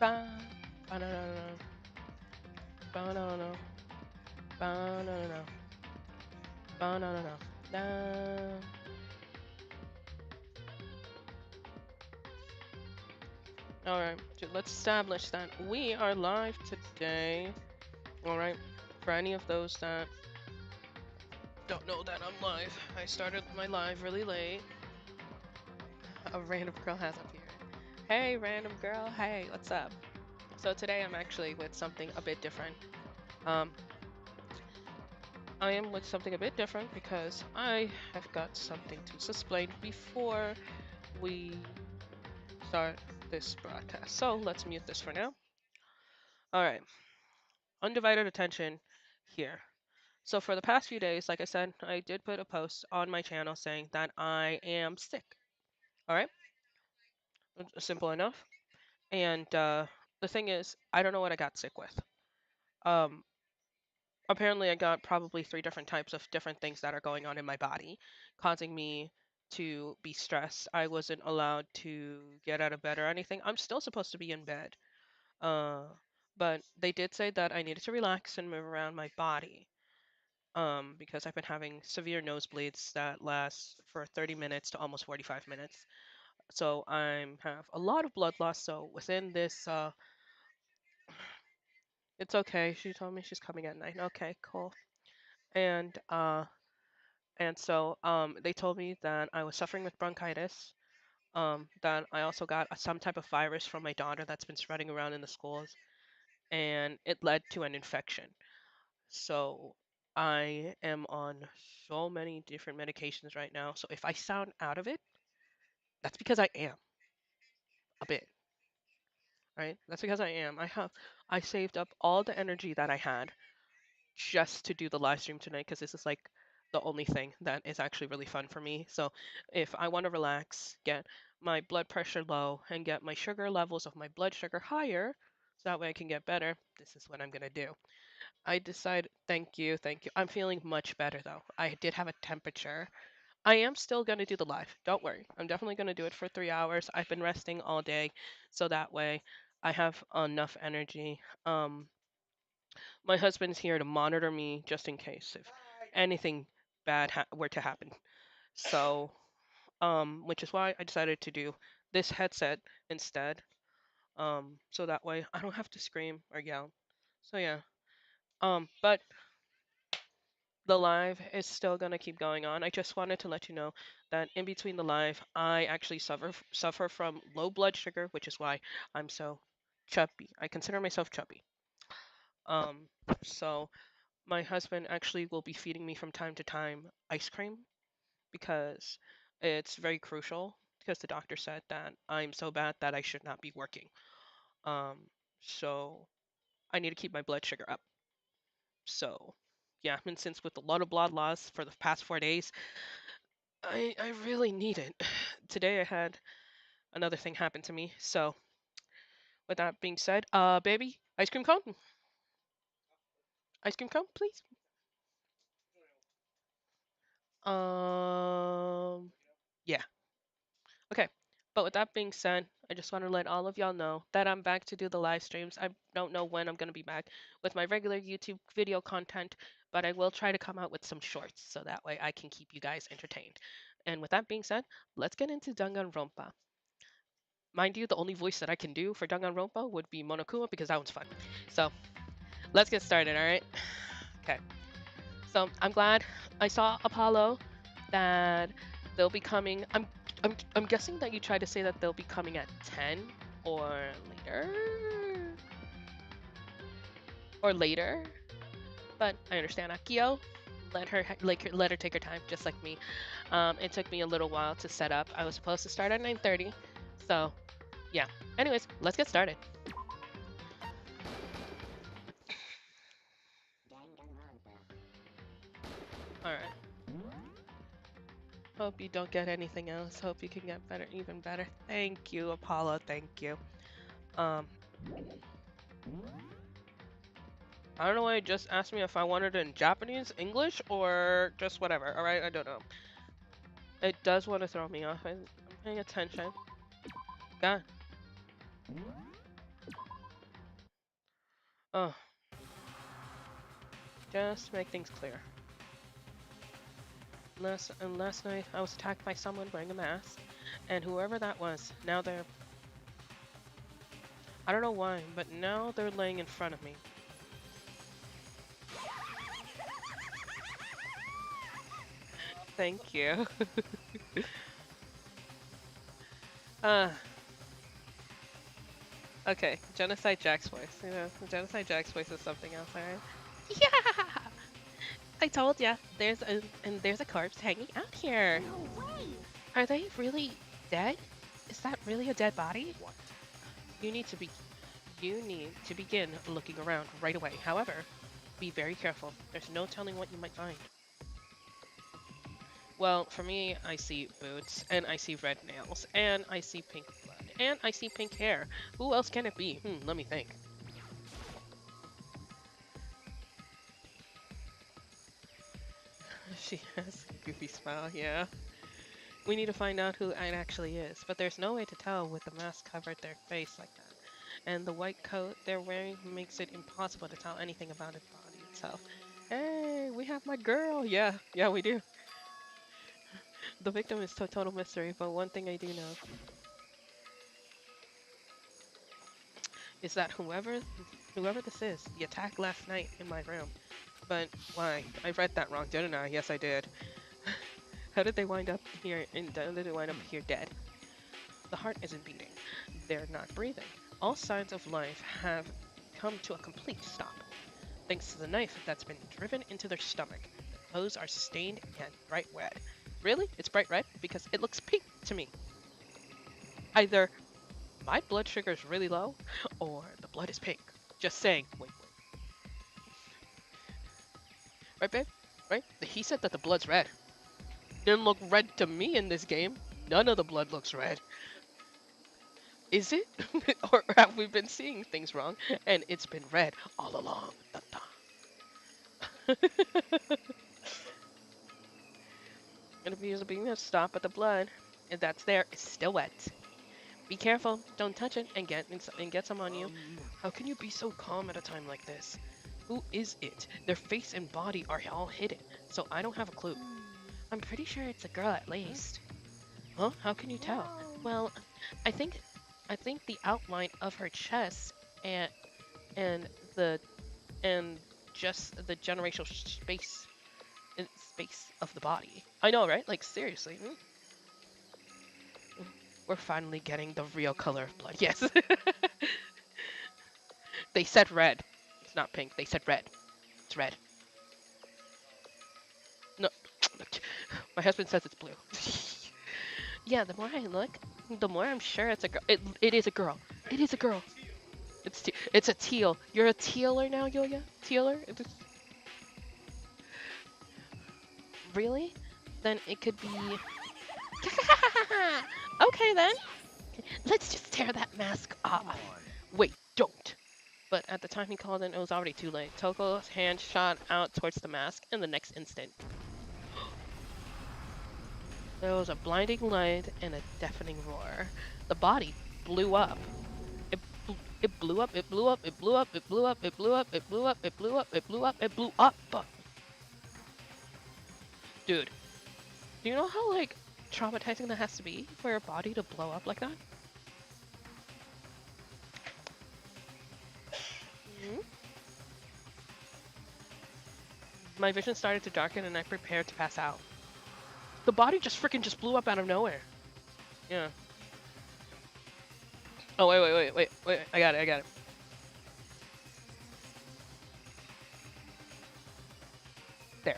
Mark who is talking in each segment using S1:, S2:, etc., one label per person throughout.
S1: Ba, ba-da-da-da, ba-da-da, ba-da-da, ba-da-da-da, da. Alright, so let's establish that we are live today. Alright, for any of those that don't know that I'm live, I started my live really late. A random girl has appeared. Hey, random girl, hey, what's up? So today I'm actually with something a bit different. Um, I am with something a bit different because I have got something to explain before we start this broadcast. So let's mute this for now. Alright, undivided attention here. So for the past few days, like I said, I did put a post on my channel saying that I am sick. All right, simple enough. And the thing is, I don't know what I got sick with. Um, apparently, I got probably three different types of different things that are going on in my body, causing me to be stressed. I wasn't allowed to get out of bed or anything. I'm still supposed to be in bed. Uh, but they did say that I needed to relax and move around my body. Because I've been having severe nosebleeds that last for 30 minutes to almost 45 minutes. So I have a lot of blood loss. So within this, it's okay. She told me she's coming at 9. Okay, cool. And they told me that I was suffering with bronchitis. That I also got some type of virus from my daughter that's been spreading around in the schools, and it led to an infection. So I am on so many different medications right now. So if I sound out of it, that's because I am a bit, right? That's because I am. I saved up all the energy that I had just to do the live stream tonight because this is like the only thing that is actually really fun for me. So if I want to relax, get my blood pressure low and get my sugar levels of my blood sugar higher, so that way I can get better, this is what I'm gonna do. I decide, thank you, thank you. I'm feeling much better though. I did have a temperature. I am still going to do the live. Don't worry. I'm definitely going to do it for 3 hours. I've been resting all day, so that way I have enough energy. My husband's here to monitor me just in case if anything bad were to happen. So, which is why I decided to do this headset instead. So that way I don't have to scream or yell. So yeah. But the live is still going to keep going on. I just wanted to let you know that in between the live, I actually suffer from low blood sugar, which is why I'm so chubby. I consider myself chubby. Um, so my husband actually will be feeding me from time to time ice cream because it's very crucial because the doctor said that I'm so bad that I should not be working. Um, so I need to keep my blood sugar up. So yeah, and since with a lot of blood loss for the past 4 days, I really need it. Today I had another thing happen to me. So with that being said, baby, ice cream cone, ice cream cone, please. Um, yeah, okay. But with that being said, I just want to let all of y'all know that I'm back to do the live streams. I don't know when I'm gonna be back with my regular YouTube video content, but I will try to come out with some shorts so that way I can keep you guys entertained. And with that being said, let's get into Danganronpa. Mind you, the only voice that I can do for Danganronpa would be Monokuma because that one's fun. So let's get started, alright? Okay. So I'm glad I saw Apollo that they'll be coming. I'm guessing that you tried to say that they'll be coming at 10 or later. Or later. But I understand Akio. Let her take her time, just like me. It took me a little while to set up. I was supposed to start at 9:30. So yeah. Anyways, let's get started. Alright. Hope you don't get anything else. Hope you can get better, even better. Thank you, Apollo. Thank you. Um, I don't know why you just asked me if I wanted it in Japanese, English, or just whatever. All right, I don't know. It does want to throw me off. I'm paying attention. God. Oh, just to make things clear. Last night I was attacked by someone wearing a mask, and whoever that was, now they're, I don't know why, but now they're laying in front of me. Thank you. uh, okay, Genocide Jack's voice. You know, Genocide Jack's voice is something else, alright? Yeah! I told ya, there's a corpse hanging out here.
S2: No way!
S1: Are they really dead? Is that really a dead body? You need to be you need to begin looking around right away. However, be very careful. There's no telling what you might find. Well, for me, I see boots, and I see red nails, and I see pink blood, and I see pink hair. Who else can it be? Let me think. She has a goofy smile, yeah. We need to find out who it actually is, but there's no way to tell with the mask covered their face like that. And the white coat they're wearing makes it impossible to tell anything about its body itself. Hey, we have my girl! Yeah, we do. The victim is a total mystery, but one thing I do know is that whoever this is, he attacked last night in my room. But why? I read that wrong, didn't I? Yes, I did. How did they wind up here? How did they wind up here dead? The heart isn't beating. They're not breathing. All signs of life have come to a complete stop. Thanks to the knife that's been driven into their stomach. Their clothes are stained and bright red. Really? It's bright red? Because it looks pink to me. Either my blood sugar is really low, or the blood is pink. Just saying. Wait. Right, babe? Right? He said that the blood's red. Didn't look red to me in this game. None of the blood looks red. Is it? Or have we been seeing things wrong and it's been red all along? Dun, dun. It appears to be a stop, but the blood that's there is still wet. Be careful, don't touch it and get some on you. How can you be so calm at a time like this? Who is it? Their face and body are all hidden, so I don't have a clue. I'm pretty sure it's a girl at least. Huh? How can you tell? Well, I think the outline of her chest and the and just the generational space of the body. I know, right? Like seriously. We're finally getting the real color of blood. Yes. They said red. It's not pink. They said red. It's red. No. My husband says it's blue. Yeah, the more I look, the more I'm sure it's a girl. It is a girl. It is a girl. It's a teal. You're a tealer now, Yoya? Tealer? Really? Then it could be... Okay then. Let's just tear that mask off. Wait, don't. But at the time he called in, it was already too late. Toko's hand shot out towards the mask in the next instant. There was a blinding light and a deafening roar. The body blew up. It blew up, it blew up, it blew up, it blew up, it blew up, it blew up, it blew up, it blew up, it blew up. Dude, do you know how, like, traumatizing that has to be for your body to blow up like that? My vision started to darken and I prepared to pass out. The body just freaking just blew up out of nowhere. Yeah. Oh, wait. I got it. There.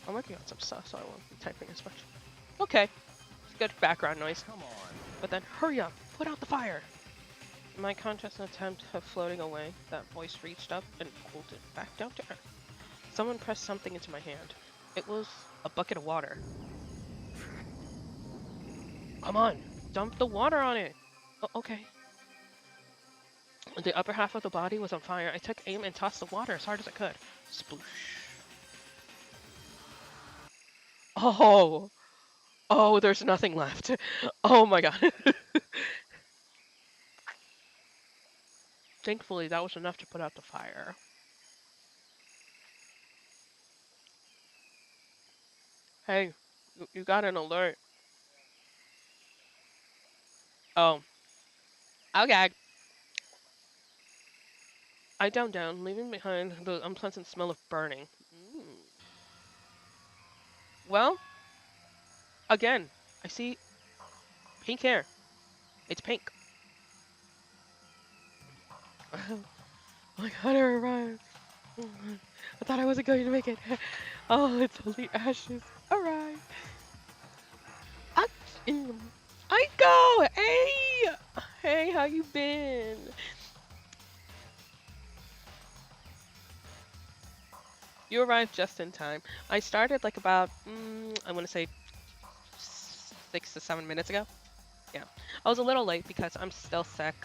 S1: I'm working on some stuff, so I won't be typing as much. Okay. Good background noise.
S2: Come on.
S1: But then, hurry up! Put out the fire! In my conscious attempt of floating away, that voice reached up and pulled it back down to earth. Someone pressed something into my hand. It was a bucket of water. Come on! Dump the water on it! Oh, okay. The upper half of the body was on fire. I took aim and tossed the water as hard as I could. Sploosh. Oh! Oh, there's nothing left. Oh my god. Thankfully, that was enough to put out the fire. Hey, you got an alert. Oh, okay. I down, leaving behind the unpleasant smell of burning. Mm. Well, again, I see pink hair. It's pink. I got her arrived. I thought I wasn't going to make it. Oh, it's only ashes. Alright. I, I go. Hey, hey, how you been? You arrived just in time. I started like about I want to say 6 to 7 minutes ago. Yeah, I was a little late because I'm still sick.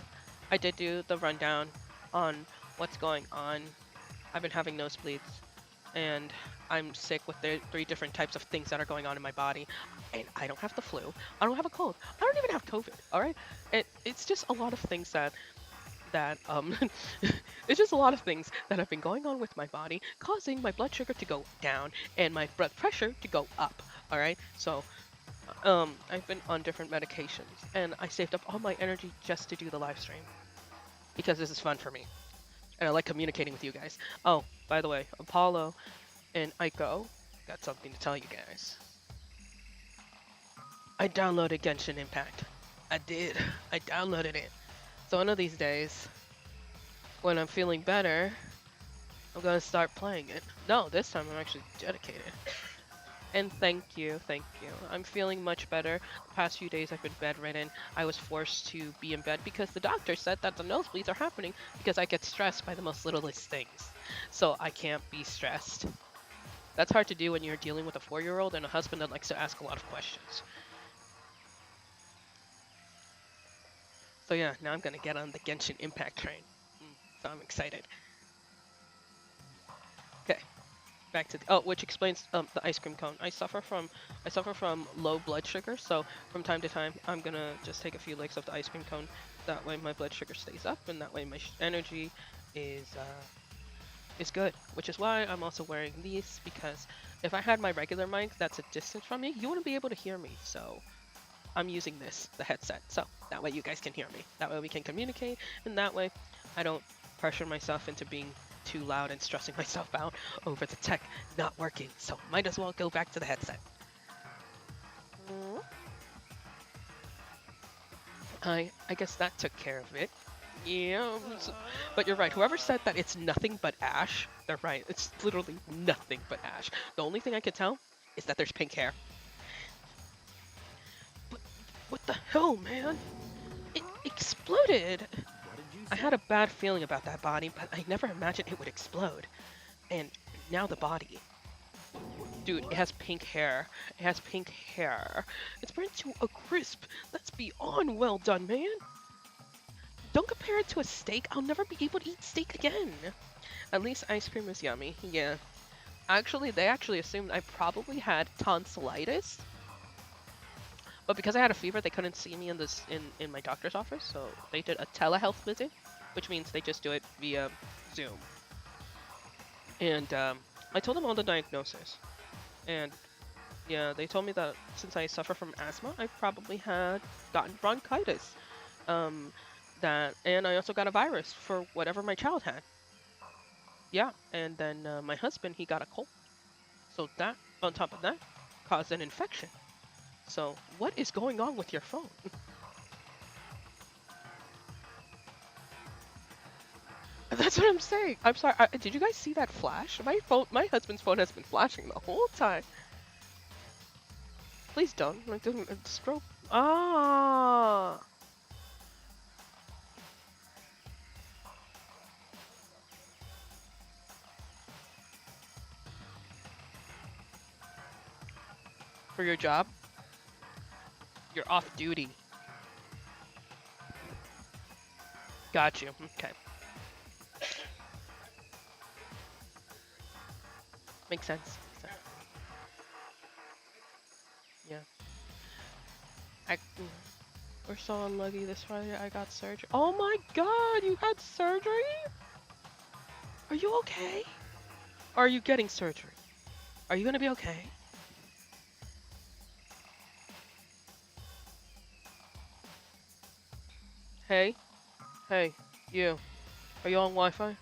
S1: I did do the rundown on what's going on. I've been having nosebleeds, and I'm sick with the 3 different types of things that are going on in my body. And I don't have the flu. I don't have a cold. I don't even have COVID. All right. It's just a lot of things that it's just a lot of things that have been going on with my body, causing my blood sugar to go down and my blood pressure to go up. All right. So I've been on different medications, and I saved up all my energy just to do the live stream because this is fun for me, and I like communicating with you guys. Oh, by the way, Apollo and Aiko got something to tell you guys. I downloaded Genshin Impact. I did. I downloaded it. So one of these days, when I'm feeling better, I'm gonna start playing it. No, this time I'm actually dedicated. And thank you, thank you. I'm feeling much better. The past few days I've been bedridden. I was forced to be in bed because the doctor said that the nosebleeds are happening because I get stressed by the most littlest things. So I can't be stressed. That's hard to do when you're dealing with a 4-year-old and a husband that likes to ask a lot of questions. So yeah, now I'm gonna get on the Genshin Impact train. So I'm excited. Okay, back to the, oh, which explains the ice cream cone. I suffer from low blood sugar, so from time to time I'm gonna just take a few licks of the ice cream cone. That way my blood sugar stays up, and that way my energy is good. Which is why I'm also wearing these, because if I had my regular mic that's a distance from me, you wouldn't be able to hear me. So I'm using this, the headset, so that way you guys can hear me. That way we can communicate, and that way I don't pressure myself into being too loud and stressing myself out over the tech not working. So might as well go back to the headset. I guess that took care of it. Yeah, but you're right. Whoever said that it's nothing but ash, they're right. It's literally nothing but ash. The only thing I can tell is that there's pink hair. But what the hell, man? It exploded. I had a bad feeling about that body, but I never imagined it would explode. And now the body. Dude, it has pink hair. It has pink hair. It's burnt to a crisp. That's beyond well done, man. Don't compare it to a steak. I'll never be able to eat steak again. At least ice cream is yummy. Yeah. Actually, they actually assumed I probably had tonsillitis. But because I had a fever, they couldn't see me in my doctor's office, so they did a telehealth visit, which means they just do it via Zoom. And I told them all the diagnosis, and yeah, they told me that since I suffer from asthma, I probably had gotten bronchitis. Um, that and I also got a virus for whatever my child had. Yeah, and then my husband, he got a cold, so that on top of that caused an infection. So what is going on with your phone? That's what I'm saying. I'm sorry. Did you guys see that flash? My husband's phone has been flashing the whole time. Please don't. Like, don't stroke. Ah, for your job, you're off duty. Got you. Okay, makes sense. Makes sense. Yeah. I, We're so unlucky. This Friday I got surgery. Oh my god, you had surgery? Are you okay? Or are you getting surgery? Are you gonna be okay? Hey, hey, you. Are you on Wi-Fi?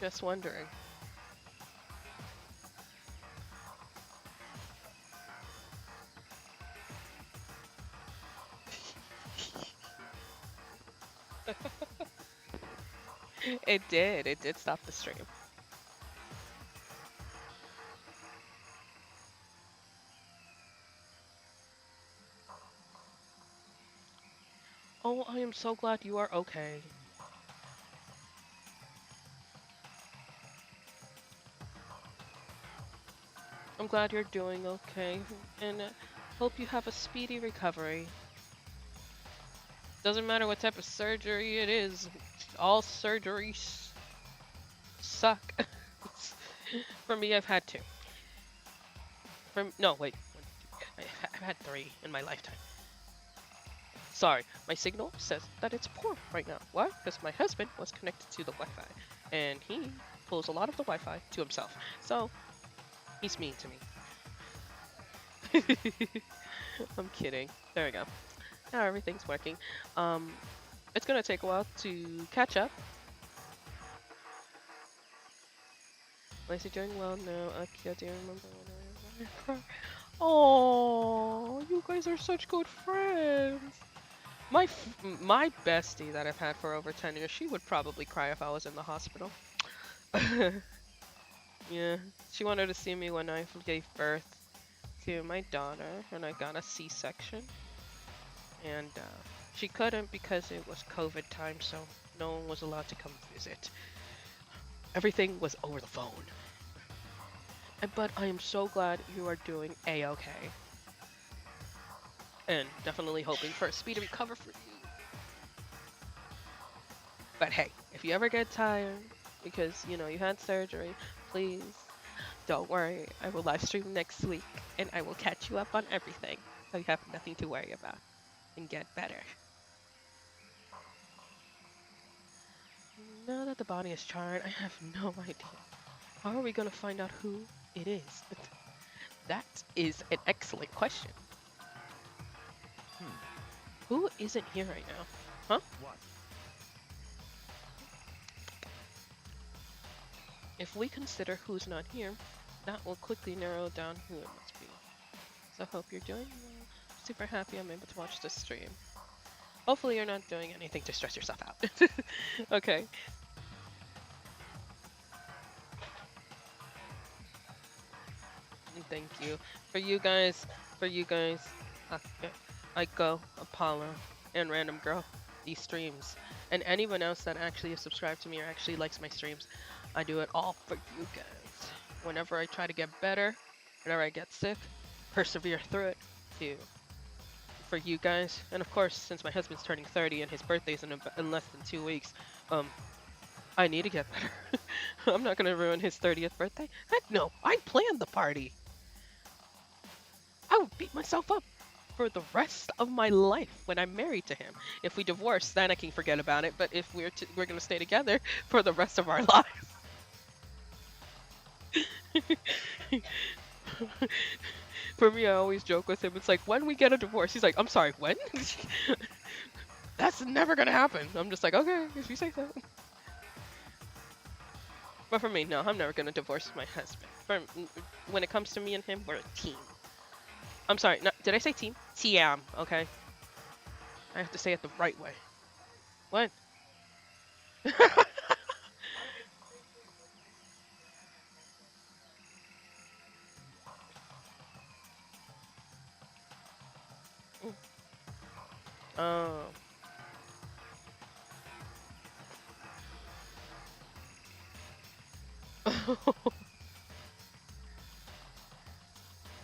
S1: Just wondering. It did. It did stop the stream. Oh, I am so glad you are okay. I'm glad you're doing okay, and hope you have a speedy recovery. Doesn't matter what type of surgery it is. All surgeries suck. For me, I've had two. No, wait. I've had three in my lifetime. Sorry, my signal says that it's poor right now. Why? Because my husband was connected to the Wi-Fi, and he pulls a lot of the Wi-Fi to himself. So, he's mean to me. I'm kidding. There we go. Now everything's working. Um, it's gonna take a while to catch up. Lacey doing well now. Akio, do you remember when I was Oh, you guys are such good friends. My bestie that I've had for over 10 years, she would probably cry if I was in the hospital. Yeah, she wanted to see me when I gave birth to my daughter and I got a C-section. And she couldn't because it was COVID time, so no one was allowed to come visit. Everything was over the phone. But I am so glad you are doing A-okay. And definitely hoping for a speedy recovery for you. But hey, if you ever get tired because, you know, you had surgery, please don't worry. I will live stream next week and I will catch you up on everything. So you have nothing to worry about and get better. Now that the body is charred, I have no idea. How are we gonna find out who it is? That is an excellent question. Who isn't here right now? Huh?
S2: What?
S1: If we consider who's not here, that will quickly narrow down who it must be. So I hope you're doing well. Super happy I'm able to watch this stream. Hopefully you're not doing anything to stress yourself out. Okay. Thank you. For you guys, uh, Aiko, Apollo, and Random Girl, these streams, and anyone else that actually is subscribed to me or actually likes my streams, I do it all for you guys. Whenever I try to get better, whenever I get sick, persevere through it too. For you guys, and of course, since my husband's turning 30 and his birthday's in less than 2 weeks, I need to get better. I'm not gonna ruin his 30th birthday. Heck no, I planned the party. I would beat myself up for the rest of my life when I'm married to him. If we divorce, then I can forget about it. But if we're gonna stay together for the rest of our lives. For me, I always joke with him. It's like when we get a divorce, he's like, "I'm sorry, when?" That's never gonna happen. I'm just like, okay, if you say so. But for me, no, I'm never gonna divorce my husband. When it comes to me and him, we're a team. I'm sorry, no, did I say team? TM, okay? I have to say it the right way. What? Oh.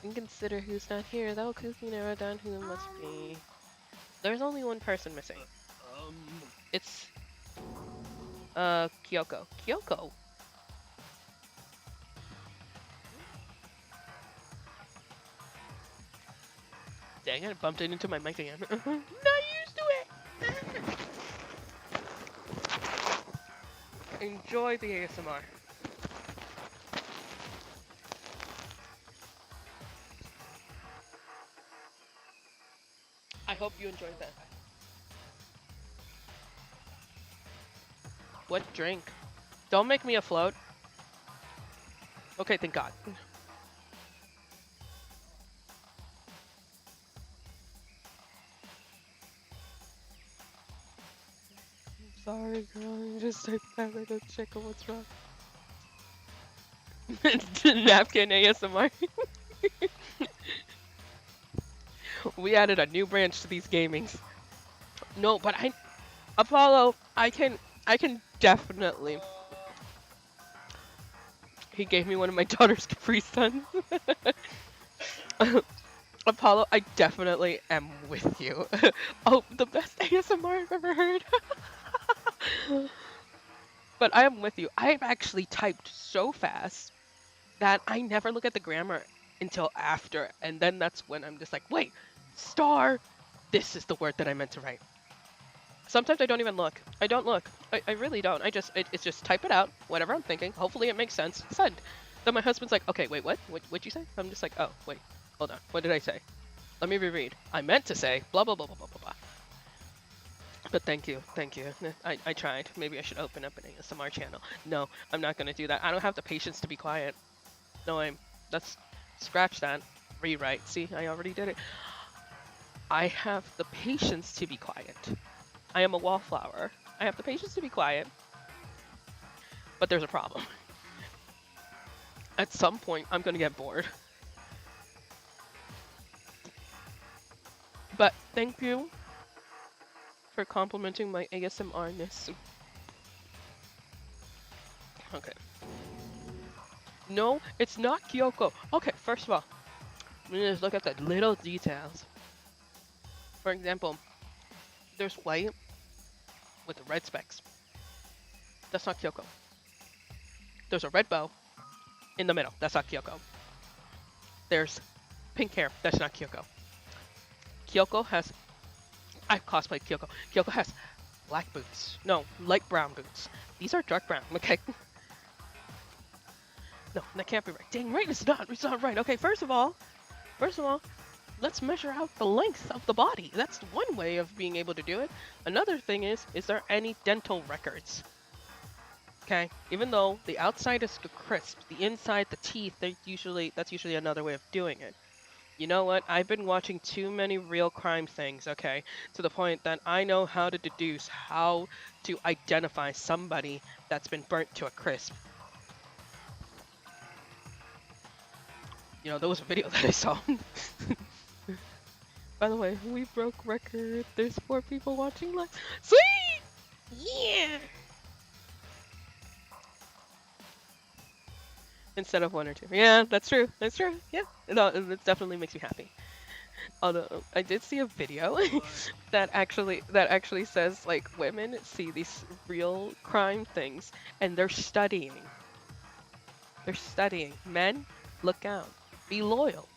S1: And consider who's not here. That will quickly narrow down who it must be. There's only one person missing. It's Kyoko. Kyoko? Dang it, I bumped it into my mic again. Not used to it! Enjoy the ASMR. I hope you enjoyed that. What drink? Don't make me a float. Okay, thank God. Sorry, girl. I just typed that. I don't check on what's wrong. Napkin ASMR. We added a new branch to these gamings. No, but Apollo, I can definitely. He gave me one of my daughter's Capri Suns. Apollo, I definitely am with you. Oh, the best ASMR I've ever heard. But I am with you. I've actually typed so fast that I never look at the grammar until after, and then that's when I'm just like, wait, star, this is the word that I meant to write. Sometimes I don't even look. I don't look. I really don't. It's just type it out, whatever I'm thinking. Hopefully it makes sense. Send. Then my husband's like, okay, wait, what? What'd you say? I'm just like, oh, wait, hold on. What did I say? Let me reread. I meant to say blah, blah, blah, blah, blah, blah, blah. But thank you, thank you. I tried. Maybe I should open up an ASMR channel. No, I'm not gonna do that. I don't have the patience to be quiet. No, that's, scratch that. Rewrite. See, I already did it. I have the patience to be quiet. I am a wallflower. I have the patience to be quiet. But there's a problem. At some point, I'm gonna get bored. But thank you for complimenting my ASMR-ness. Okay. No, it's not Kyoko. Okay, first of all, let me just look at the little details. For example, there's white with the red specks. That's not Kyoko. There's a red bow in the middle. That's not Kyoko. There's pink hair. That's not Kyoko. Kyoko has... I've cosplayed Kyoko. Kyoko has black boots. No, light brown boots. These are dark brown, okay? No, that can't be right. Dang right, it's not right. Okay, first of all, let's measure out the length of the body. That's one way of being able to do it. Another thing is there any dental records? Okay, even though the outside is crisp, the inside, the teeth, that's usually another way of doing it. You know what? I've been watching too many real crime things, okay, to the point that I know how to deduce how to identify somebody that's been burnt to a crisp. You know, there was a video that I saw. By the way, we broke record. There's 4 people watching live. Sweet! Yeah! Instead of 1 or 2. Yeah, that's true. That's true. Yeah. No, it definitely makes me happy. Although I did see a video that actually says like women see these real crime things and they're studying. They're studying. Men, look out. Be loyal.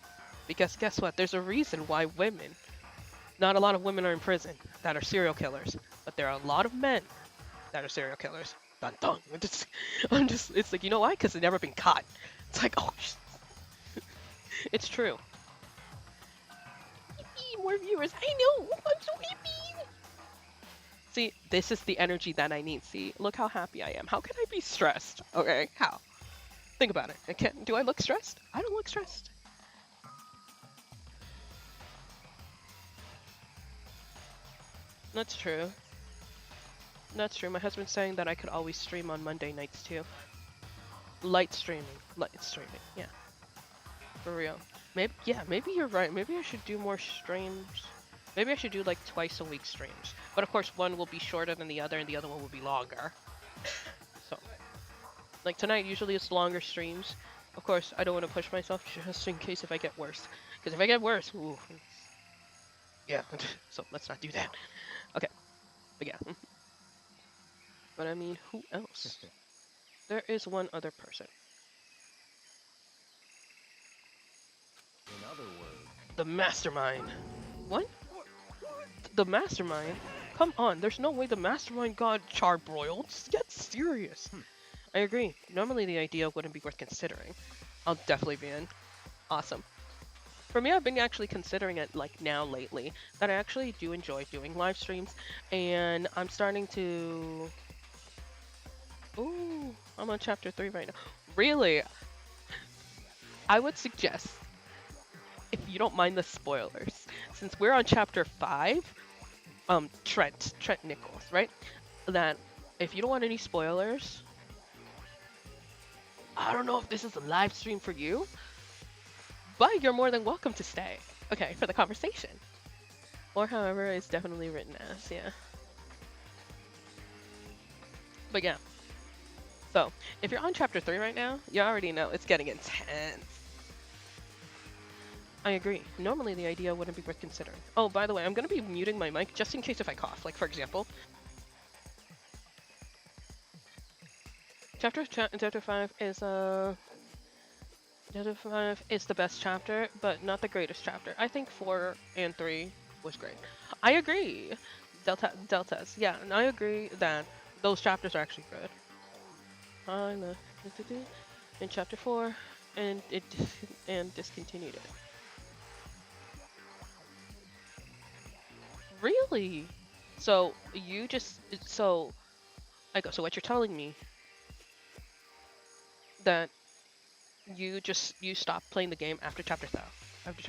S1: Because guess what? There's a reason why not a lot of women are in prison that are serial killers, but there are a lot of men that are serial killers. Dun dun. It's like, you know why? Because they've never been caught. It's like, oh, it's true. Yippee, more viewers. I know. I'm so happy. See, this is the energy that I need. See, look how happy I am. How can I be stressed? Okay, how? Think about it. Do I look stressed? I don't look stressed. That's true. That's true. My husband's saying that I could always stream on Monday nights too. Light streaming. Yeah. For real. Maybe you're right. Maybe I should do more streams. Maybe I should do like twice a week streams. But of course one will be shorter than the other and the other one will be longer. So, like tonight usually it's longer streams. Of course, I don't want to push myself just in case if I get worse. Because if I get worse, ooh. Yeah, so let's not do that. Okay, but yeah. But I mean, who else? There is one other person.
S2: In other words,
S1: The mastermind. What? The mastermind? Come on, there's no way the mastermind got charbroiled. Get serious. I agree. Normally the idea wouldn't be worth considering. I'll definitely be in. Awesome. For me, I've been actually considering it like now lately that I actually do enjoy doing live streams, and I'm starting to. Ooh, I'm on chapter 3 right now. Really, I would suggest, if you don't mind the spoilers, since we're on chapter 5, Trent Nichols, right? That if you don't want any spoilers, I don't know if this is a live stream for you, but you're more than welcome to stay. Okay, for the conversation. Or however it's definitely written as, yeah. But yeah. So, if you're on chapter 3 right now, you already know it's getting intense. I agree. Normally the idea wouldn't be worth considering. Oh, by the way, I'm gonna be muting my mic just in case if I cough. Like, for example, chapter 5 is chapter 5 is the best chapter, but not the greatest chapter. I think 4 and 3 was great. I agree. Deltas. Yeah, and I agree that those chapters are actually good. I love in chapter 4 and it and discontinued it. Really? So you just so I go. So what you're telling me that you stopped playing the game after after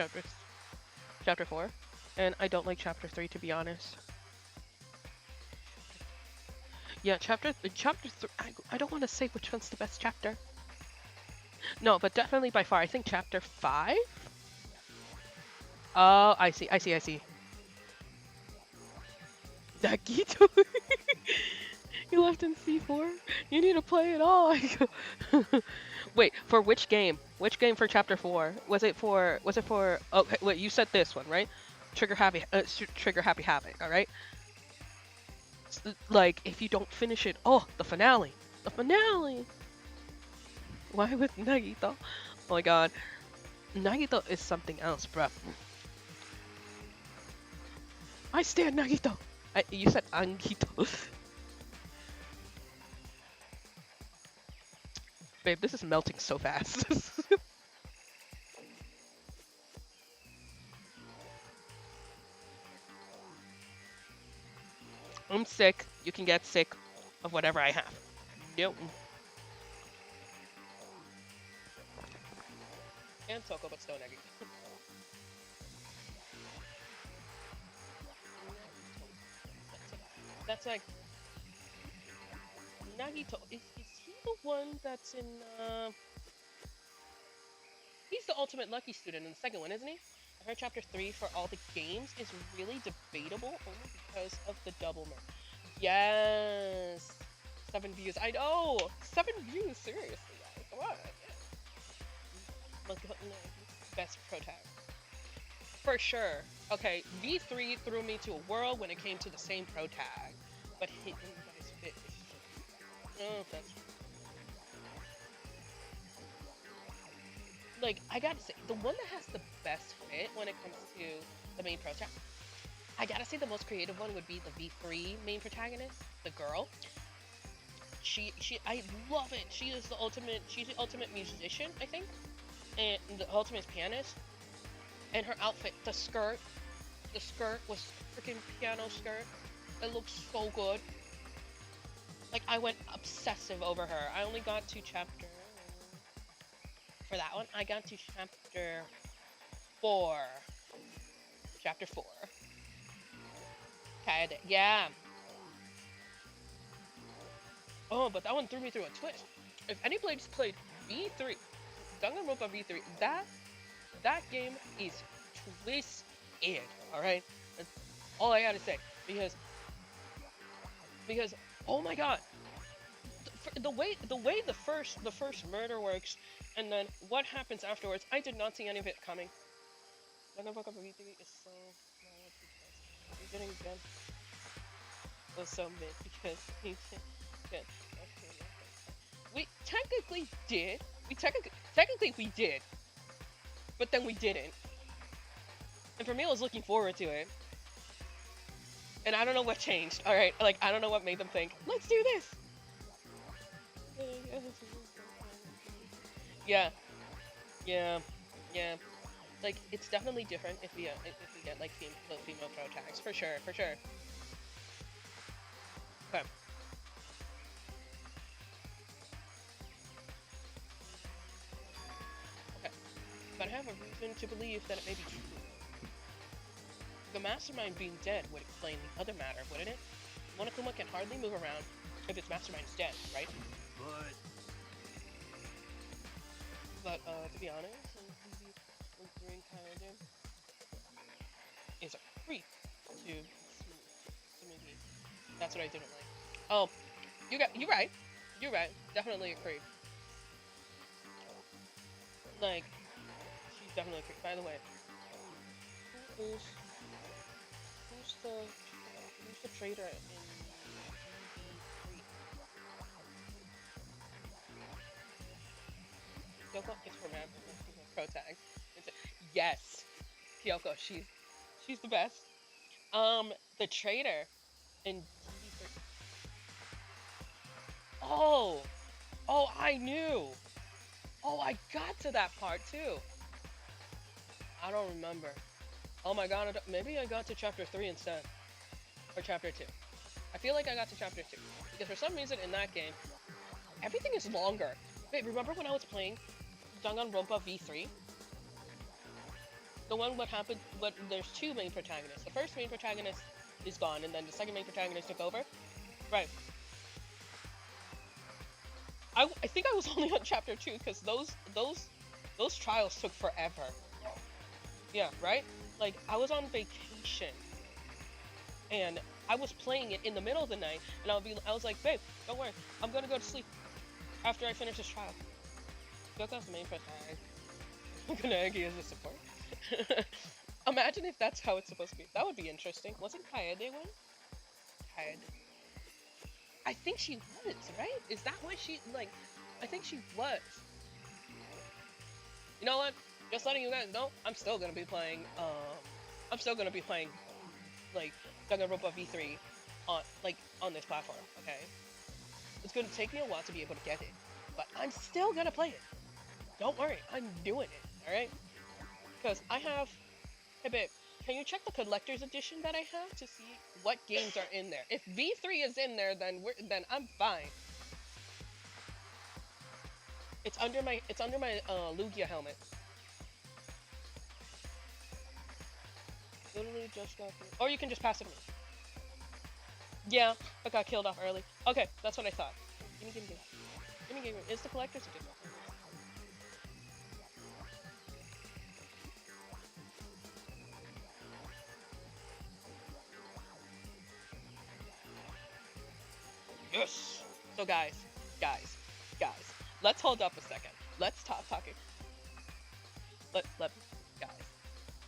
S1: chapter 4, and I don't like chapter 3 to be honest. Yeah, chapter 3. I don't want to say which one's the best chapter. No, but definitely by far. I think chapter 5. Oh, I see. Dagito. You left in C4? You need to play it all. Wait, for which game? Which game for chapter 4? Was it for okay, wait, you said this one, right? Trigger Happy Havoc, all right? Like if you don't finish it, oh, the finale. The finale. Why with Nagito? Oh my god. Nagito is something else, bruh. I stand Nagito. You said Angito. Babe, this is melting so fast. I'm sick. You can get sick of whatever I have. Nope. And Toko, but still Nagi. That's like Nagito. Is he the one that's in? He's the ultimate lucky student in the second one, isn't he? I heard chapter 3 for all the games is really debatable only because of the double merge. Yes. 7 views. I know. 7 views. Seriously, guys. Come on. Yeah. Best pro tag. For sure. Okay, V3 threw me to a whirl when it came to the same pro tag. But it oh, that's like I gotta say, the one that has the best fit when it comes to the main pro tag, I gotta say the most creative one would be the V3 main protagonist, the girl. I love it. She's the ultimate musician, I think, and the ultimate pianist. And her outfit, the skirt was freaking piano skirt. It looks so good. Like I went obsessive over her. I only got to chapter for that one. I got to chapter 4. Chapter 4. Okay, yeah. Oh, but that one threw me through a twist. If anybody's played V3, Danganronpa V3, that game is twisted. All right, that's all I gotta say. Because oh my god, the way the first murder works, and then what happens afterwards, I did not see any of it coming. Danganronpa V3 is so mad because we didn't get was so mid because he did. We technically did. We technically we did, but then we didn't. And for me, I was looking forward to it. And I don't know what changed. All right, like I don't know what made them think, let's do this. Yeah, yeah, yeah. Like it's definitely different if we get like the female pro tags for sure, for sure. Okay, okay. But I have a reason to believe that it may be true. The mastermind being dead would explain the other matter, wouldn't it? Monokuma can hardly move around if its mastermind is dead, right? But to be honest, Green Kyogre is a creep to Tsumugi. That's what I didn't like. Oh, you're right. You're right. Definitely a creep. Like she's definitely a creep. By the way, who is who's the who's the traitor in BB3? Kyoko, it's for man. Pro tag. Yes, Kyoko. She's the best. The traitor in BB3. Oh, oh, I knew. Oh, I got to that part too. I don't remember. Oh my god, maybe I got to chapter 3 instead. Or chapter 2. I feel like I got to chapter 2. Because for some reason in that game, everything is longer. Wait, remember when I was playing Danganronpa V3? The one what happened, there's two main protagonists. The first main protagonist is gone, and then the second main protagonist took over. Right. I think I was only on chapter 2, because those trials took forever. Yeah, right? Like, I was on vacation, and I was playing it in the middle of the night, and I was like, babe, don't worry, I'm gonna go to sleep after I finish this trial. Yoko's the main protagonist. Kunagi is the support. Imagine if that's how it's supposed to be. That would be interesting. Wasn't Kaede one? Kaede. I think she was, right? Is that why she, like, I think she was. You know what? Just letting you guys know, I'm still gonna be playing, like, Danganronpa V3 on this platform, okay? It's gonna take me a while to be able to get it, but I'm still gonna play it. Don't worry, I'm doing it, alright? Because I have, hey babe, can you check the collector's edition that I have to see what games are in there? If V3 is in there, then I'm fine. It's under my Lugia helmet. Literally just got through. Or you can just pass it to me. Yeah, I got killed off early. Okay, that's what I thought. Gimme. It's the collector's edition. Yes! So guys, let's hold up a second. Let's stop talking. Guys.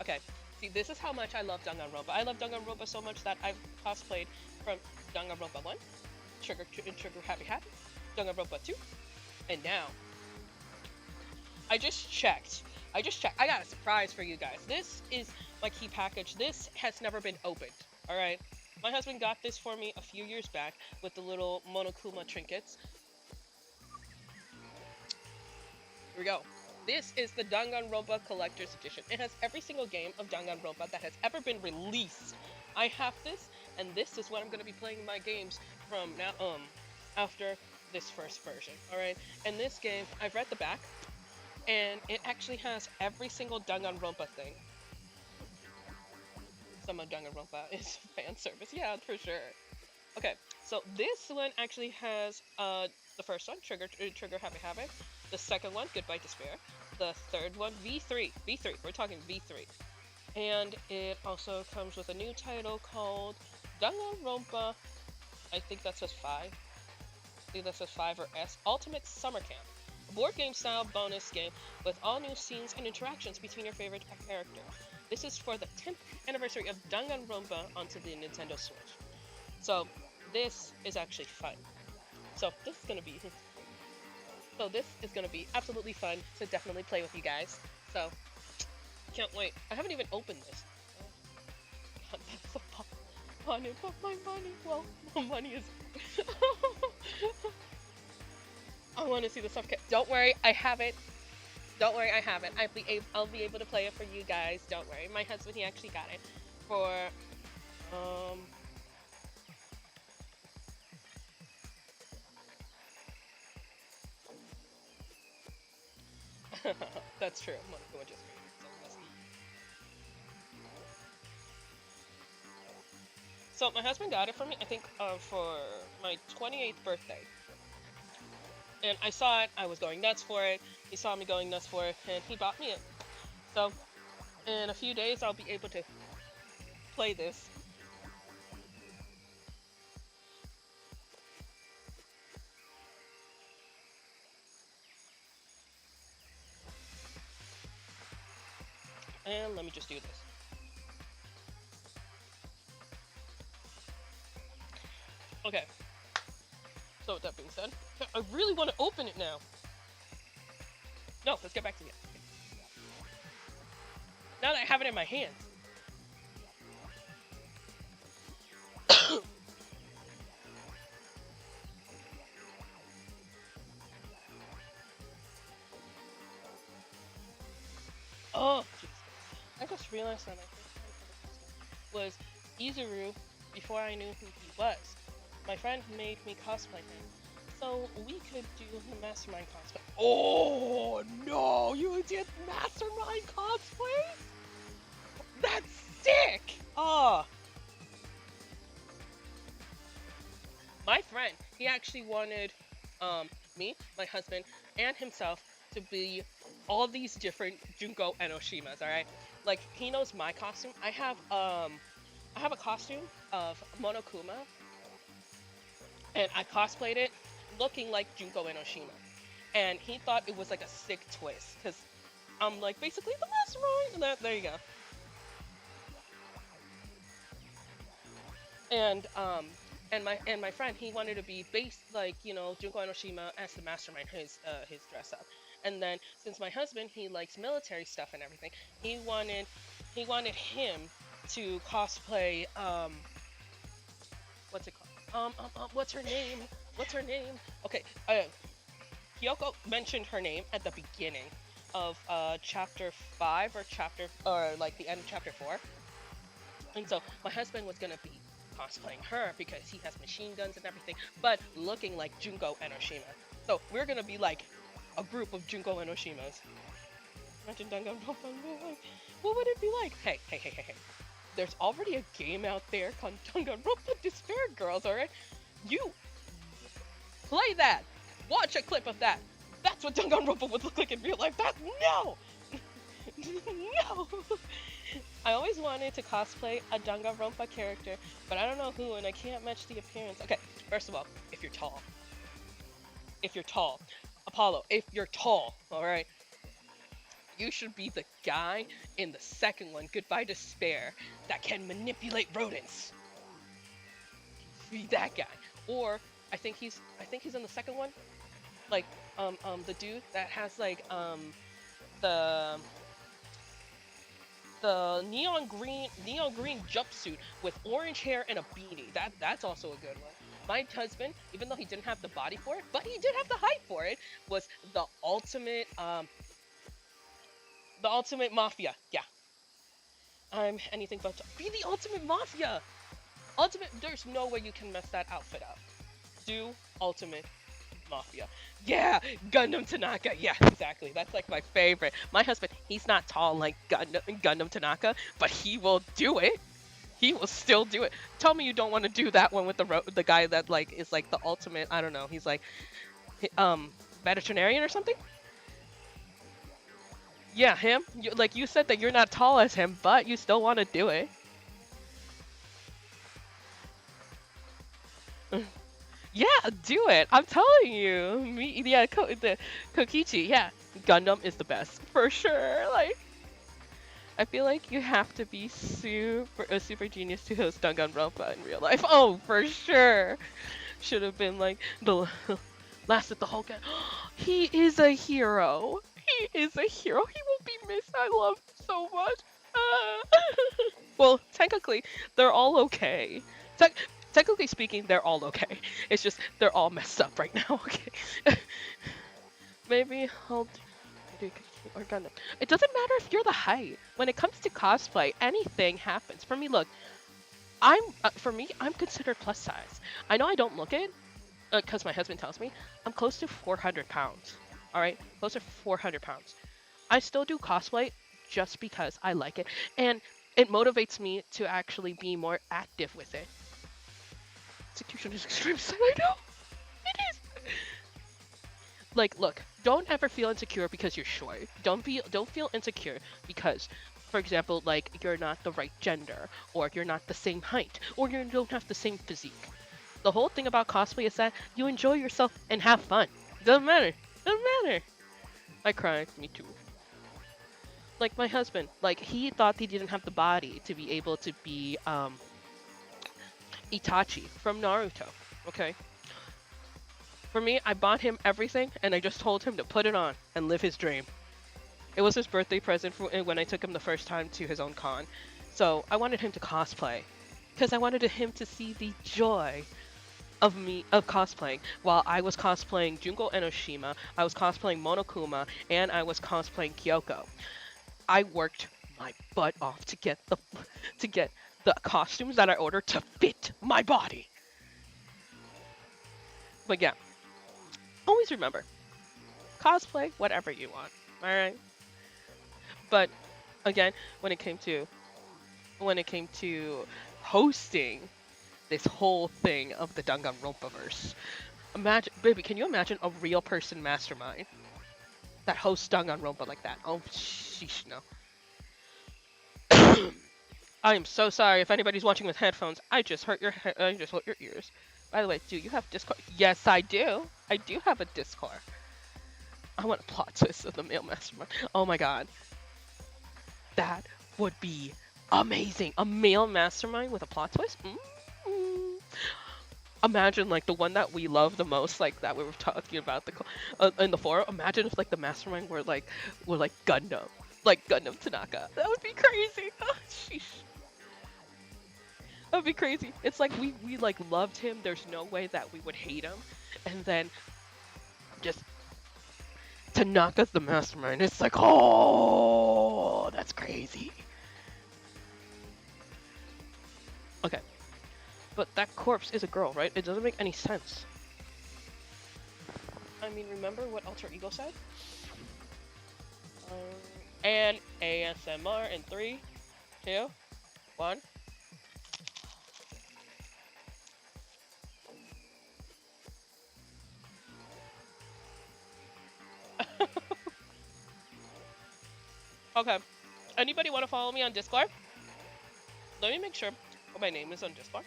S1: Okay, see, this is how much I love Danganronpa. I love Danganronpa so much that I've cosplayed from Danganronpa 1, Trigger Happy, Danganronpa 2, and now, I just checked. I got a surprise for you guys. This is my key package. This has never been opened, alright? My husband got this for me a few years back with the little Monokuma trinkets. Here we go. This is the Danganronpa Collector's Edition. It has every single game of Danganronpa that has ever been released. I have this, and this is what I'm going to be playing my games from now after this first version, alright? And this game, I've read the back, and it actually has every single Danganronpa thing. Some of Danganronpa is fan service, yeah, for sure. Okay, so this one actually has the first one, Trigger Happy Havoc. The second one, Goodbye Despair. The third one, V3. We're talking V3. And it also comes with a new title called Danganronpa, I think that says 5. I think that says 5 or S, Ultimate Summer Camp. A board game style bonus game with all new scenes and interactions between your favorite characters. This is for the 10th anniversary of Danganronpa onto the Nintendo Switch. So this is actually fun. So this is gonna be absolutely fun to definitely play with you guys. So can't wait. I haven't even opened this. wanted, but my money, well, my money is. I want to see the stuff. Don't worry, I have it. Don't worry, I have it. I'll be able to play it for you guys. Don't worry. My husband, he actually got it for um. That's true. Monaco just so my husband got it for me. I think for my 28th birthday, and I saw it. I was going nuts for it. He saw me going nuts for it, and he bought me it. So in a few days, I'll be able to play this. And let me just do this. Okay. So with that being said, I really want to open it now. No, let's get back to it. Now that I have it in my hands. Oh, Jesus. I just realized that my first was Izuru before I knew who he was. My friend made me cosplay him, so we could do the Mastermind cosplay. Oh no, you did Mastermind cosplay? That's sick! Oh. My friend, he actually wanted me, my husband, and himself to be all these different Junko Enoshimas, alright? Like, he knows my costume. I have a costume of Monokuma, and I cosplayed it looking like Junko Enoshima. And he thought it was like a sick twist, because I'm like basically the mastermind, and there you go. And my friend, he wanted to be based like, you know, Junko Enoshima as the mastermind, his dress up. And then since my husband, he likes military stuff and everything, he wanted him to cosplay what's it called? What's her name? What's her name? Okay, Kyoko mentioned her name at the beginning of chapter 5 or like the end of chapter 4. And so my husband was gonna be cosplaying her because he has machine guns and everything, but looking like Junko Enoshima. So we're gonna be like a group of Junko Enoshimas. Imagine Danganronpa. What would it be like? Hey. There's already a game out there called Danganronpa Despair Girls, alright? You play that! Watch a clip of that! That's what Danganronpa would look like in real life! No! No! I always wanted to cosplay a Danganronpa character, but I don't know who, and I can't match the appearance. Okay, first of all, if you're tall. Apollo, if you're tall, alright? You should be the guy in the second one, Goodbye Despair, that can manipulate rodents. Be that guy. Or I think he's in the second one. Like the dude that has like the neon green jumpsuit with orange hair and a beanie. That's also a good one. My husband, even though he didn't have the body for it, but he did have the height for it, was the ultimate mafia. Yeah. I'm anything but be the ultimate mafia. There's no way you can mess that outfit up. Do ultimate mafia. Yeah, Gundam Tanaka. Yeah, exactly. That's like my favorite. My husband, he's not tall like Gundam Tanaka, but he will do it. He will still do it. Tell me you don't want to do that one with the guy that like is like the ultimate. I don't know. He's like veterinarian or something. Yeah, him. Like you said that you're not tall as him, but you still want to do it. Yeah, do it. I'm telling you. The Kokichi. Yeah, Gundam is the best for sure. Like, I feel like you have to be a super genius to host Danganronpa in real life. Oh, for sure. Should have been like the lasted the whole game. He is a hero. He is a hero. He will be missed. I love him so much. Well, technically, they're all okay. Technically speaking, they're all okay. It's just they're all messed up right now. Okay. Maybe I'll do or Gundam. It doesn't matter if you're the height. When it comes to cosplay, anything happens. For me, look, for me, I'm considered plus size. I know I don't look it, because my husband tells me I'm close to 400 pounds. All right, close to 400 pounds. I still do cosplay just because I like it, and it motivates me to actually be more active with it. Execution is extreme. I know it is. Like, look, don't ever feel insecure because you're short. Don't feel insecure because, for example, like you're not the right gender, or you're not the same height, or you don't have the same physique. The whole thing about cosplay is that you enjoy yourself and have fun. Doesn't matter. Doesn't matter. I cried. Me too. Like my husband, like he thought he didn't have the body to be able to be Itachi from Naruto. Okay. For me, I bought him everything and I just told him to put it on and live his dream. It was his birthday present when I took him the first time to his own con. So I wanted him to cosplay because I wanted him to see the joy of cosplaying. While I was cosplaying Junko Enoshima, I was cosplaying Monokuma, and I was cosplaying Kyoko. I worked my butt off to get the costumes that I ordered to fit my body. But yeah, always remember, cosplay whatever you want. All right. But again, when it came to hosting this whole thing of the Danganronpa verse, imagine, baby, can you imagine a real person mastermind that hosts Danganronpa like that? Oh, sheesh, no. I am so sorry if anybody's watching with headphones. I just hurt your ears. By the way, do you have Discord? Yes, I do. I do have a Discord. I want a plot twist of the male mastermind. Oh my god. That would be amazing. A male mastermind with a plot twist? Imagine like the one that we love the most, like that we were talking about in the forum. Imagine if like the mastermind were like Gundam, like Gundam Tanaka. That would be crazy. Oh, sheesh. That would be crazy. It's like we like loved him. There's no way that we would hate him, and then just Tanaka's the mastermind. It's like, oh, that's crazy. Okay. But that corpse is a girl, right? It doesn't make any sense. I mean, remember what Alter Ego said? And ASMR in 3, 2, 1. Okay. Anybody want to follow me on Discord? Let me make sure my name is on Discord.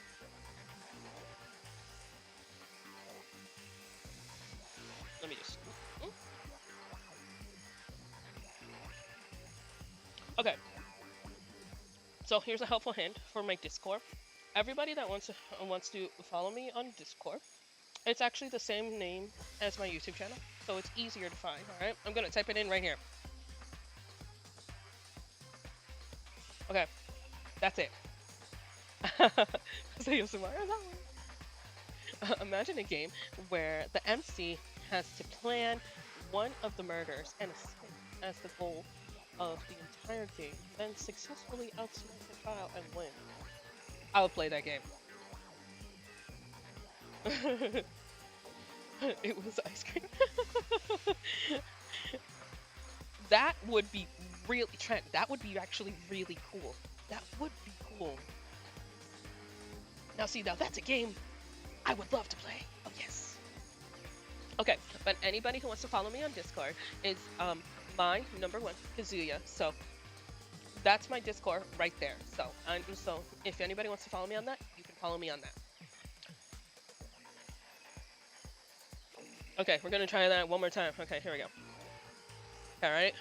S1: Let me just... Okay. So here's a helpful hint for my Discord. Everybody that wants to follow me on Discord, it's actually the same name as my YouTube channel, so it's easier to find, alright? I'm gonna type it in right here. Okay. That's it. Imagine a game where the MC has to plan one of the murders and escape as the goal of the entire game, then successfully outsmart the trial and win. I would play that game. It was ice cream. That would be really, Trent, that would be actually really cool. That would be cool. Now see, now that's a game I would love to play. Oh yes. Okay, but anybody who wants to follow me on Discord is my #1 Kazuya. So that's my Discord right there. So so if anybody wants to follow me on that, you can follow me on that. Okay, we're gonna try that one more time. Okay, here we go. All right.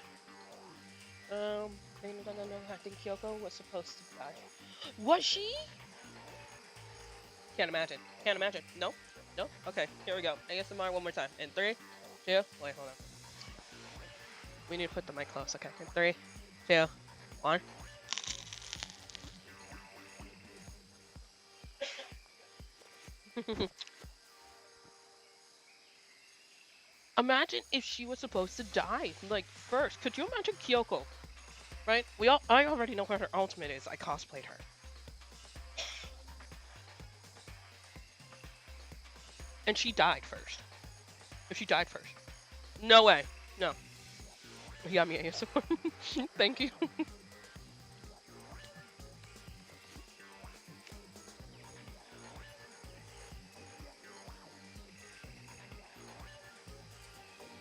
S1: I think Kyoko was supposed to die. Was she? Can't imagine. Can't imagine. No? No? Okay, here we go. ASMR one more time. In 3, 2, wait, hold on. We need to put the mic close. Okay, in 3, 2, 1. Imagine if she was supposed to die, like, first. Could you imagine Kyoko, right? I already know what her ultimate is. I cosplayed her. And she died first. If she died first. No way. No. He got me ASMR. Thank you.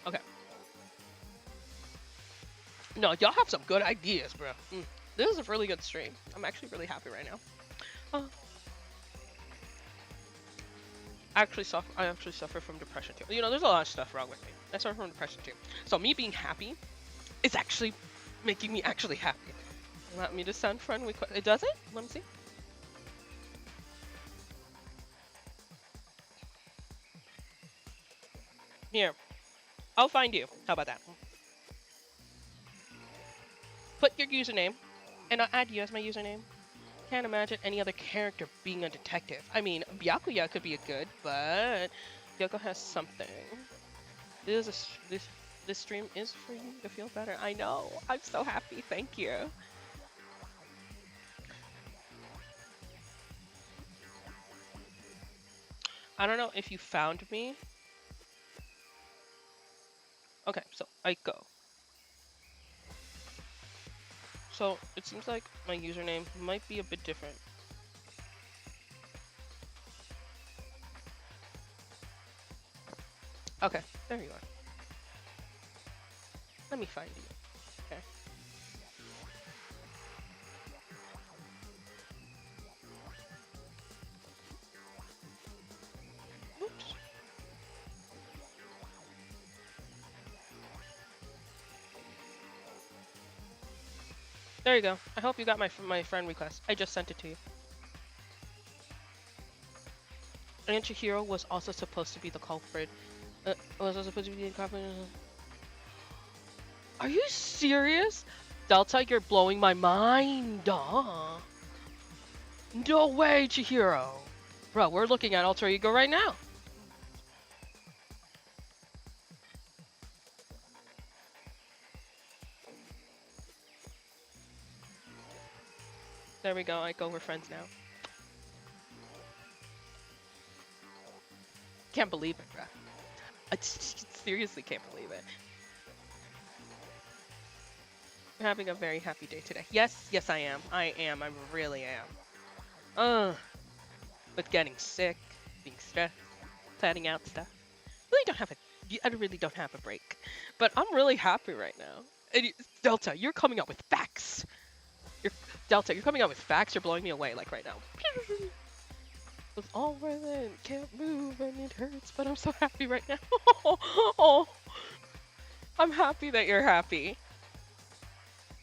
S1: Okay. No, y'all have some good ideas, bro. This is a really good stream. I'm actually really happy right now. Uh, I actually suffer from depression too. You know, there's a lot of stuff wrong with me. I suffer from depression too. So me being happy is actually making me actually happy. You want me to sound friendly? It does it? Let me see. Here, I'll find you. How about that? Put your username, and I'll add you as my username. Can't imagine any other character being a detective. I mean, Byakuya could be a good, but Yoko has something. This stream is for you to feel better. I know. I'm so happy. Thank you. I don't know if you found me. Okay, so I go. So it seems like my username might be a bit different. Okay, there you are. Let me find you. Okay. Oops. There you go. I hope you got my friend request. I just sent it to you. And Chihiro was also supposed to be the culprit. Was also supposed to be the culprit. Are you serious? Delta, you're blowing my mind. No way, Chihiro. Bro, we're looking at Alter Ego right now. There we go. We're friends now. Can't believe it, bro. I seriously can't believe it. I'm having a very happy day today. Yes, I am. I really am. With getting sick, being stressed, planning out stuff. I really don't have a break. But I'm really happy right now. And Delta, you're coming up with facts. Delta, you're coming out with facts. You're blowing me away, like right now. It's all worth it. Can't move and it hurts, but I'm so happy right now. Oh, I'm happy that you're happy.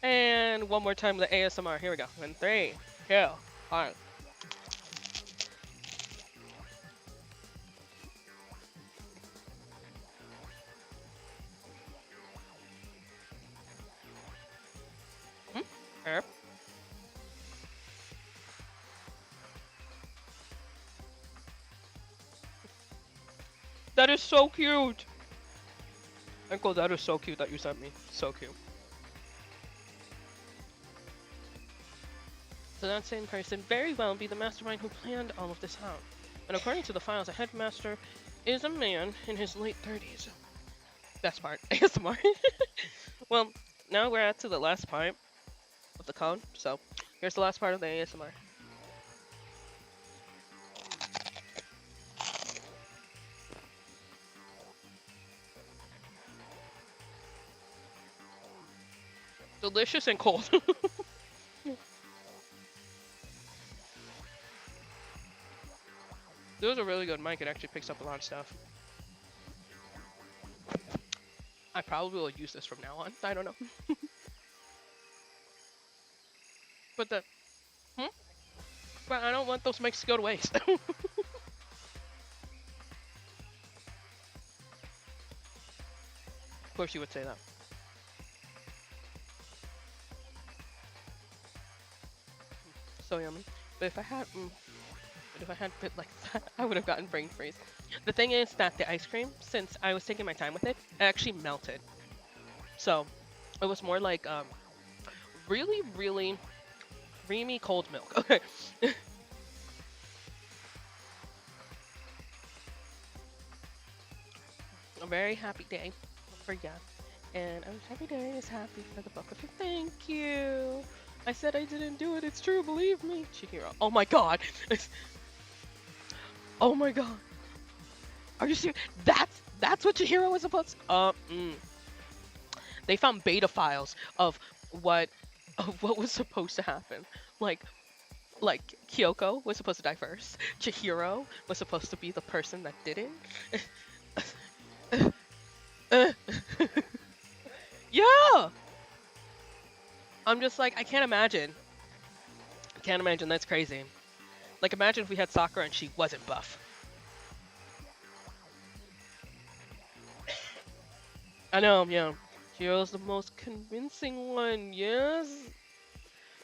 S1: And one more time the ASMR. Here we go. In 3, 2, 1. Herb. That is so cute. Uncle, that is so cute that you sent me. So cute. So that same person very well be the mastermind who planned all of this out. And according to the files, a headmaster is a man in his late 30s. Best part, ASMR. Well, now we're at to the last part of the code. So here's the last part of the ASMR. Delicious and cold. This is a really good mic. It actually picks up a lot of stuff. I probably will use this from now on. I don't know. But but I don't want those mics to go to waste. Of course you would say that. So yummy. But if I had But if I had bit like that, I would have gotten brain freeze. The thing is that the ice cream, since I was taking my time with it, it actually melted. So it was more like really, really creamy cold milk. Okay. A very happy day for ya. And I was every day is happy for the book of it. Thank you. I said I didn't do it. It's true. Believe me. Chihiro. Oh my god. Oh my god. Are you serious? That's what Chihiro was supposed to. They found beta files what of what was supposed to happen. Like like Kyoko was supposed to die first. Chihiro was supposed to be the person that didn't. Yeah. I'm just like I can't imagine. I can't imagine. That's crazy. Like imagine if we had Sakura and she wasn't buff. I know. Yeah. Chihiro's the most convincing one. Yes.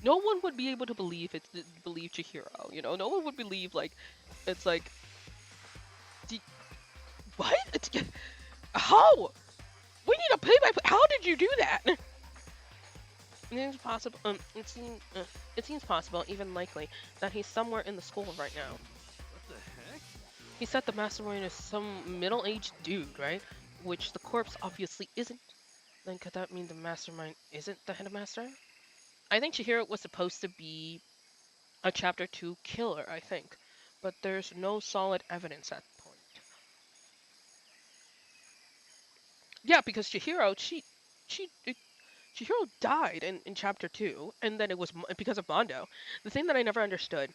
S1: No one would be able to believe Chihiro. You know, no one would believe like it's like what? How? We need a play-by-play. How did you do that? It seems possible. It seems possible, even likely, that he's somewhere in the school right now.
S2: What the heck?
S1: He said the mastermind is some middle-aged dude, right? Which the corpse obviously isn't. Then could that mean the mastermind isn't the headmaster? I think Chihiro was supposed to be a chapter 2 killer, I think. But there's no solid evidence at the point. Yeah, because Chihiro died in chapter 2, and then it was because of Mondo. The thing that I never understood,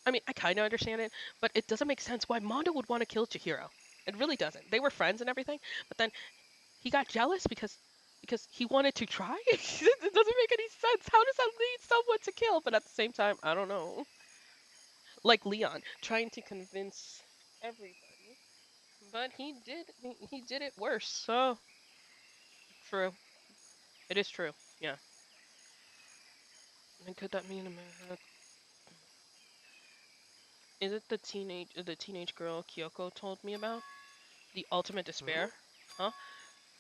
S1: I mean, I kind of understand it, but it doesn't make sense why Mondo would want to kill Chihiro. It really doesn't. They were friends and everything, but then he got jealous because he wanted to try. It doesn't make any sense. How does that lead someone to kill? But at the same time, I don't know. Like Leon trying to convince everybody, but he did it worse. So true. It is true. Yeah. And could that mean is it the teenage girl Kyoko told me about? The ultimate despair? Huh?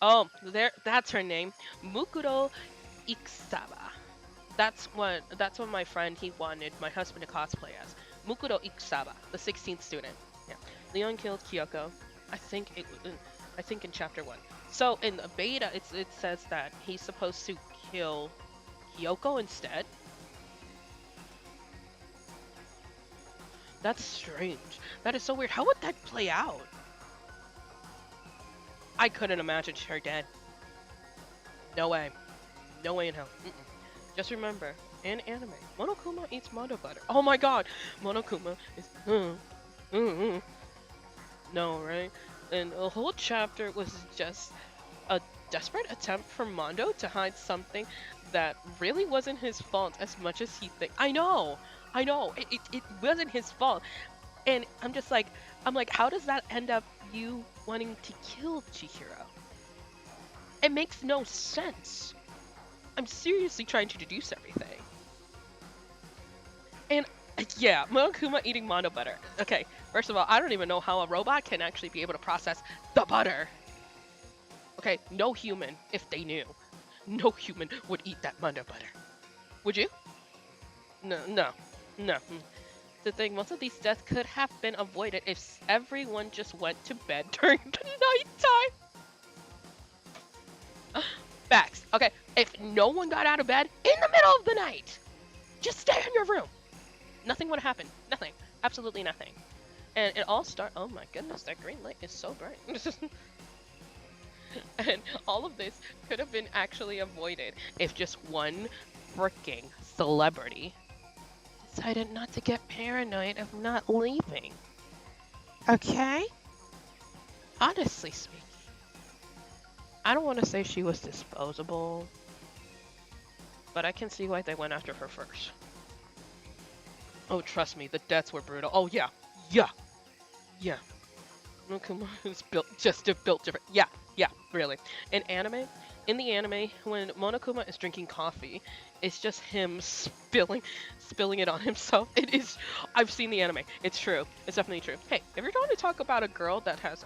S1: Oh, that's her name. Mukuro Ikusaba. That's what my friend he wanted my husband to cosplay as. Mukuro Ikusaba, the 16th student. Yeah. Leon killed Kyoko. I think I think in chapter 1. So in the beta it says that he's supposed to kill Kyoko instead. That's strange. That is so weird. How would that play out? I couldn't imagine her dead. No way. No way in hell. Just remember, in anime, Monokuma eats Mondo butter. Oh my god! Monokuma is... No, right? And the whole chapter was just a desperate attempt for Mondo to hide something that really wasn't his fault as much as he thinks. I know! It wasn't his fault. And I'm like, how does that end up you wanting to kill Chihiro? It makes no sense. I'm seriously trying to deduce everything. And yeah, Monokuma eating Mondo butter. Okay, first of all, I don't even know how a robot can actually be able to process the butter. Okay, no human, if they knew, no human would eat that Mondo butter. Would you? No. The thing, most of these deaths could have been avoided if everyone just went to bed during the nighttime. Facts. Okay, if no one got out of bed in the middle of the night, just stay in your room. Nothing would happen. Nothing. Absolutely nothing. And it all oh my goodness, that green light is so bright. And all of this could have been actually avoided if just one freaking celebrity decided not to get paranoid of not leaving. Okay? Honestly speaking, I don't want to say she was disposable, but I can see why they went after her first. Oh, trust me, the deaths were brutal. Oh, yeah. Monokuma is built different. Yeah, really. In anime, in the anime, when Monokuma is drinking coffee, it's just him spilling it on himself. It is. I've seen the anime. It's true. It's definitely true. Hey, if you're trying to talk about a girl that has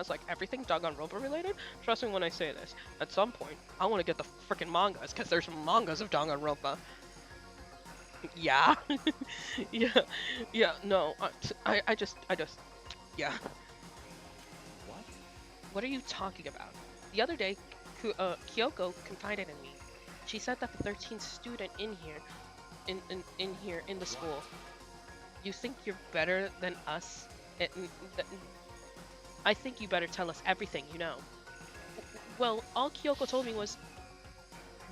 S1: like everything Danganronpa related, trust me when I say this. At some point, I want to get the freaking mangas because there's mangas of Danganronpa. Yeah, yeah, yeah. No, I just, yeah.
S2: What?
S1: What are you talking about? The other day, Kyoko confided in me. She said that the 13th student in the school. You think you're better than us? I think you better tell us everything you know. Well, all Kyoko told me was,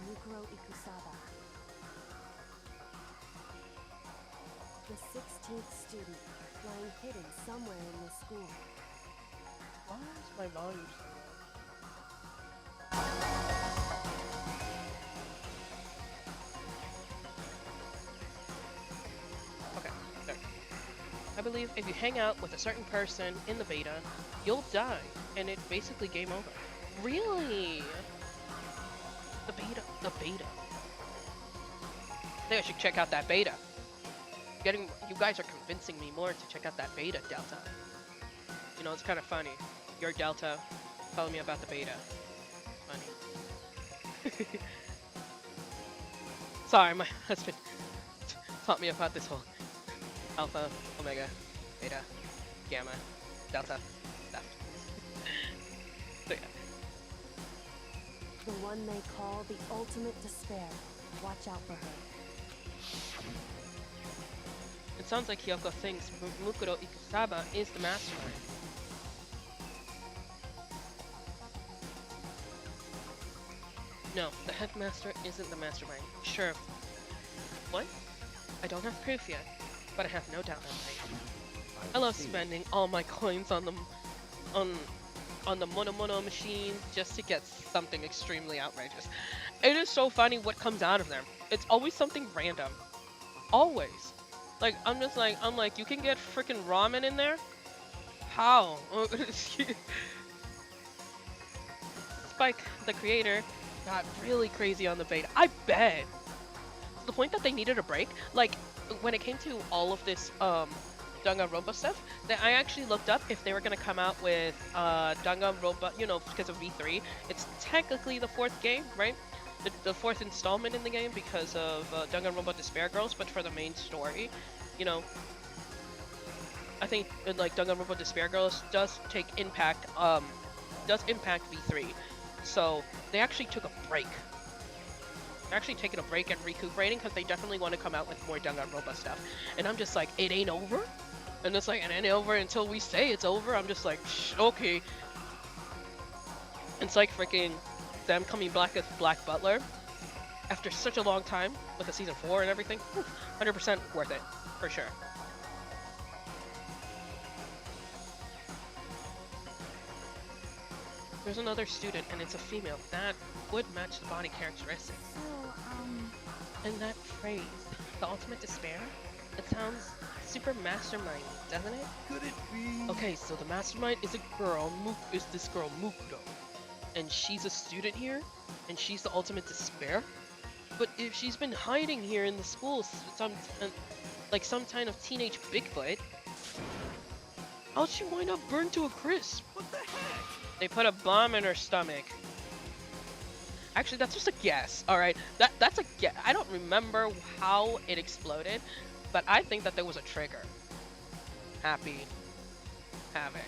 S3: Mukuro Ikusaba, the 16th student, lying hidden somewhere in the school.
S1: why is my volume so low? Okay, there. I believe if you hang out with a certain person in the beta, you'll die, and it's basically game over. Really? The beta. The beta. I think I should check out that beta. You guys are convincing me more to check out that beta, Delta. You know, it's kind of funny. You're Delta, telling me about the beta. Funny. Sorry, my husband taught me about this whole alpha, omega, beta, gamma, delta stuff. So yeah.
S3: The one they call the ultimate despair. Watch out for her.
S1: It sounds like Kyoko thinks Mukuro Ikusaba is the mastermind. No, the headmaster isn't the mastermind. Sure. What? I don't have proof yet, but I have no doubt I'm right. I love spending all my coins on the Mono Mono machine just to get something extremely outrageous. It is so funny what comes out of them. It's always something random. Always. Like, I'm like, you can get freaking ramen in there? How? Spike, the creator, got really crazy on the beta. I bet. To the point that they needed a break. Like, when it came to all of this, Danganronpa stuff, that I actually looked up if they were gonna come out with, Danganronpa, you know, because of V3. It's technically the fourth game, right? The fourth installment in the game because of Danganronpa Despair Girls, but for the main story, you know, I think like Danganronpa Despair Girls does impact V3, so they actually took a break. They're actually taking a break and recuperating because they definitely want to come out with more Danganronpa stuff, and I'm just like, it ain't over, and it's like, it ain't over until we say it's over. I'm just like, okay. It's like freaking them coming back as Black Butler after such a long time with the season 4 and everything. 100% worth it, for sure. There's another student and it's a female. That would match the body characteristics.
S3: So,
S1: And that phrase, the ultimate despair, it sounds super mastermind, doesn't it?
S2: Could it be?
S1: Okay, so the mastermind is a girl, is this girl Mukuro. And she's a student here, and she's the ultimate despair. But if she's been hiding here in the school, like some kind of teenage Bigfoot, how'd she wind up burned to a crisp?
S2: What the heck?
S1: They put a bomb in her stomach. Actually, that's just a guess. All right, that's a guess. I don't remember how it exploded, but I think that there was a trigger. Happy Havoc.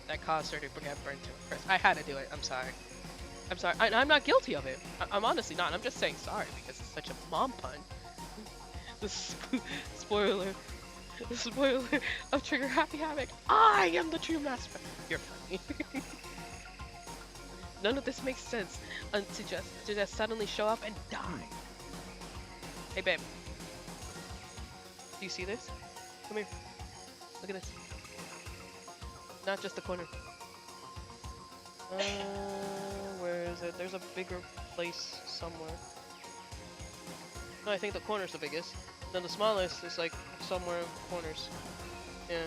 S1: That caused her to get burned to a crisp. I had to do it. I'm sorry. I'm sorry. I'm not guilty of it. I'm honestly not. I'm just saying sorry because it's such a mom pun. The spoiler. The spoiler of Trigger Happy Havoc. I am the true master. You're funny. None of this makes sense to just suddenly show up and die. Hey babe. Do you see this? Come here. Look at this. Not just the corner. Where is it? There's a bigger place somewhere. No, I think the corner's the biggest. Then the smallest is like somewhere in the corners. Yeah.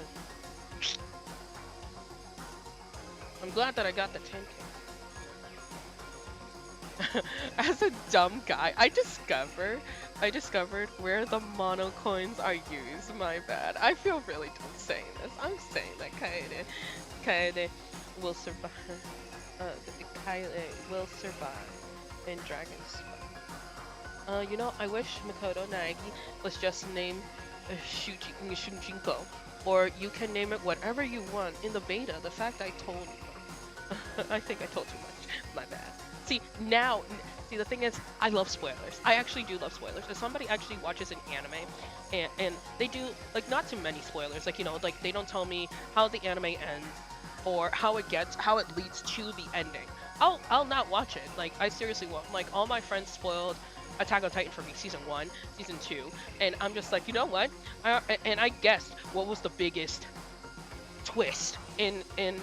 S1: I'm glad that I got the 10K. As a dumb guy, I discovered where the mono coins are used. My bad. I feel really dumb saying this. I'm saying that Kaede will survive. Kaede will survive in Dragon's Spark. I wish Makoto Naegi was just named Shujinko, or you can name it whatever you want in the beta. The fact I told you, I think I told too much. My bad. See now, see the thing is, I love spoilers. I actually do love spoilers. If somebody actually watches an anime, and they do like not too many spoilers, like like they don't tell me how the anime ends or how it leads to the ending. I'll not watch it. Like I seriously won't. Like all my friends spoiled Attack on Titan for me, season 1, season 2, and I'm just like, you know what? And I guessed what was the biggest twist in in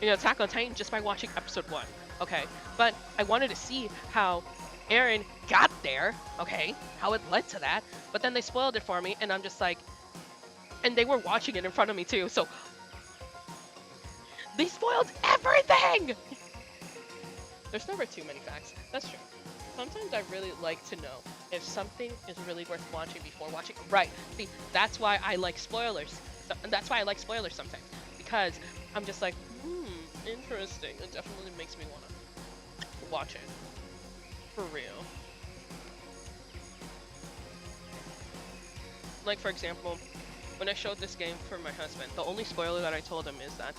S1: Attack on Titan just by watching episode 1. Okay, but I wanted to see how Eren got there. Okay, how it led to that. But then they spoiled it for me, and I'm just like, and they were watching it in front of me too. So they spoiled everything. There's never too many facts. That's true. Sometimes I really like to know if something is really worth watching before watching. Right. See, that's why I like spoilers. That's why I like spoilers sometimes. Because I'm just like, interesting. It definitely makes me want to watch it. For real. Like, for example, when I showed this game for my husband, the only spoiler that I told him is that,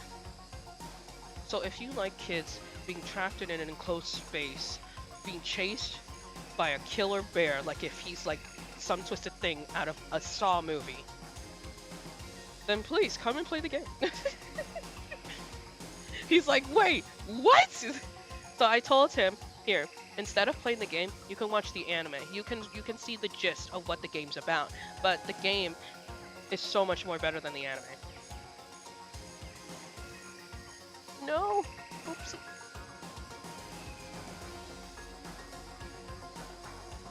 S1: so if you like kids being trapped in an enclosed space, being chased by a killer bear, like if he's like some twisted thing out of a Saw movie, then please come and play the game. He's like, wait, what? So I told him, here, instead of playing the game, you can watch the anime. You can see the gist of what the game's about. But the game is so much more better than the anime. No. Oopsie.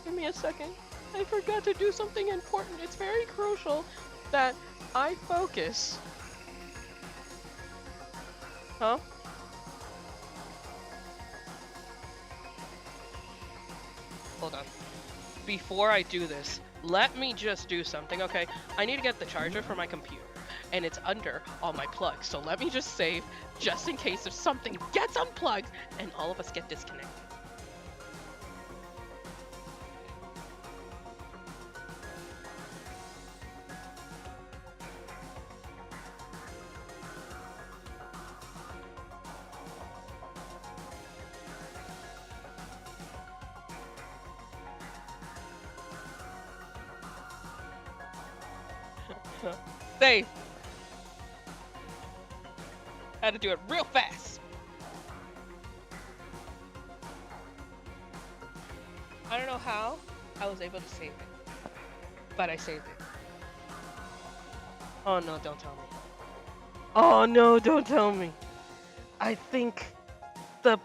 S1: Give me a second. I forgot to do something important. It's very crucial that I focus. Huh? Hold on. Before I do this, let me just do something, okay? I need to get the charger for my computer, and it's under all my plugs. So let me just save, just in case if something gets unplugged and all of us get disconnected. Save. Had to do it real fast. I don't know how I was able to save it, but I saved it. Oh no, don't tell me. Oh no, don't tell me. I think the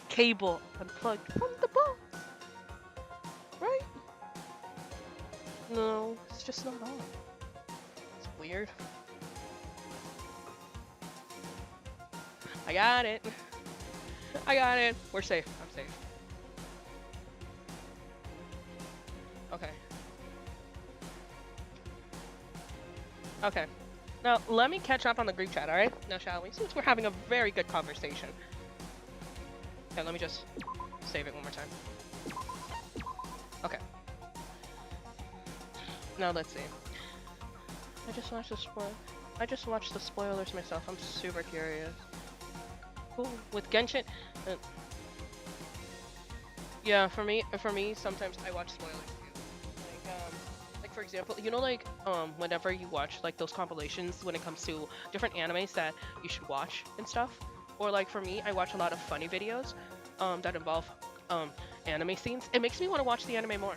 S1: cable unplugged from the box. Right? No, it's just not on. It's weird. I got it. I got it. We're safe. I'm safe. Okay. Okay. Now, let me catch up on the group chat, alright? Now, shall we? Since we're having a very good conversation. Okay, let me just save it one more time. Okay. Now, let's see. I just watched the spoilers myself. I'm super curious. Cool. With Genshin... yeah, for me, sometimes I watch spoilers too. Like for example, whenever you watch like those compilations when it comes to different animes that you should watch and stuff, or like for me, I watch a lot of funny videos, that involve, anime scenes. It makes me want to watch the anime more.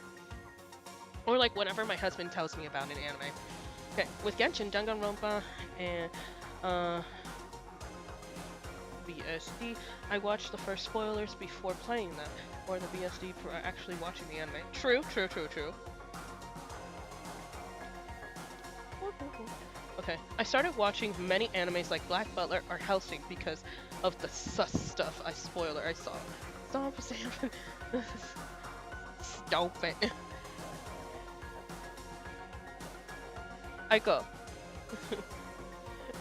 S1: Or like whenever my husband tells me about an anime. Okay, with Genshin, Danganronpa, and VSD, I watched the first spoilers before playing them, or the VSD for actually watching the anime. True. Okay, I started watching many animes like Black Butler or Hellsing because of the sus stuff I saw. Stop saying stupid. Aiko.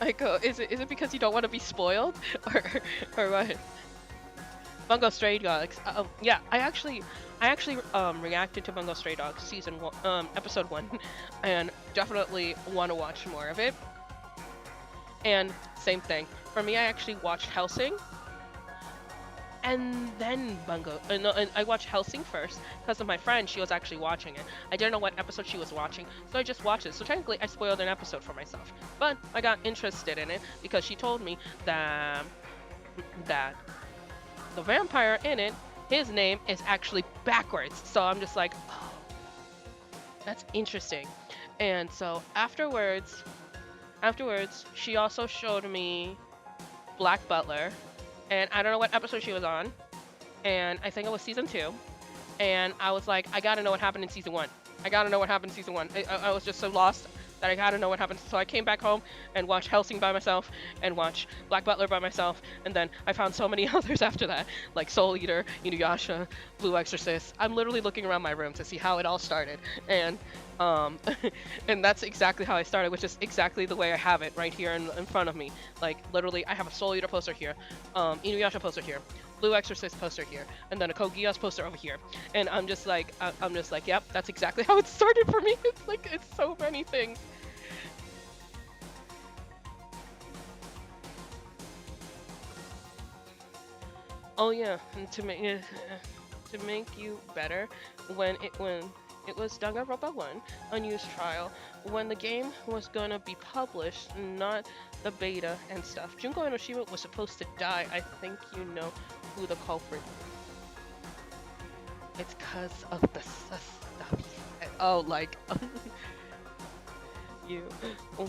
S1: Aiko, is it because you don't want to be spoiled? Or what? Bungo Stray Dogs. Yeah, I actually reacted to Bungo Stray Dogs season one, episode 1, and definitely want to watch more of it. And same thing for me. I actually watched Helsing, and then Bungo. No, and I watched Helsing first because of my friend. She was actually watching it. I didn't know what episode she was watching, so I just watched it. So technically, I spoiled an episode for myself. But I got interested in it because she told me that the vampire in it, his name is actually backwards. So I'm just like, oh, that's interesting. And so afterwards, she also showed me Black Butler, and I don't know what episode she was on, and I think it was season 2. And I was like, I gotta know what happened in season 1. I gotta know what happened in season 1. I was just so lost that I gotta know what happened. So I came back home and watched Helsing by myself and watched Black Butler by myself. And then I found so many others after that, like Soul Eater, Inuyasha, Blue Exorcist. I'm literally looking around my room to see how it all started. And and that's exactly how I started, which is exactly the way I have it right here in front of me. Like literally, I have a Soul Eater poster here, Inuyasha poster here, Blue Exorcist poster here, and then a Code Geass poster over here. And I'm just like, yep, that's exactly how it started for me. It's like, it's so many things. Oh yeah, and to make you better, when it was Danganronpa 1 unused trial, when the game was gonna be published, not the beta and stuff. Junko Enoshima was supposed to die. I think you know who the culprit. It's cause of the stuff. Oh, like you.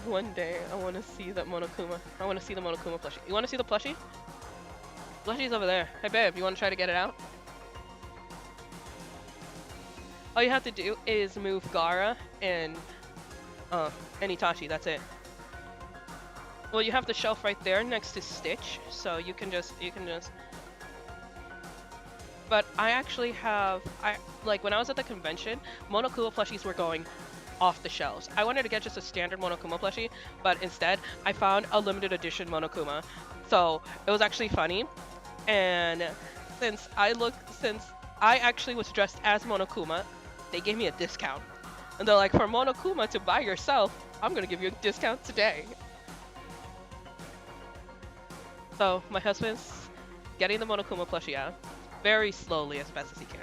S1: One day I want to see that Monokuma. I want to see the Monokuma plushie. You want to see the plushie? Plushie's over there. Hey babe, you want to try to get it out? All you have to do is move Gaara and Itachi. That's it. Well, you have the shelf right there next to Stitch, so you can just. But I actually have, like when I was at the convention, Monokuma plushies were going off the shelves. I wanted to get just a standard Monokuma plushie, but instead I found a limited edition Monokuma. So it was actually funny, and since I actually was dressed as Monokuma, they gave me a discount. And they're like, for Monokuma to buy yourself, I'm gonna give you a discount today. So my husband's getting the Monokuma plushie out very slowly, as best as he can.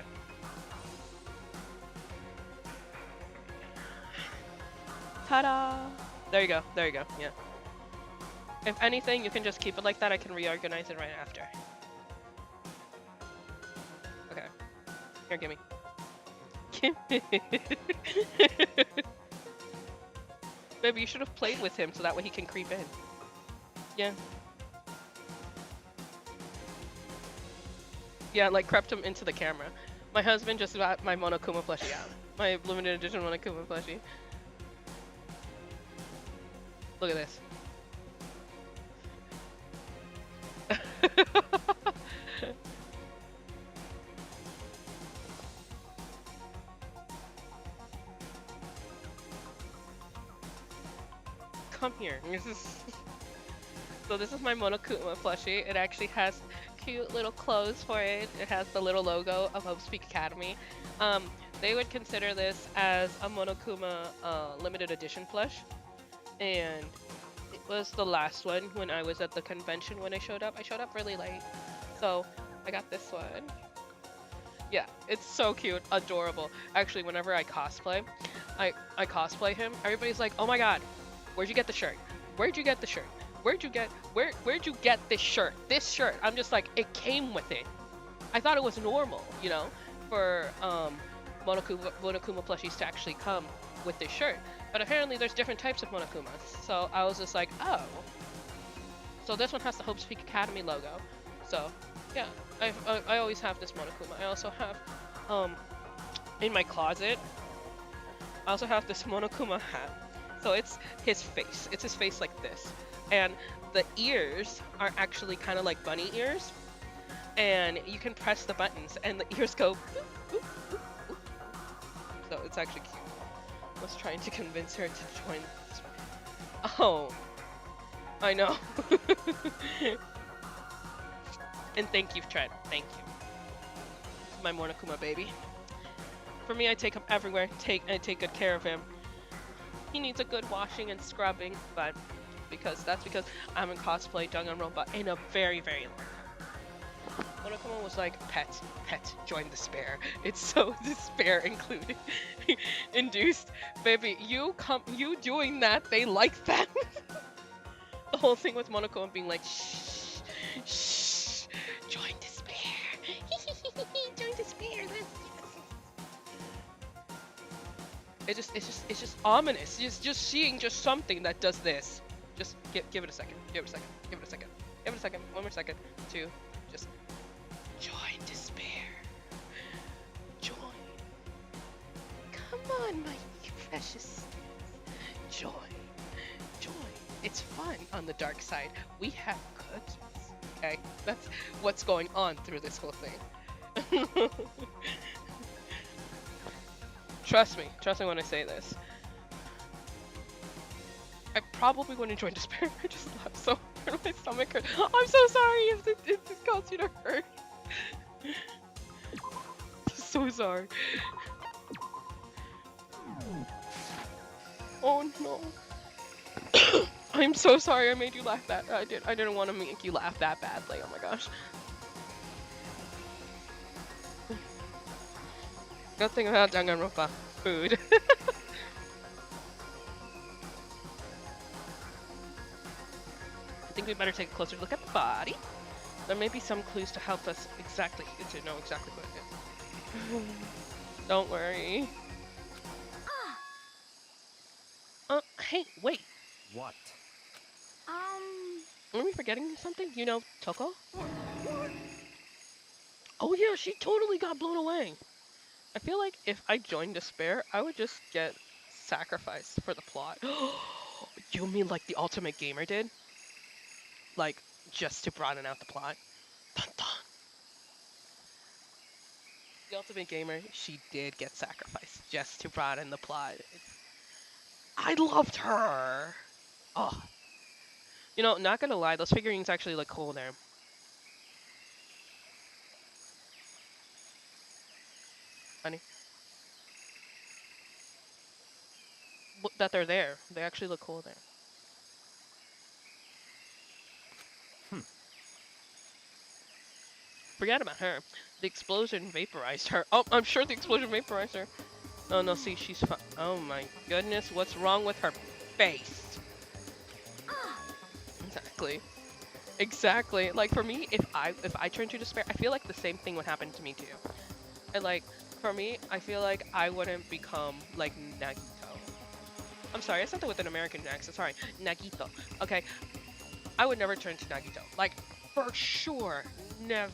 S1: Ta-da! There you go, yeah. If anything, you can just keep it like that. I can reorganize it right after. Okay. Here, gimme. Baby, you should have played with him so that way he can creep in. Yeah. Yeah, like crept him into the camera. My husband just got my Monokuma plushie out. My limited edition Monokuma plushie. Look at this. Come here. So this is my Monokuma plushie. It actually has cute little clothes for it. It has the little logo of Hope Speak Academy. They would consider this as a Monokuma limited edition plush. And it was the last one when I was at the convention when I showed up. I showed up really late. So I got this one. Yeah, it's so cute, adorable. Actually, whenever I cosplay him, everybody's like, oh my god, where'd you get the shirt? Where'd you get the shirt? Where'd you get this shirt? This shirt. I'm just like, it came with it. I thought it was normal, you know, for Monokuma plushies to actually come with this shirt. But apparently there's different types of Monokumas. So I was just like, oh. So this one has the Hope Speak Academy logo. So yeah, I always have this Monokuma. I also have, in my closet, I also have this Monokuma hat. So it's his face. It's his face like this. And the ears are actually kind of like bunny ears. and you can press the buttons, and the ears go. Boop, boop, boop, boop. So it's actually cute. I was trying to convince her to join. Oh, I know. And thank you, Trent. Thank you. My Monokuma baby. For me, I take him everywhere. I take good care of him. He needs a good washing and scrubbing, but that's because I'm in cosplay Danganronpa in a very, very long time. Monokuma was like, pet, join despair. It's so despair included, induced. Baby, you doing that, they like that. The whole thing with Monokuma being like, shh, shh, join despair. Join despair. It's just ominous. Just seeing just something that does this. Just give it a second. Give it a second. Give it a second. Give it a second. One more second. Two. Just join despair. Join. Come on, my precious. Join. Join. It's fun on the dark side. We have good. Okay, that's what's going on through this whole thing. Trust me when I say this. I probably wouldn't join despair. I just laughed so hard. My stomach hurt. I'm so sorry if this caused you to hurt. So sorry. Oh no. I'm so sorry I made you laugh that. I didn't want to make you laugh that badly. Oh my gosh. Good thing about Danganronpa. Food. I think we better take a closer look at the body. There may be some clues to help us to know exactly what it is. Don't worry. Hey, wait.
S2: What?
S1: Are we forgetting something? You know Toko? Oh yeah, she totally got blown away. I feel like if I joined Despair, I would just get sacrificed for the plot. You mean like the Ultimate Gamer did? Like, just to broaden out the plot? Dun dun! The Ultimate Gamer, she did get sacrificed just to broaden the plot. I loved her! Oh. You know, not gonna lie, those figurines actually look cool there. Honey? That they're there. They actually look cool there. Forget about her. The explosion vaporized her. Oh, I'm sure the explosion vaporized her. Oh no, see, she's fine. Oh my goodness, what's wrong with her face? Exactly. Exactly. Like for me, if I turn to despair, I feel like the same thing would happen to me too. And like for me, I feel like I wouldn't become like Nagito. I'm sorry, I said that with an American accent. Sorry, Nagito. Okay, I would never turn to Nagito. Like for sure, never.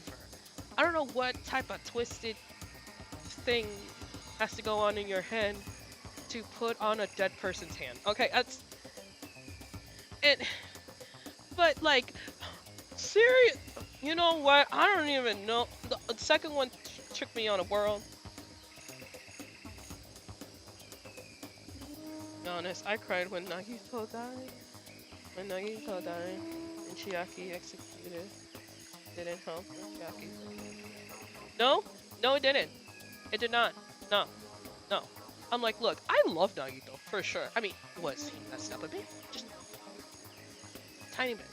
S1: I don't know what type of twisted thing has to go on in your head to put on a dead person's hand. Okay, that's it. But like, serious. You know what? I don't even know. The second one took me on a world. To be honest, I cried when Nagito died. When Nagito died and Chiaki executed. Didn't help Chiaki. No, it didn't. It did not. No. I'm like, look, I love Nagito for sure. I mean, was he messed up a bit? Just tiny bit.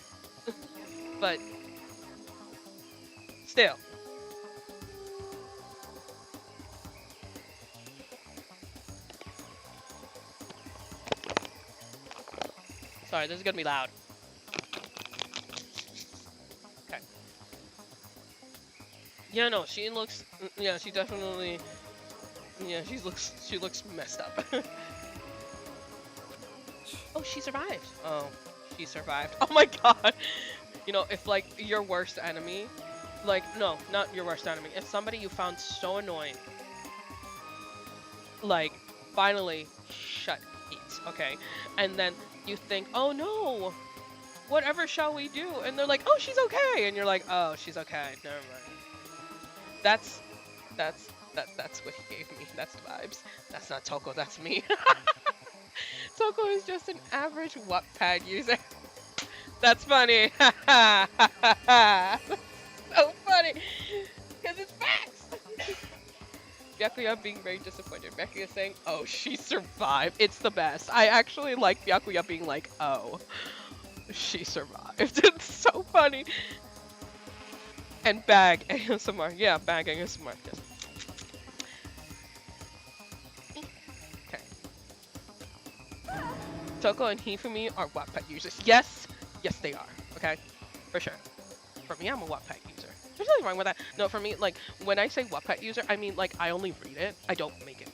S1: But still. Sorry, this is gonna be loud. Okay. Yeah, no, she looks. Yeah, she definitely. Yeah, she looks messed up. Oh, she survived. Oh, she survived. Oh my god. You know, if like your worst enemy, like no, not your worst enemy. If somebody you found so annoying, like finally shut it, okay, and then you think, oh no, whatever shall we do? And they're like, oh, she's okay. And you're like, oh, she's okay. Never mind. That's that's what he gave me. That's the vibes. That's not Toko. That's me. Toko is just an average Wattpad user. That's funny. That's so funny. Because it's facts. Byakuya being very disappointed. Byakuya saying, oh, she survived. It's the best. I actually like Byakuya being like, oh, she survived. It's so funny. And bag ASMR. Yeah, bag ASMR. Yes. Okay. Toko and Hifumi are Wattpad users. Yes, yes they are. Okay, for sure. For me, I'm a Wattpad user. There's nothing wrong with that. No, for me, like when I say Wattpad user, I mean like I only read it. I don't make it.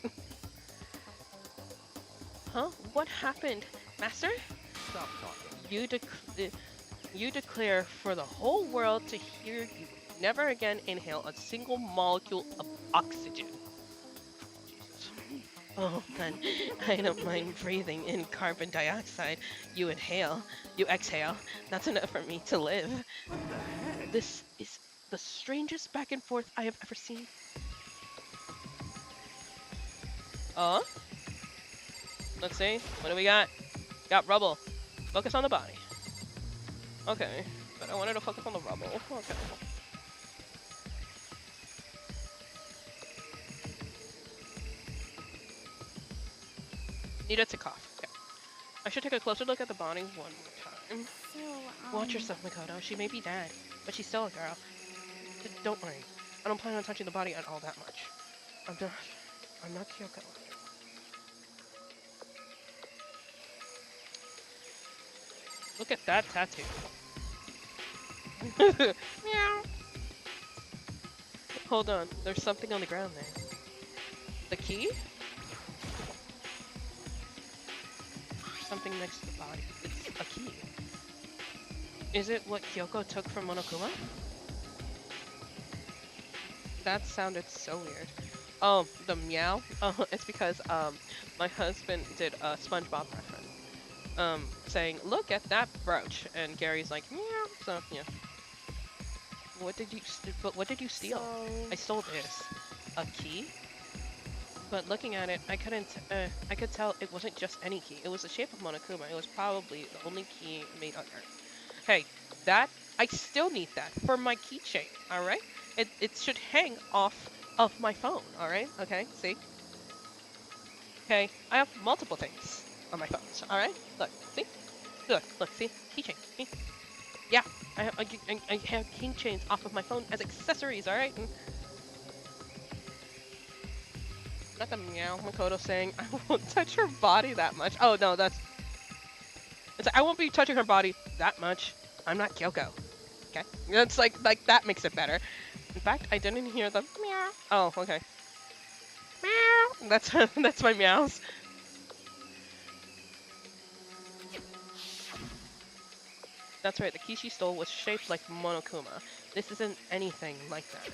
S1: Huh? What happened, Master?
S2: Stop talking.
S1: You declare for the whole world to hear you never again inhale a single molecule of oxygen. Jesus. Oh, then I don't mind breathing in carbon dioxide. You inhale, you exhale. That's enough for me to live.
S2: What the heck?
S1: This is the strangest back and forth I have ever seen. Let's see. What do we got? Got rubble. Focus on the body. Okay. But I wanted to focus on the rubble. Okay. Needed to cough. Okay. I should take a closer look at the body one more time.
S3: So,
S1: Watch yourself, Makoto. She may be dead, but she's still a girl. Don't worry. I don't plan on touching the body at all that much. I'm not Kyoko. Look at that tattoo. Meow. Hold on. There's something on the ground there. The key? Something next to the body. It's a key. Is it what Kyoko took from Monokuma? That sounded so weird. Oh, the meow? Oh, it's because my husband did a SpongeBob reference. Saying, look at that brooch. And Gary's like, meow. So, yeah. What did you steal? I stole this. A key? But looking at it, I could tell it wasn't just any key. It was the shape of Monokuma. It was probably the only key made on Earth. Hey, I still need that for my keychain, alright? It should hang off of my phone, alright? Okay, see? Okay, I have multiple things on my phones, alright? Look, see? Look, see? Keychain. See? Yeah, I have keychains off of my phone as accessories, alright? Not the meow Makoto saying, I won't touch her body that much. Oh no, it's like, I won't be touching her body that much. I'm not Kyoko. Okay? It's like that makes it better. In fact, I didn't hear the meow. Oh, okay. Meow. That's my meows. That's right, the key she stole was shaped like Monokuma. This isn't anything like that.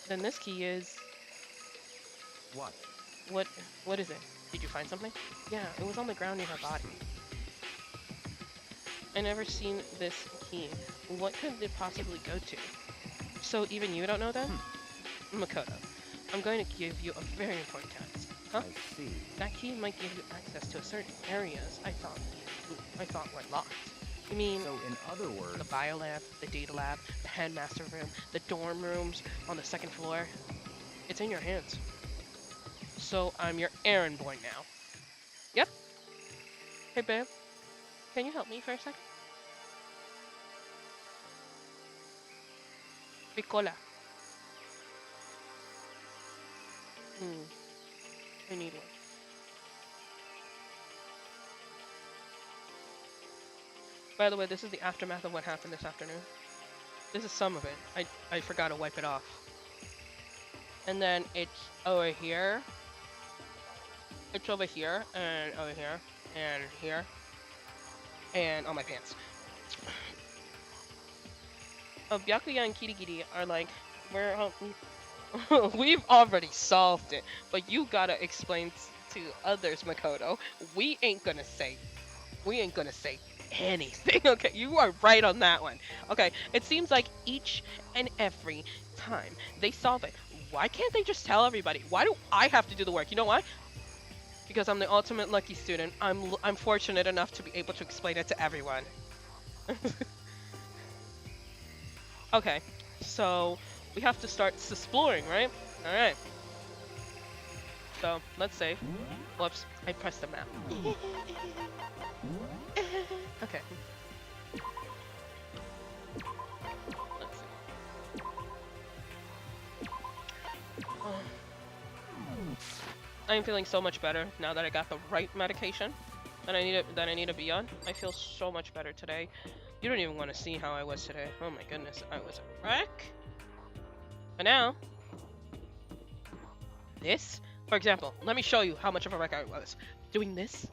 S1: Then this key is...
S2: What?
S1: What is it? Did you find something? Yeah, it was on the ground near her body. I never seen this key. What could it possibly go to? So even you don't know that? Makoto, I'm going to give you a very important task. Huh?
S2: I see.
S1: That key might give you access to certain areas I thought were locked. You mean
S2: So in other words,
S1: the biolab, the data lab, the headmaster room, the dorm rooms on the second floor? It's in your hands. So I'm your errand boy now. Yep. Hey babe, can you help me for a second? Picola. I need one. By the way, this is the aftermath of what happened this afternoon. This is some of it. I forgot to wipe it off. And then it's over here. It's over here, and over here, and here, and on my pants. Byakuya and Kirigiri are like, we've already solved it, but you gotta explain to others, Makoto. We ain't gonna say. anything. Okay, you are right on that one. Okay, it seems like each and every time they solve it, why can't they just tell everybody? Why do I have to do the work? You know why? Because I'm the ultimate lucky student. I'm fortunate enough to be able to explain it to everyone. Okay, so we have to start exploring, right? All right. So let's say, whoops, I pressed the map. Okay. Let's see. I am feeling so much better now that I got the right medication that I need to be on. I feel so much better today. You don't even want to see how I was today. Oh my goodness, I was a wreck. But now, this, for example, let me show you how much of a wreck I was. Doing this,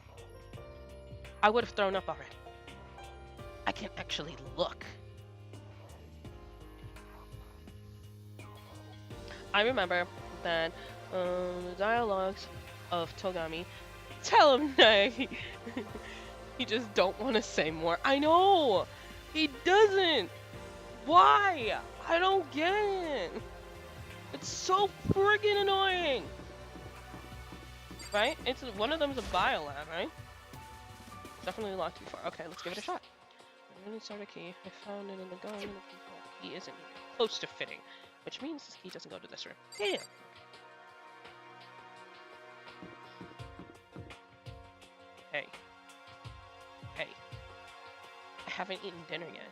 S1: I would have thrown up already. I can actually look. I remember that the dialogues of Togami tell him that he just don't want to say more. I know! He doesn't! Why? I don't get it! It's so friggin' annoying! Right? It's one of them's a biolab, right? Definitely locked before. Okay, let's give it a shot. I'm gonna start a key. I found it in the gun. The key isn't even close to fitting, which means this key doesn't go to this room. Damn! Hey. Hey. I haven't eaten dinner yet.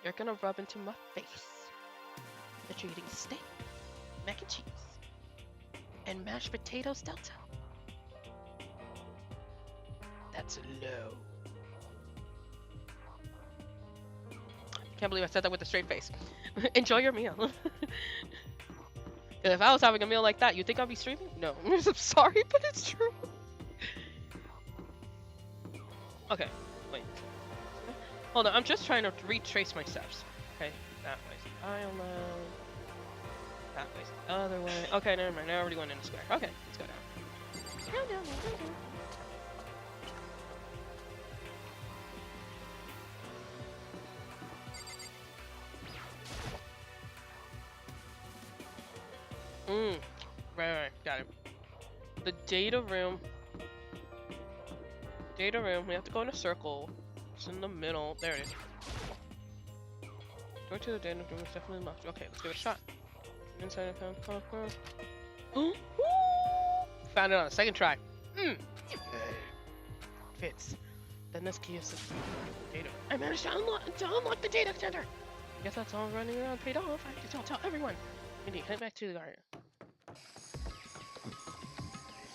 S1: You're gonna rub into my face that you're eating steak, mac and cheese, and mashed potatoes delta. That's low. Can't believe I said that with a straight face. Enjoy your meal. If I was having a meal like that, you think I'd be streaming? No. I'm sorry, but it's true. Okay, wait. Hold on, I'm just trying to retrace my steps. Okay, that way. Island. That way. The other way. Okay, never mind. I already went in the square. Okay, let's go down. Down. Right, got it. The data room. Data room, we have to go in a circle. It's in the middle. There it is. Door to the data room is definitely locked. Okay, let's give it a shot. Inside the found it on a second try. Fits. Then this key is the data. I managed to unlock the data center. Guess that's all running around paid off. I have to tell everyone. Mindy, head back to the garden.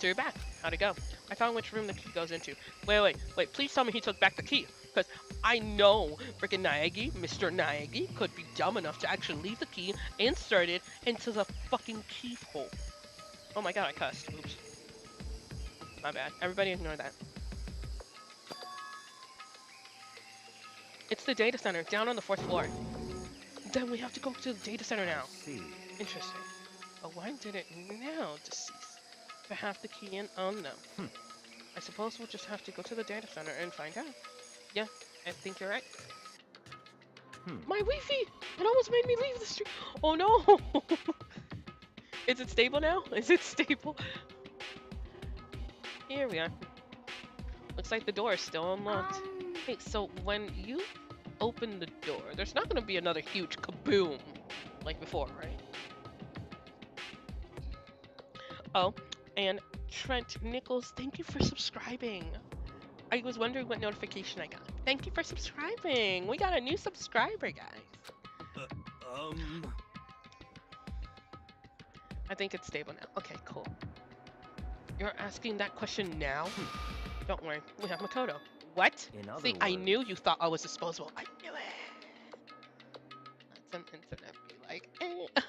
S1: So you're back. How'd it go? I found which room the key goes into. Wait. Please tell me he took back the key. Because I know freaking Naegi, Mr. Naegi, could be dumb enough to actually leave the key insert it into the fucking keyhole. Oh my god, I cussed. Oops. My bad. Everybody ignore that. It's the data center, down on the 4th floor. Then we have to go to the data center now.
S2: See.
S1: Interesting. But why did it now decease? To have the key in on them. I suppose we'll just have to go to the data center and find out. Yeah, I think you're right. My Wi-Fi! It almost made me leave the stream. Oh no! Is it stable now? Is it stable? Here we are. Looks like the door is still unlocked. Hey, so when you open the door, there's not gonna be another huge kaboom like before, right? Oh, and Trent Nichols, thank you for subscribing. I was wondering what notification I got. Thank you for subscribing. We got a new subscriber, guys. I think it's stable now. Okay, cool. You're asking that question now? Don't worry, we have Makoto. What? See, I knew you thought I was disposable. I knew it. Let some internet be like,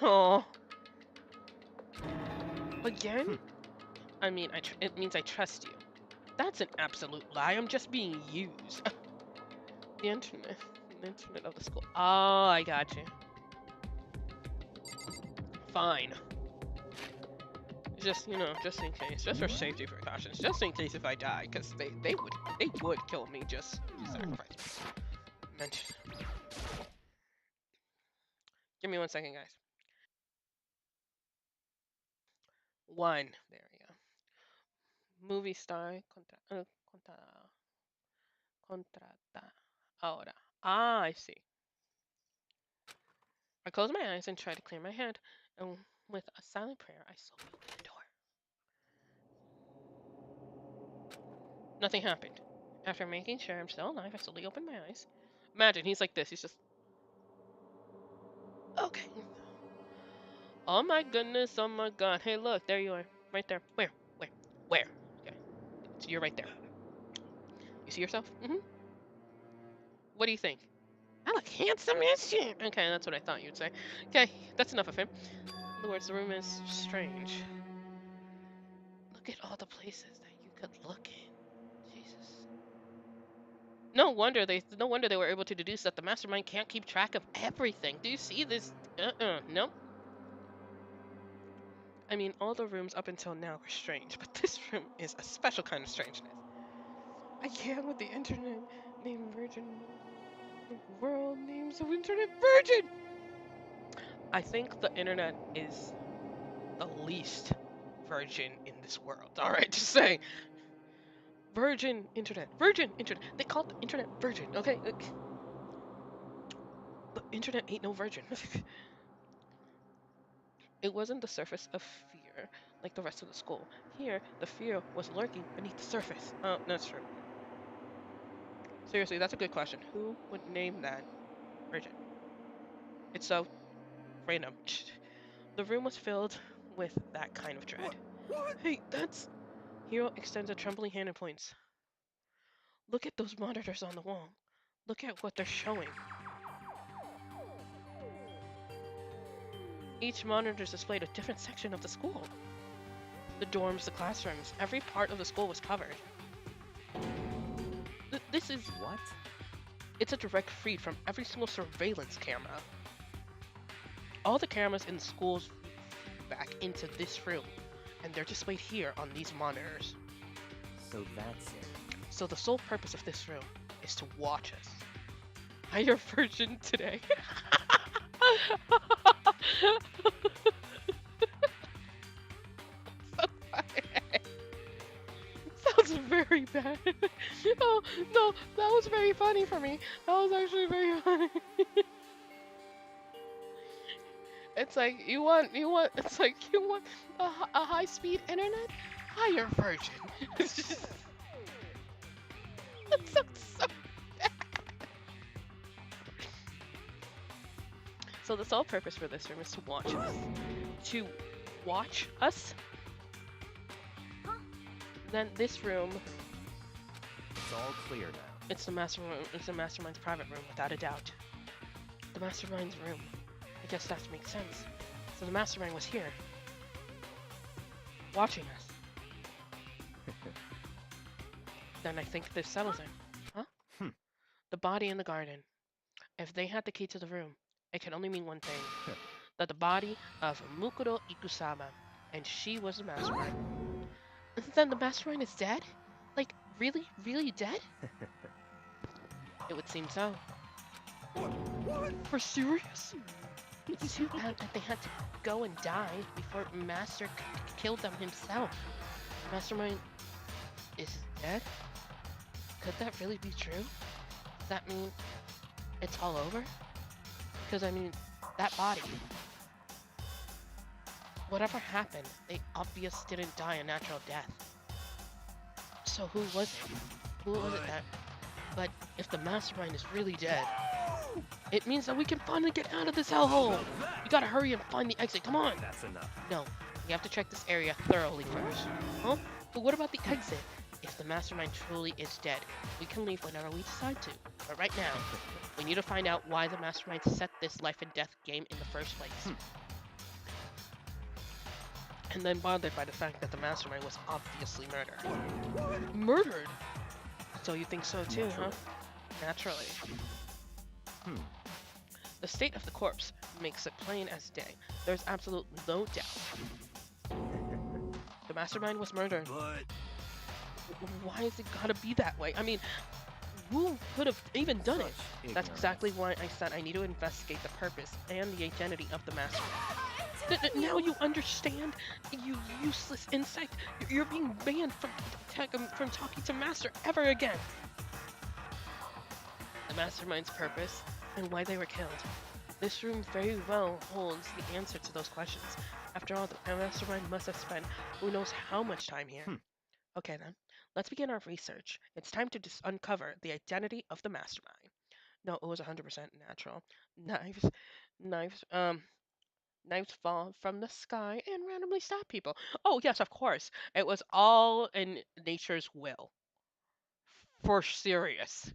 S1: oh. Again? I mean, it means I trust you. That's an absolute lie. I'm just being used. The internet of the school. Oh, I got you. Fine. Just just in case, just for safety precautions, just in case if I die, because they would kill me just to sacrifice me. Mention. Give me 1 second, guys. One. There we go. Movie star contrata. Ahora. Ah, I see. I close my eyes and try to clear my head, and with a silent prayer, I slowly open the door. Nothing happened. After making sure I'm still alive, I slowly open my eyes. Imagine he's like this. He's just okay. Oh my goodness. Oh my god. Hey, look, there you are, right there. Where? Where? Where? Okay, so you're right there. You see yourself? What do you think? I look handsome as shit. Okay, that's what I thought you'd say. Okay, that's enough of him. In other words, the room is strange. Look at all the places that you could look in. Jesus. No wonder they were able to deduce that the mastermind can't keep track of everything. Do you see this? Nope. I mean, all the rooms up until now were strange, but this room is a special kind of strangeness. I can't with the internet name Virgin the world names of internet Virgin. I think the internet is the least virgin in this world. All right, just saying. Virgin internet, virgin internet. They call the internet virgin. Okay, the internet ain't no virgin. It wasn't the surface of fear like the rest of the school. Here, the fear was lurking beneath the surface. Oh, that's true. Seriously, that's a good question. Who would name that Virgin? It's so random. The room was filled with that kind of dread.
S2: What?
S1: Hey, that's. Hiro extends a trembling hand and points. Look at those monitors on the wall. Look at what they're showing. Each monitor displayed a different section of the school. The dorms, the classrooms, every part of the school was covered. This is.
S2: What?
S1: It's a direct feed from every single surveillance camera. All the cameras in the schools back into this room, and they're displayed here on these monitors.
S2: So that's it.
S1: So the sole purpose of this room is to watch us. Are you a virgin today? Sounds very bad. Oh no, that was very funny for me. That was actually very funny. It's like it's like you want a high-speed internet? Higher virgin. That sounds so bad. So the sole purpose for this room is to watch us. To watch us? Then this room,
S2: It's all clear now.
S1: it's the mastermind's private room, without a doubt. The mastermind's room. I guess that makes sense. So the mastermind was here, watching us. Then I think this settles it. Huh? The body in the garden. If they had the key to the room, it can only mean one thing. That the body of Mukuro Ikusama, and she was the mastermind. Then the mastermind is dead? Like, really, really dead? It would seem so.
S2: What?
S1: For serious? It's too bad that they had to go and die before Master killed them himself. Mastermind is dead? Could that really be true? Does that mean it's all over? Because, I mean, that body. Whatever happened, they obviously didn't die a natural death. So who was it? Who was it that... But if the mastermind is really dead, it means that we can finally get out of this hellhole! We gotta hurry and find the exit, come on!
S2: That's enough.
S1: No, we have to check this area thoroughly first. Huh? But what about the exit? If the mastermind truly is dead, we can leave whenever we decide to. But right now, we need to find out why the mastermind set this life and death game in the first place. And then bothered by the fact that the mastermind was obviously murdered. Murdered? So you think so too, huh? Naturally. The state of the corpse makes it plain as day. There's absolutely no doubt. The mastermind was murdered.
S2: But
S1: Why is it gotta be that way? I mean, who could have even done it?
S2: such
S1: That's
S2: ignorance.
S1: exactly why I said I need to investigate the purpose and the identity of the mastermind. Now you understand, you useless insect. You're being banned from talking to Master ever again. The mastermind's purpose and why they were killed. This room very well holds the answer to those questions. After all, the mastermind must have spent who knows how much time here. Okay then, let's begin our research. It's time to uncover the identity of the mastermind. No, it was 100% natural. Knives, knives, knives fall from the sky and randomly stab people. Oh yes, of course. It was all in nature's will. For serious.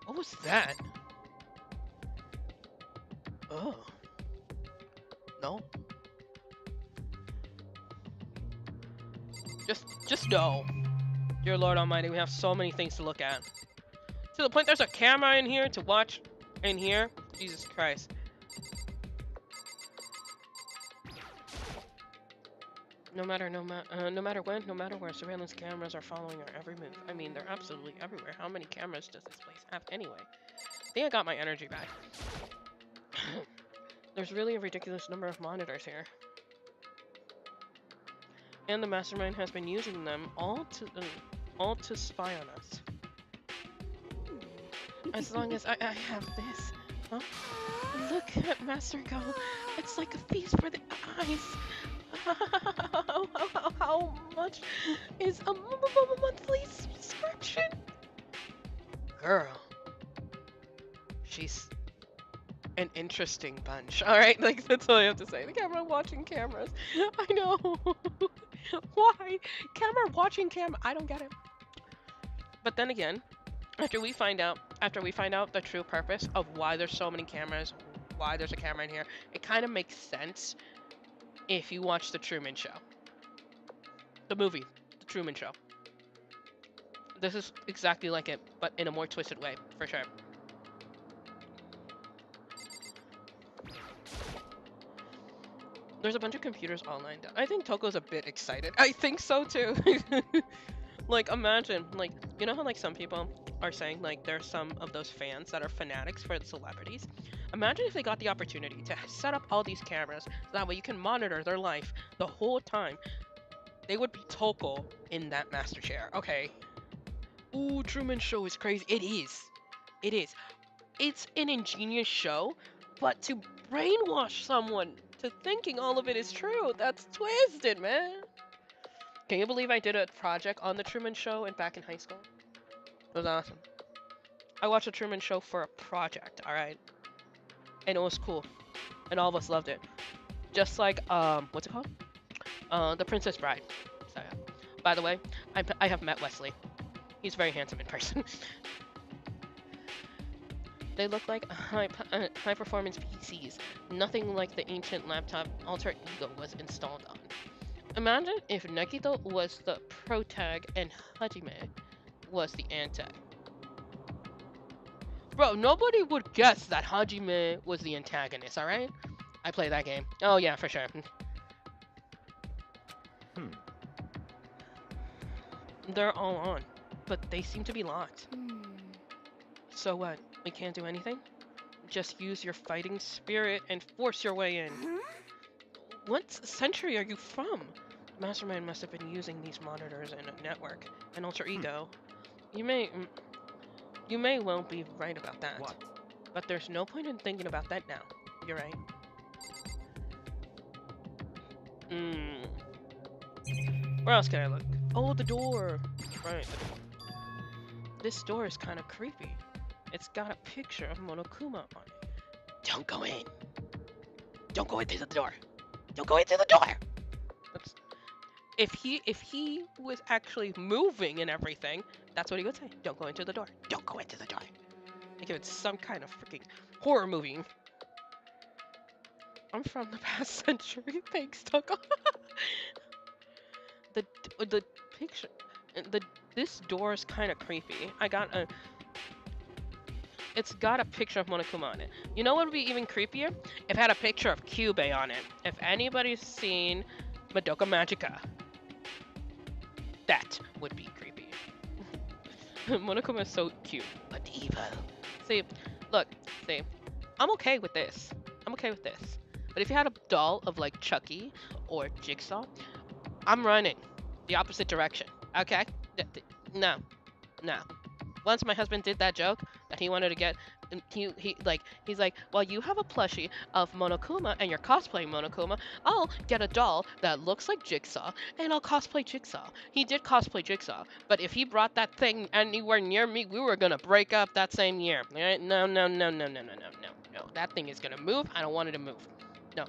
S1: What was that? Oh. No. Just no. Dear Lord Almighty, we have so many things to look at. To the point there's a camera in here to watch in here. Jesus Christ. No matter when, no matter where, surveillance cameras are following our every move. I mean, they're absolutely everywhere. How many cameras does this place have anyway? I think I got my energy back. There's really a ridiculous number of monitors here. And the mastermind has been using them all to spy on us. As long as I have this. Huh? Look at Master go. It's like a feast for the eyes. How much is a monthly subscription? Girl. She's an interesting bunch. Alright, like that's all I have to say. The camera watching cameras. I know. Why? Camera watching camera. I don't get it. But then again, after we find out the true purpose of why there's so many cameras, why there's a camera in here, it kind of makes sense if you watch The Truman Show. The movie, The Truman Show. This is exactly like it, but in a more twisted way, for sure. There's a bunch of computers all lined up. I think Toko's a bit excited. I think so too. Like, imagine, like, you know how like some people are saying like there's some of those fans that are fanatics for the celebrities? Imagine if they got the opportunity to set up all these cameras so that way you can monitor their life the whole time. They would be Toko in that master chair. Okay. Ooh, Truman Show is crazy. It is. It is. It's an ingenious show, but to brainwash someone to thinking all of it is true, that's twisted, man. Can you believe I did a project on The Truman Show back in high school? It was awesome. I watched The Truman Show for a project, alright? And it was cool. And all of us loved it. Just like, what's it called? The Princess Bride. So, yeah. By the way, I have met Wesley. He's very handsome in person. They look like high-performance PCs. Nothing like the ancient laptop Alter Ego was installed on. Imagine if Nagito was the protag and Hajime was the antag. Bro, nobody would guess that Hajime was the antagonist, alright? I play that game. Oh yeah, for sure. They're all on, but they seem to be locked. So what? We can't do anything? Just use your fighting spirit and force your way in. What century are you from? Mastermind must have been using these monitors in a network, an alter ego. You may well be right about that.
S2: What?
S1: But there's no point in thinking about that now. You're right. Where else can I look? Oh, the door! Right, the door. This door is kind of creepy. It's got a picture of Monokuma on it. Don't go in! Don't go into the door! Don't go into the door! That's... If he was actually moving and everything, that's what he would say. Don't go into the door. Don't go into the door. Like if it's some kind of freaking horror movie. I'm from the past century. Thanks, Tucker. the picture, this door is kind of creepy. It's got a picture of Monokuma on it. You know what would be even creepier? If it had a picture of Kyubey on it. If anybody's seen Madoka Magica. That would be creepy. Monokuma is so cute, but evil. See, look, see, I'm okay with this. I'm okay with this. But if you had a doll of like Chucky or Jigsaw, I'm running the opposite direction. Okay? No, no. Once my husband did that joke that he wanted to get, and he's like, well, you have a plushie of Monokuma and you're cosplaying Monokuma. I'll get a doll that looks like Jigsaw and I'll cosplay Jigsaw. He did cosplay Jigsaw, but if he brought that thing anywhere near me, we were gonna break up that same year. All right? No, no, no, no, no, no, no, no, no. That thing is gonna move. I don't want it to move. No.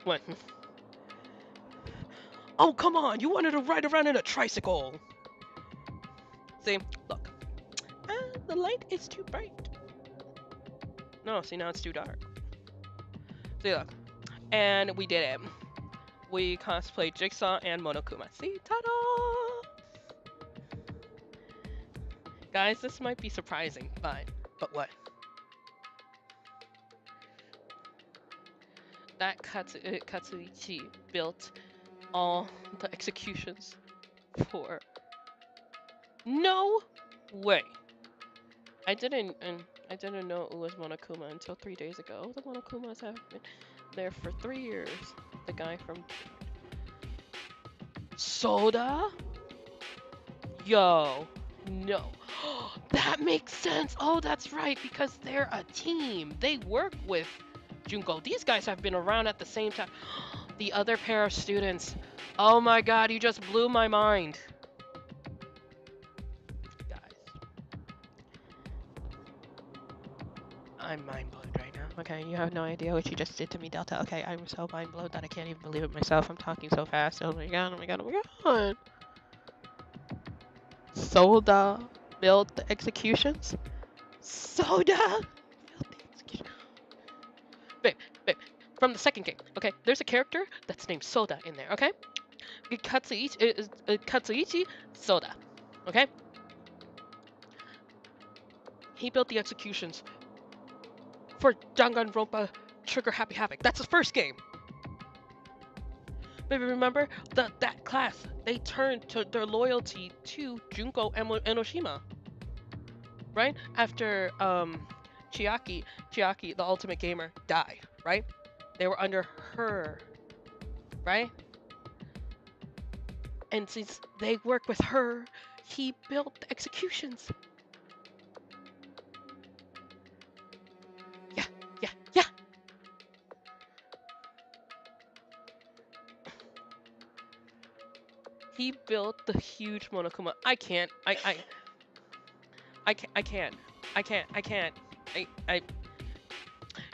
S1: What? Oh, come on! You wanted to ride around in a tricycle! See, look. The light is too bright. No, see, now it's too dark. See, look. And we did it. We cosplayed Jigsaw and Monokuma. See, ta-da! Guys, this might be surprising, but what? That Katsuichi built all the executions for... No way! I didn't know it was Monokuma until 3 days ago. The Monokumas have been there for 3 years. The guy from Soda? Yo, no. That makes sense. Oh, that's right, because they're a team. They work with Junko. These guys have been around at the same time. The other pair of students. Oh my god, you just blew my mind. I'm mind blown right now. Okay, you have no idea what you just did to me, Delta. Okay, I'm so mind blown that I can't even believe it myself. I'm talking so fast. Oh my god, oh my god, oh my god. Soda built the executions? Soda built the executions. Babe, from the second game, okay? There's a character that's named Soda in there, okay? Katsuichi Soda, okay? He built the executions for Danganronpa Trigger Happy Havoc. That's the first game. Maybe remember that class, they turned to their loyalty to Junko and Enoshima. Right? After Chiaki, the ultimate gamer, died, right? They were under her, right? And since they worked with her, he built the executions. Yeah. He built the huge Monokuma. I can't.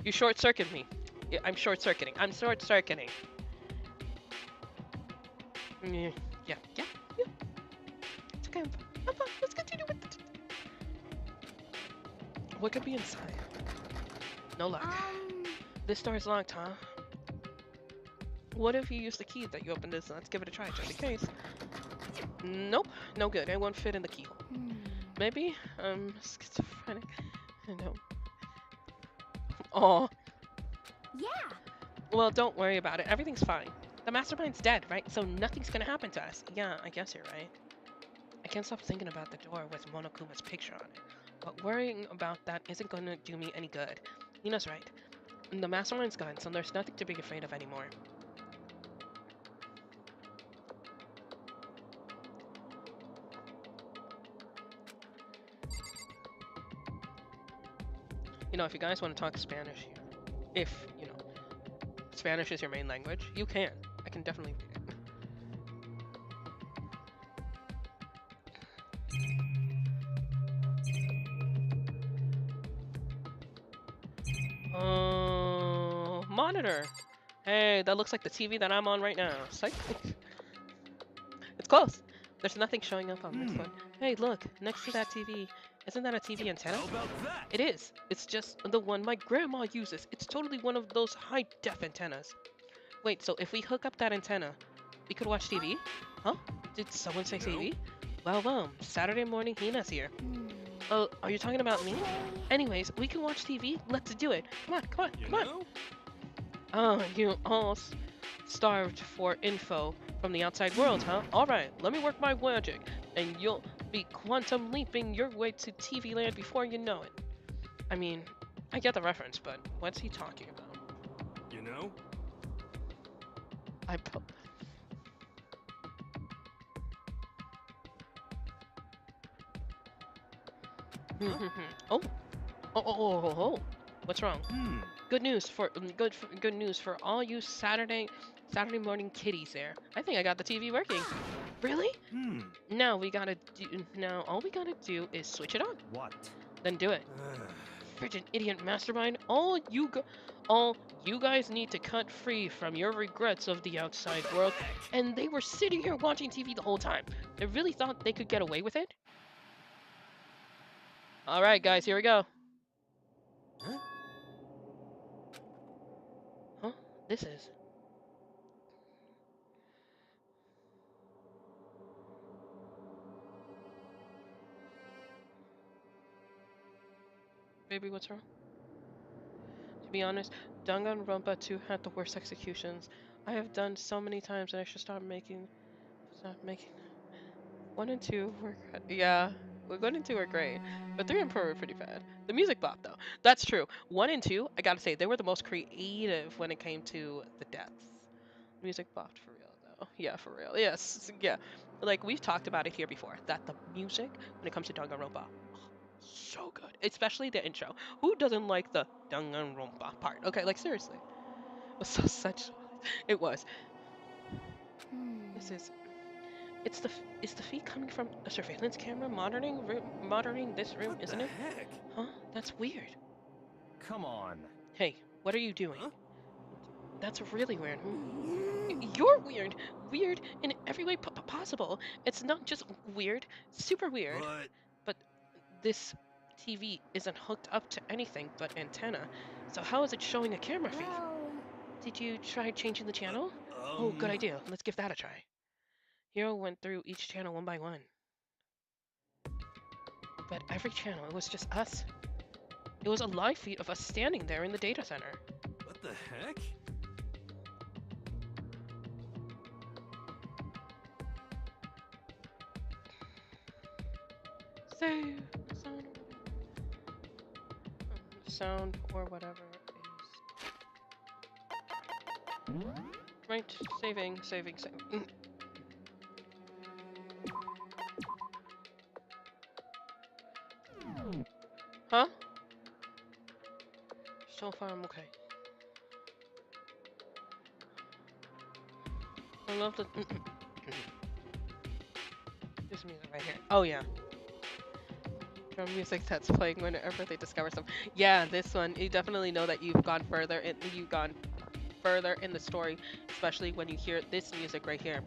S1: You short circuit me. Yeah, I'm short circuiting. Yeah. It's okay. I'm fine. Let's continue with it. What could be inside? No luck. This door is locked, huh? What if you use the key that you opened this? Let's give it a try, just in case. Nope, no good. It won't fit in the keyhole. Maybe I'm schizophrenic. I know. Oh.
S3: Yeah.
S1: Well, don't worry about it. Everything's fine. The mastermind's dead, right? So nothing's gonna happen to us. Yeah, I guess you're right. I can't stop thinking about the door with Monokuma's picture on it. But worrying about that isn't gonna do me any good. Ina's right. The mastermind's gone, so there's nothing to be afraid of anymore. You know, if you guys want to talk Spanish, if, you know, Spanish is your main language, you can. I can definitely read it. Monitor! Hey, that looks like the TV that I'm on right now. Psych. It's close. There's nothing showing up on this one. Hey, look, next to that TV. Isn't that a TV antenna?
S2: How about that?
S1: It is. It's just the one my grandma uses. It's totally one of those high-def antennas. Wait, so if we hook up that antenna, we could watch TV? Huh? Did someone say TV? Well, Saturday morning Hina's here. Oh, are you talking about me? Anyways, we can watch TV. Let's do it. Come on.
S2: You know?
S1: Oh, you all Starved for info from the outside world, huh? Alright, let me work my magic, and you'll be quantum leaping your way to TV land before you know it. I mean, I get the reference, but what's he talking about?
S2: You know?
S1: I
S2: Huh?
S1: oh, oh. What's wrong?
S2: Hmm.
S1: Good news for good news for all you Saturday morning kiddies there. I think I got the TV working. Really?
S2: Hmm.
S1: Now all we gotta do is switch it on.
S2: What?
S1: Then do it. Frigid idiot mastermind. All you guys need to cut free from your regrets of the outside
S2: What the
S1: world.
S2: heck?
S1: And they were sitting here watching TV the whole time. They really thought they could get away with it? Alright guys, here we go.
S2: Huh?
S1: Huh? This is. Baby, what's wrong? To be honest, Danganronpa 2 had the worst executions I have done so many times, and I should stop making. 1 and 2 were yeah, 1 and 2 were great, but 3 and 4 were pretty bad. The music bop though, that's true. 1 and 2, I gotta say, they were the most creative when it came to the deaths. Music bopped for real though. Yeah, for real. Yes, yeah. Like we've talked about it here before, that the music when it comes to Danganronpa, so good, especially the intro. Who doesn't like the Danganronpa part? Okay, like seriously, it was so such. It was. This is. Is the feed coming from a surveillance camera monitoring this room,
S2: What the
S1: isn't it?
S2: heck?
S1: Huh? That's weird.
S2: Come on.
S1: Hey, what are you doing?
S2: Huh?
S1: That's really weird. You're weird. Weird in every way possible. It's not just weird, super weird.
S2: But
S1: But this TV isn't hooked up to anything but antenna. So how is it showing a camera feed?
S3: Well,
S1: Did you try changing the channel? Oh, good
S2: um
S1: idea. Let's give that a try. Hero went through each channel one by one. But every channel, it was just us. It was a live feed of us standing there in the data center.
S2: what the heck?
S1: Save sound or whatever is right. Saving. Huh? So far I'm okay. I love the this music right here. Oh yeah. Drum music that's playing whenever they discover some. Yeah, this one you definitely know that you've gone further in the story, especially when you hear this music right here.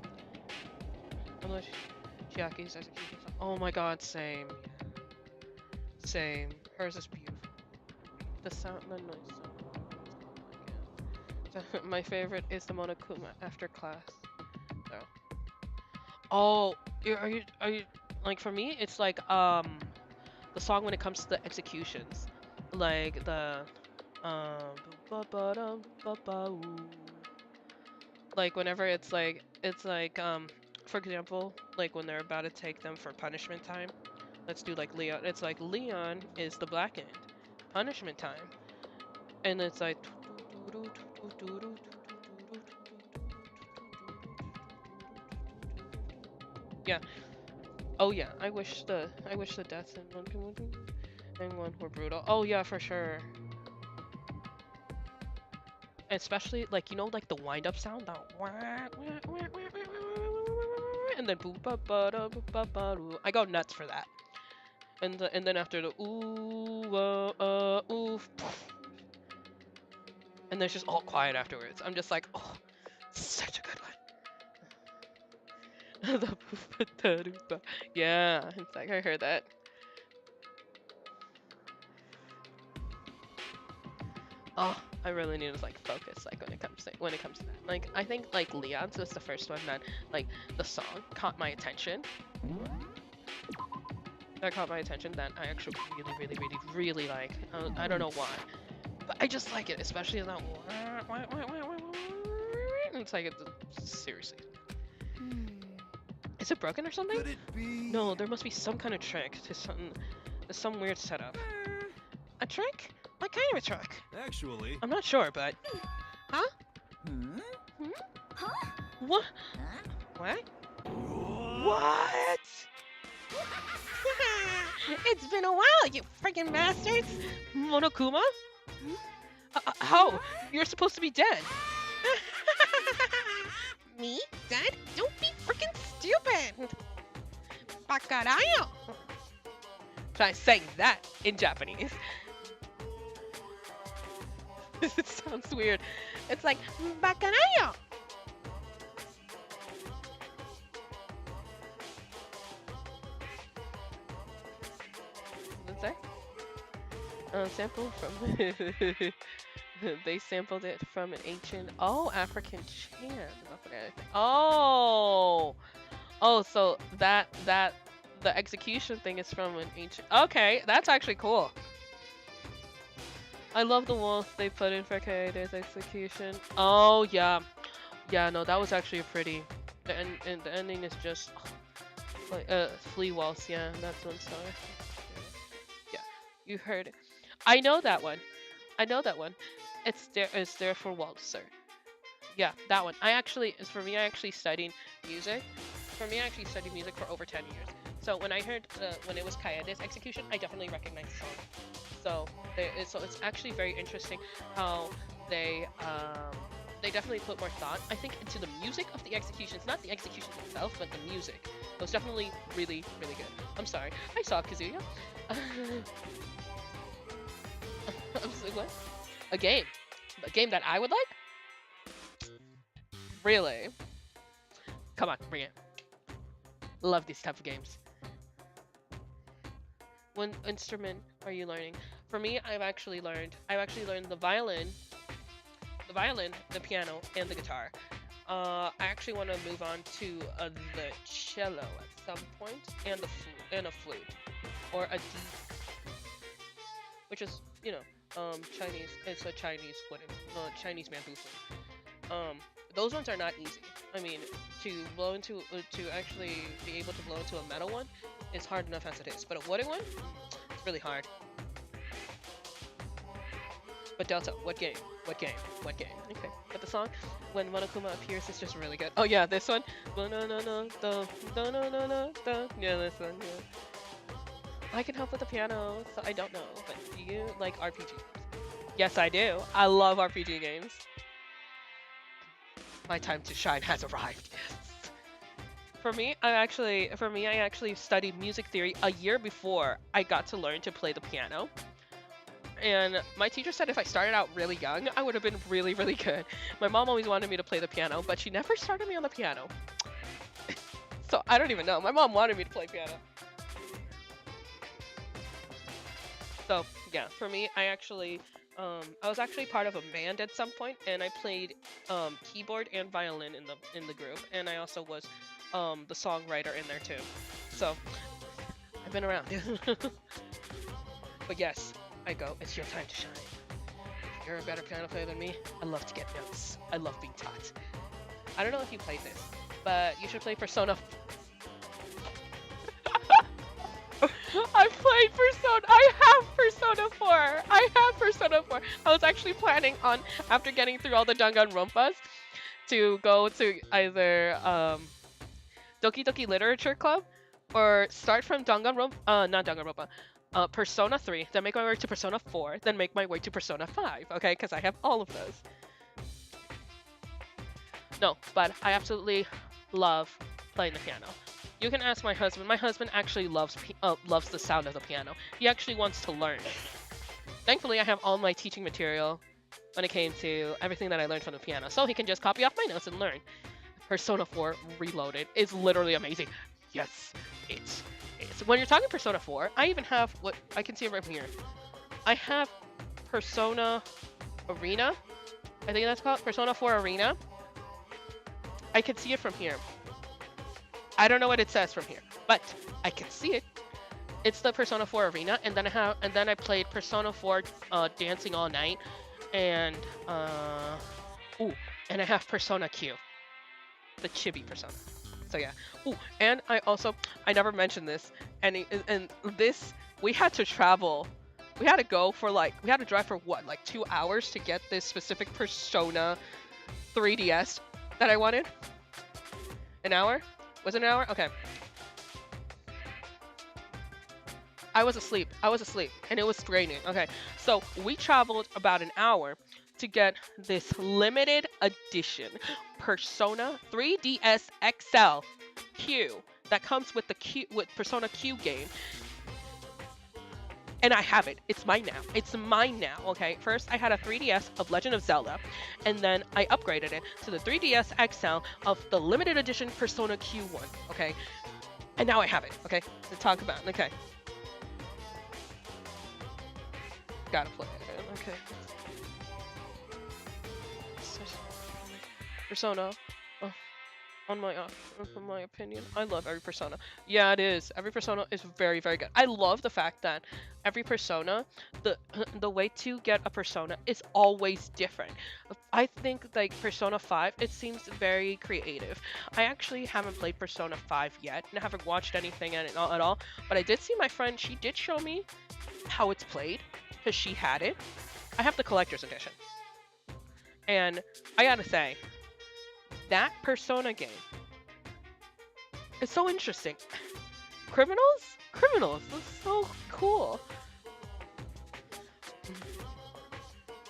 S1: Chiaki's execution. Oh my god, same. Same. Hers is beautiful. The noise sound. My favorite is the Monokuma after class. So. Oh, are you like for me? It's like the song when it comes to the executions, like the like whenever for example, like when they're about to take them for punishment time. Let's do like Leon. It's like Leon is the black end, punishment time, and it's like yeah. Oh yeah, I wish the deaths in one were brutal. Oh yeah, for sure. Especially like like the wind up sound, that and then boom ba ba da ba ba doo. I go nuts for that. And then after the ooh ooh, and then it's just all quiet afterwards. I'm just like, oh, such a good one. The boop ba da doo ba. Yeah, it's like I heard that. Oh, I really need to like focus like when it comes to that. Like I think like Leon's was the first one that like the song caught my attention. That caught my attention that I actually really like. I don't know why, but I just like it, especially that. It's like, seriously.
S3: Hmm.
S1: Is it broken or something?
S2: Could it be?
S1: No, there must be some kind of trick to something. There's some weird setup. A trick? What kind of a trick?
S2: Actually.
S1: I'm not sure, but... Huh?
S2: Hmm?
S3: Huh?
S1: What? What? What? It's been a while, you freaking bastards! Monokuma? How? You're supposed to be dead. Me? Dead? Don't be freaking stupid! Bakarayo! Try saying that in Japanese. It sounds weird. It's like, bakarayo! What's that? Sample from... They sampled it from an ancient... Oh, African chant. Oh! Oh, so the execution thing is from an ancient... Okay, that's actually cool. I love the walls they put in for Kaede's execution. Oh, yeah. Yeah, no, that was actually a pretty... And the ending is just... like, flea waltz, yeah, that's one star. Yeah, you heard it. I know that one. I know that one. It's there for Waltzer. Yeah, that one. I actually studied music. For me, I actually studied music for over 10 years. So when I heard when it was Kaede's execution, I definitely recognized the song. So it's actually very interesting how they definitely put more thought, I think, into the music of the executions, not the executions itself, but the music. It was definitely really, really good. I'm sorry. I saw Kazuya. I'm like, what? A game that I would like? Really? Come on, bring it. Love these type of games. What instrument are you learning? For me, I've actually learned the violin, the piano, and the guitar. I actually want to move on to the cello at some point, and a flute, or a which is, you know, Chinese. It's a Chinese Chinese bamboo flute. Those ones are not easy. I mean, to actually be able to blow into a metal one is hard enough as it is. But a wooden one, it's really hard. But Delta, what game? What game? What game? Okay. But the song, when Monokuma appears, is just really good. Oh yeah, this one. Yeah, this one. Yeah. I can help with the piano, so I don't know. But do you like RPG games? Yes, I do. I love RPG games. My time to shine has arrived. Yes. For me, I actually studied music theory a year before I got to learn to play the piano. And my teacher said if I started out really young, I would have been really, really good. My mom always wanted me to play the piano, but she never started me on the piano. So I don't even know. My mom wanted me to play piano. So yeah, for me, I was actually part of a band at some point, and I played keyboard and violin in the group, and I also was the songwriter in there too. So I've been around. But yes, I go. It's your time to shine. If you're a better piano player than me, I love to get notes. I love being taught. I don't know if you played this, but you should play Persona. I played Persona. I have Persona 4. I have Persona 4. I was actually planning on, after getting through all the Danganronpas, to go to either Doki Doki Literature Club or start from not Danganronpa, Persona 3, then make my way to Persona 4, then make my way to Persona 5, okay? Because I have all of those. No, but I absolutely love playing the piano. You can ask my husband. My husband actually loves the sound of the piano. He actually wants to learn. Thankfully, I have all my teaching material when it came to everything that I learned from the piano, so he can just copy off my notes and learn. Persona 4 Reloaded is literally amazing. Yes, it's when you're talking Persona 4, I even have what I can see it right from here. I have Persona Arena. I think that's called Persona 4 Arena. I can see it from here. I don't know what it says from here, but I can see it. It's the Persona 4 Arena, and then I played Persona 4 Dancing All Night, and and I have Persona Q, the chibi Persona. So yeah. Ooh, and I never mentioned this, and this we had to travel. We had to go for like we had to drive for what like 2 hours to get this specific Persona 3DS that I wanted. An hour? Was it an hour? Okay. I was asleep. I was asleep, and it was raining. Okay, so we traveled about an hour to get this limited edition Persona 3DS XL Q that comes with the Q with Persona Q game, and I have it. It's mine now. It's mine now. Okay, first I had a 3DS of Legend of Zelda, and then I upgraded it to the 3DS XL of the limited edition Persona Q1. Okay, and now I have it. Okay, to talk about. Okay. Gotta play it. Okay. Persona. Oh, on my opinion, I love every Persona. Yeah, it is. Every Persona is very, very good. I love the fact that every Persona, the way to get a Persona is always different. I think like Persona 5, it seems very creative. I actually haven't played Persona 5 yet, and I haven't watched anything at all. But I did see my friend. She did show me how it's played because she had it. I have the collector's edition, and I gotta say, that Persona game is so interesting. Criminals? Criminals. That's so cool.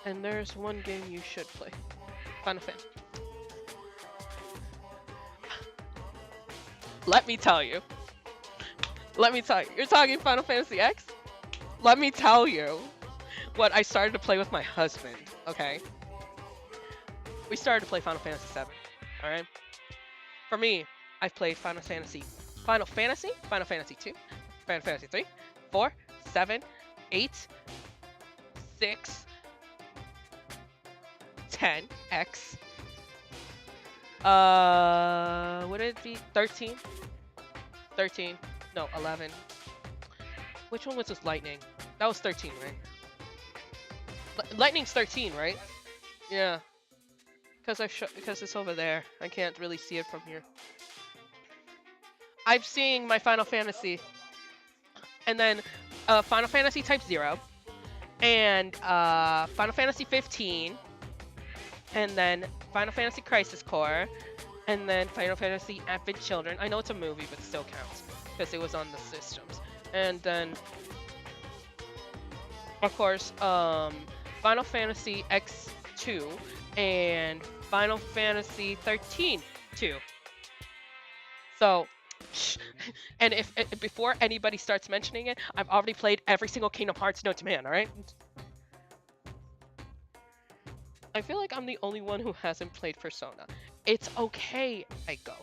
S1: And there's one game you should play. Final Fantasy. Let me tell you. Let me tell you. You're talking Final Fantasy X? Let me tell you what I started to play with my husband, okay? We started to play Final Fantasy 7, alright? For me, I've played Final Fantasy 2, Final Fantasy 3, 4, 7, 8, 6, 10, X. Would it be 13? 13. No, 11. Which one was this Lightning? That was 13, right? Lightning's 13, right? Yeah. Because it's over there. I can't really see it from here. I'm seeing my Final Fantasy. And then Final Fantasy Type 0. And Final Fantasy 15. And then Final Fantasy Crisis Core. And then Final Fantasy Advent Children. I know it's a movie, but still counts. Because it was on the systems. And then, of course, Final Fantasy X2 and Final Fantasy 13 2. So, and if before anybody starts mentioning it, I've already played every single Kingdom Hearts known to man, alright? I feel like I'm the only one who hasn't played Persona. It's okay, Aiko.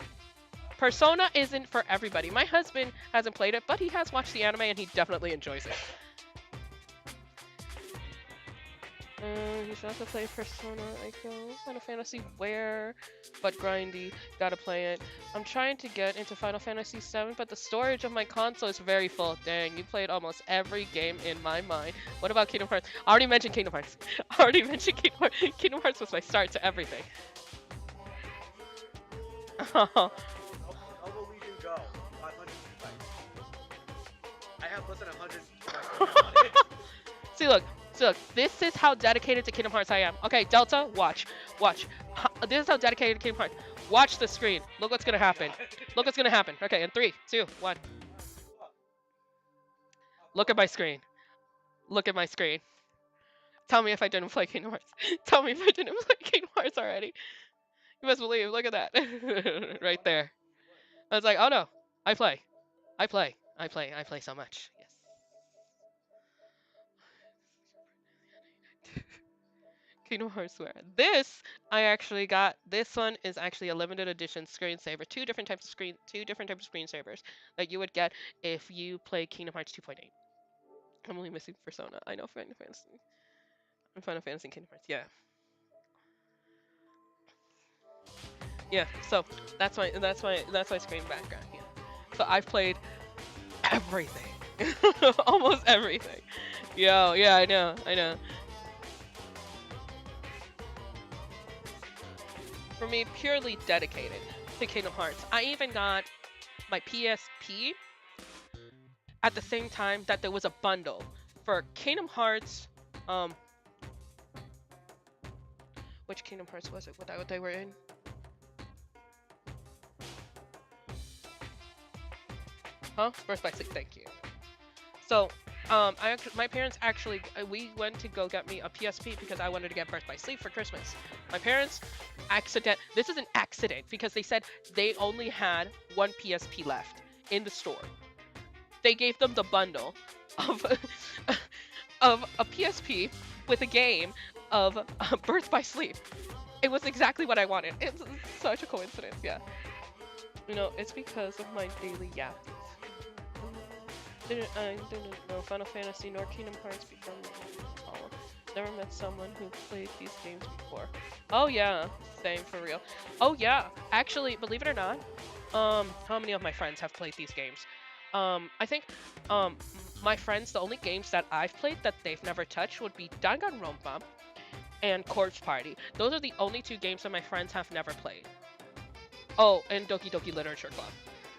S1: Persona isn't for everybody. My husband hasn't played it, but he has watched the anime and he definitely enjoys it. You should also play Persona, Aiko. Final Fantasy where? But grindy. Gotta play it. I'm trying to get into Final Fantasy 7, but the storage of my console is very full. Dang, you played almost every game in my mind. What about Kingdom Hearts? I already mentioned Kingdom Hearts. I already mentioned Kingdom Hearts. Kingdom Hearts was my start to everything.
S4: Elbow Legion Go. 500 I have less than 100
S1: See, look. So look, this is how dedicated to Kingdom Hearts I am. Okay, Delta, watch. This is how dedicated to Kingdom Hearts. Watch the screen. Look what's gonna happen. Look what's gonna happen. Okay, in 3, 2, 1. Look at my screen. Look at my screen. Tell me if I didn't play Kingdom Hearts. Tell me if I didn't play Kingdom Hearts already. You must believe. Look at that. Right there. I was like, oh no. I play so much. Yes. Kingdom Hearts Square. This I actually got. This one is actually a limited edition screensaver. Two different types of screensavers that you would get if you play Kingdom Hearts 2.8. I'm only missing Persona. I know Final Fantasy. And Final Fantasy and Kingdom Hearts. Yeah. Yeah. So that's my screen background. Yeah. So I've played everything. Almost everything. Yo. Yeah. I know. for me, purely dedicated to Kingdom Hearts. I even got my PSP at the same time that there was a bundle for Kingdom Hearts. Which Kingdom Hearts was it? What they were in? Huh? Birth by Sleep. Thank you. So, my parents actually, we went to go get me a PSP because I wanted to get Birth by Sleep for Christmas. My parents this is an accident because they said they only had one PSP left in the store. They gave them the bundle of of a PSP with a game of Birth by Sleep. It was exactly what I wanted. It's such a coincidence, yeah. You know, it's because of my daily yappings. I didn't know Final Fantasy nor Kingdom Hearts before moving. Never met someone who played these games before. Oh yeah, same for real. Oh yeah, actually, believe it or not, how many of my friends have played these games? I think, my friends, the only games that I've played that they've never touched would be Danganronpa and Corpse Party. Those are the only two games that my friends have never played. Oh, and Doki Doki Literature Club.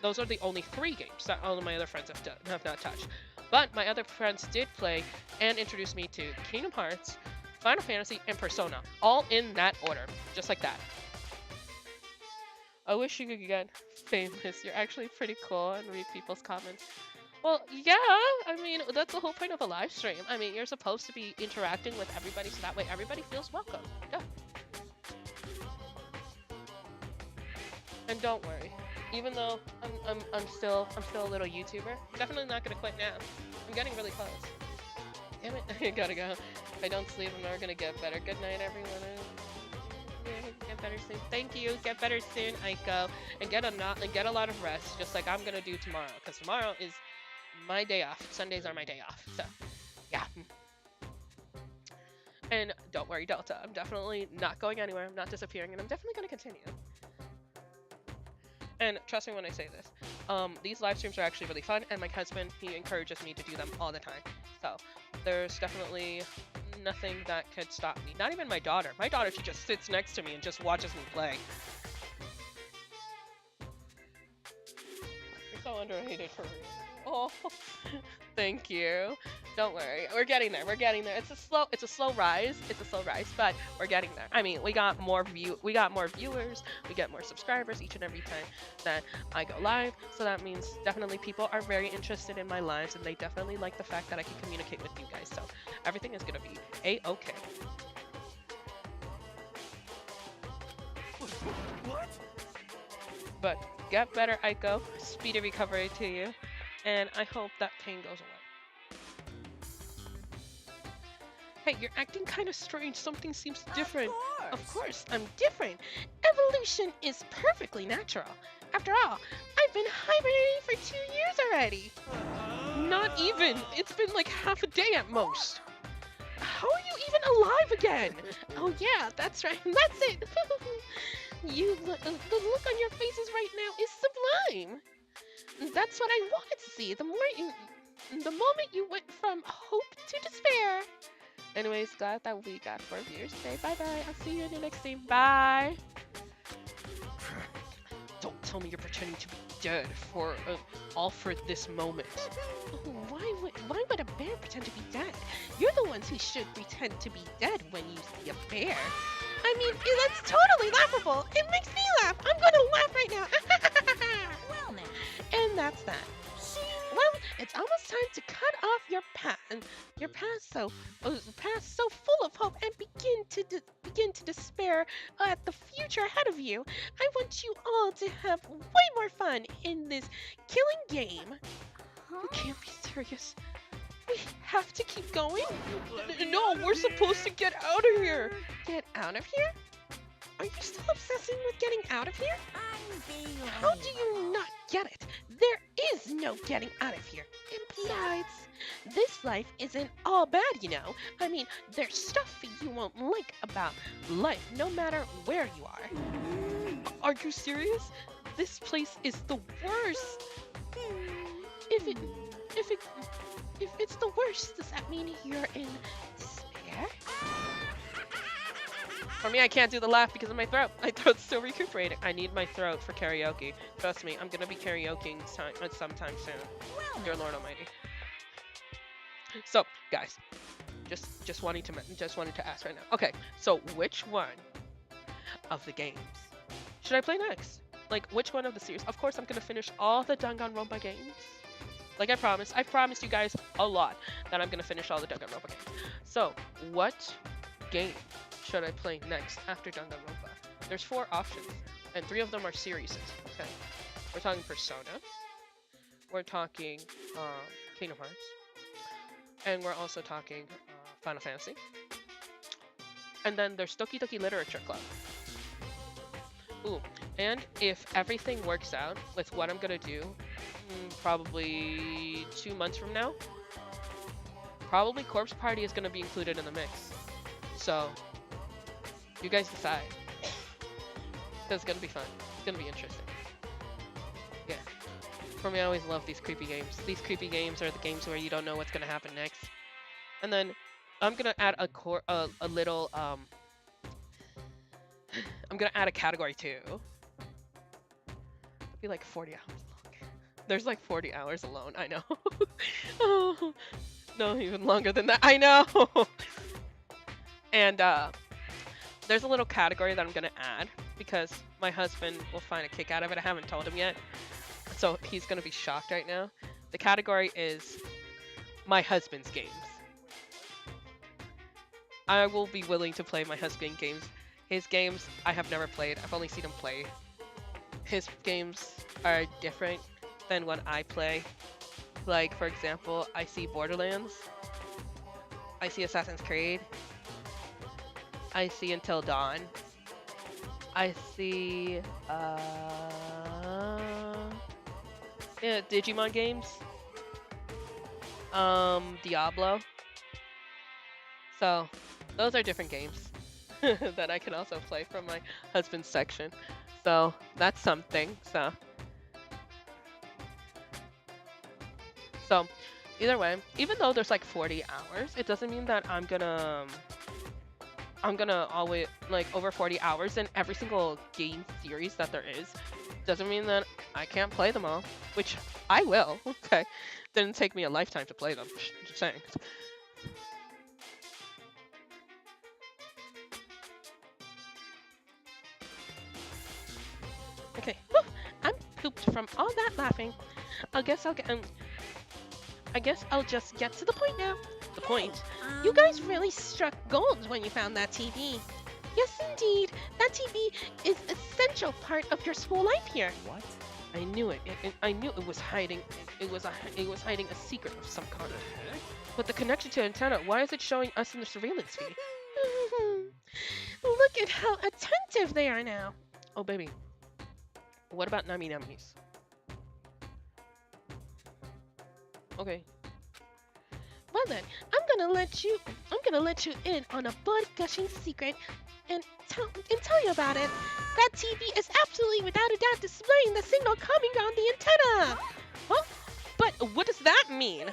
S1: Those are the only 3 games that all of my other friends have not touched. But my other friends did play and introduced me to Kingdom Hearts, Final Fantasy, and Persona. All in that order. Just like that. I wish you could get famous. You're actually pretty cool and read people's comments. Well, yeah, I mean, that's the whole point of a live stream. I mean, you're supposed to be interacting with everybody so that way everybody feels welcome. Yeah. And don't worry, even though I'm still a little YouTuber, I'm definitely not gonna quit now. I'm getting really close. Damn it, I gotta go. If I don't sleep, I'm never gonna get better. Good night, everyone. Get better soon. Thank you. Get better soon, Aiko, and get a lot of rest, just like I'm gonna do tomorrow, because tomorrow is my day off. Sundays are my day off. So, yeah. And don't worry, Delta. I'm definitely not going anywhere. I'm not disappearing, and I'm definitely gonna continue. And trust me when I say this, these live streams are actually really fun, and my husband, he encourages me to do them all the time. So there's definitely nothing that could stop me. Not even my daughter. My daughter, she just sits next to me and just watches me play. You're so underrated for real. Oh, thank you. Don't worry, we're getting there. We're getting there. It's a slow rise. It's a slow rise, but we're getting there. I mean, we got more viewers, we get more subscribers each and every time that I go live. So that means definitely people are very interested in my lives, and they definitely like the fact that I can communicate with you guys. So everything is gonna be a-okay.
S2: What?
S1: But get better, Aiko. Speedy recovery to you, and I hope that pain goes away. Hey, you're acting kind of strange. Something seems different. Of course, I'm different. Evolution is perfectly natural. After all, I've been hibernating for 2 years already. Not even. It's been like half a day at most. How are you even alive again? Oh yeah, that's right. That's it. The look on your faces right now is sublime. That's what I wanted to see. The moment you went from hope to despair. Anyways, glad that we got 4 viewers today. Bye bye. I'll see you in the next stream. Bye. Don't tell me you're pretending to be dead for all for this moment. Why would a bear pretend to be dead? You're the ones who should pretend to be dead when you see a bear. I mean, that's totally laughable. It makes me laugh. I'm gonna laugh right now.
S3: Well now.
S1: And that's that. Well, it's almost time to cut off your past so full of hope and begin to despair at the future ahead of you. I want you all to have way more fun in this killing game. You can't be serious. We have to keep going? No, we're supposed to get out of here. Get out of here? Are you still obsessing with getting out of here? How do you not get it? There is no getting out of here. And besides, this life isn't all bad, you know. I mean, there's stuff you won't like about life, no matter where you are. Are you serious? This place is the worst. If it's the worst, does that mean you're in despair? For me, I can't do the laugh because of my throat. My throat's still recuperating. I need my throat for karaoke. Trust me, I'm gonna be karaokeing sometime soon. Dear Lord Almighty. So, guys, just wanted to ask right now. Okay, so which one of the games should I play next? Like, which one of the series? Of course, I'm gonna finish all the Danganronpa games. Like I promised you guys a lot that I'm gonna finish all the Danganronpa games. So, what game should I play next after Danganronpa? There's 4 options, and 3 of them are series. Okay, we're talking Persona, we're talking Kingdom Hearts, and we're also talking Final Fantasy. And then there's Doki Doki Literature Club. Ooh, and if everything works out with what I'm gonna do, probably 2 months from now, probably Corpse Party is gonna be included in the mix. So, you guys decide. It's gonna be fun. It's gonna be interesting. Yeah. For me, I always love these creepy games. These creepy games are the games where you don't know what's gonna happen next. And then, I'm gonna add a little, I'm gonna add a category too. It'll be like 40 hours long. There's like 40 hours alone, I know. Oh, no, even longer than that, I know! And there's a little category that I'm gonna add because my husband will find a kick out of it. I haven't told him yet, so he's gonna be shocked right now. The category is my husband's games. I will be willing to play my husband's games. His games I have never played. I've only seen him play. His games are different than what I play. Like, for example, I see Borderlands. I see Assassin's Creed. I see Until Dawn. I see yeah, Digimon games. Diablo. So, those are different games that I can also play from my husband's section. So, that's something. So, either way, even though there's like 40 hours, it doesn't mean that I'm gonna always, like, over 40 hours in every single game series that there is. Doesn't mean that I can't play them all, which I will. Okay. Didn't take me a lifetime to play them. Just saying. Okay. Whew, I'm pooped from all that laughing. I guess I'll just get to the point now. The point. You guys really struck gold when you found that TV. Yes, indeed. That TV is an essential part of your school life here.
S2: What?
S1: I knew it. I knew it was hiding. It was hiding a secret of some kind.
S2: Heck?
S1: But the connection to the antenna, why is it showing us in the surveillance feed? Look at how attentive they are now. Oh, baby. What about Nami Namis? Okay. Well then, I'm gonna let you in on a blood gushing secret and tell you about it. That TV is absolutely without a doubt displaying the signal coming on the antenna. Huh? But what does that mean?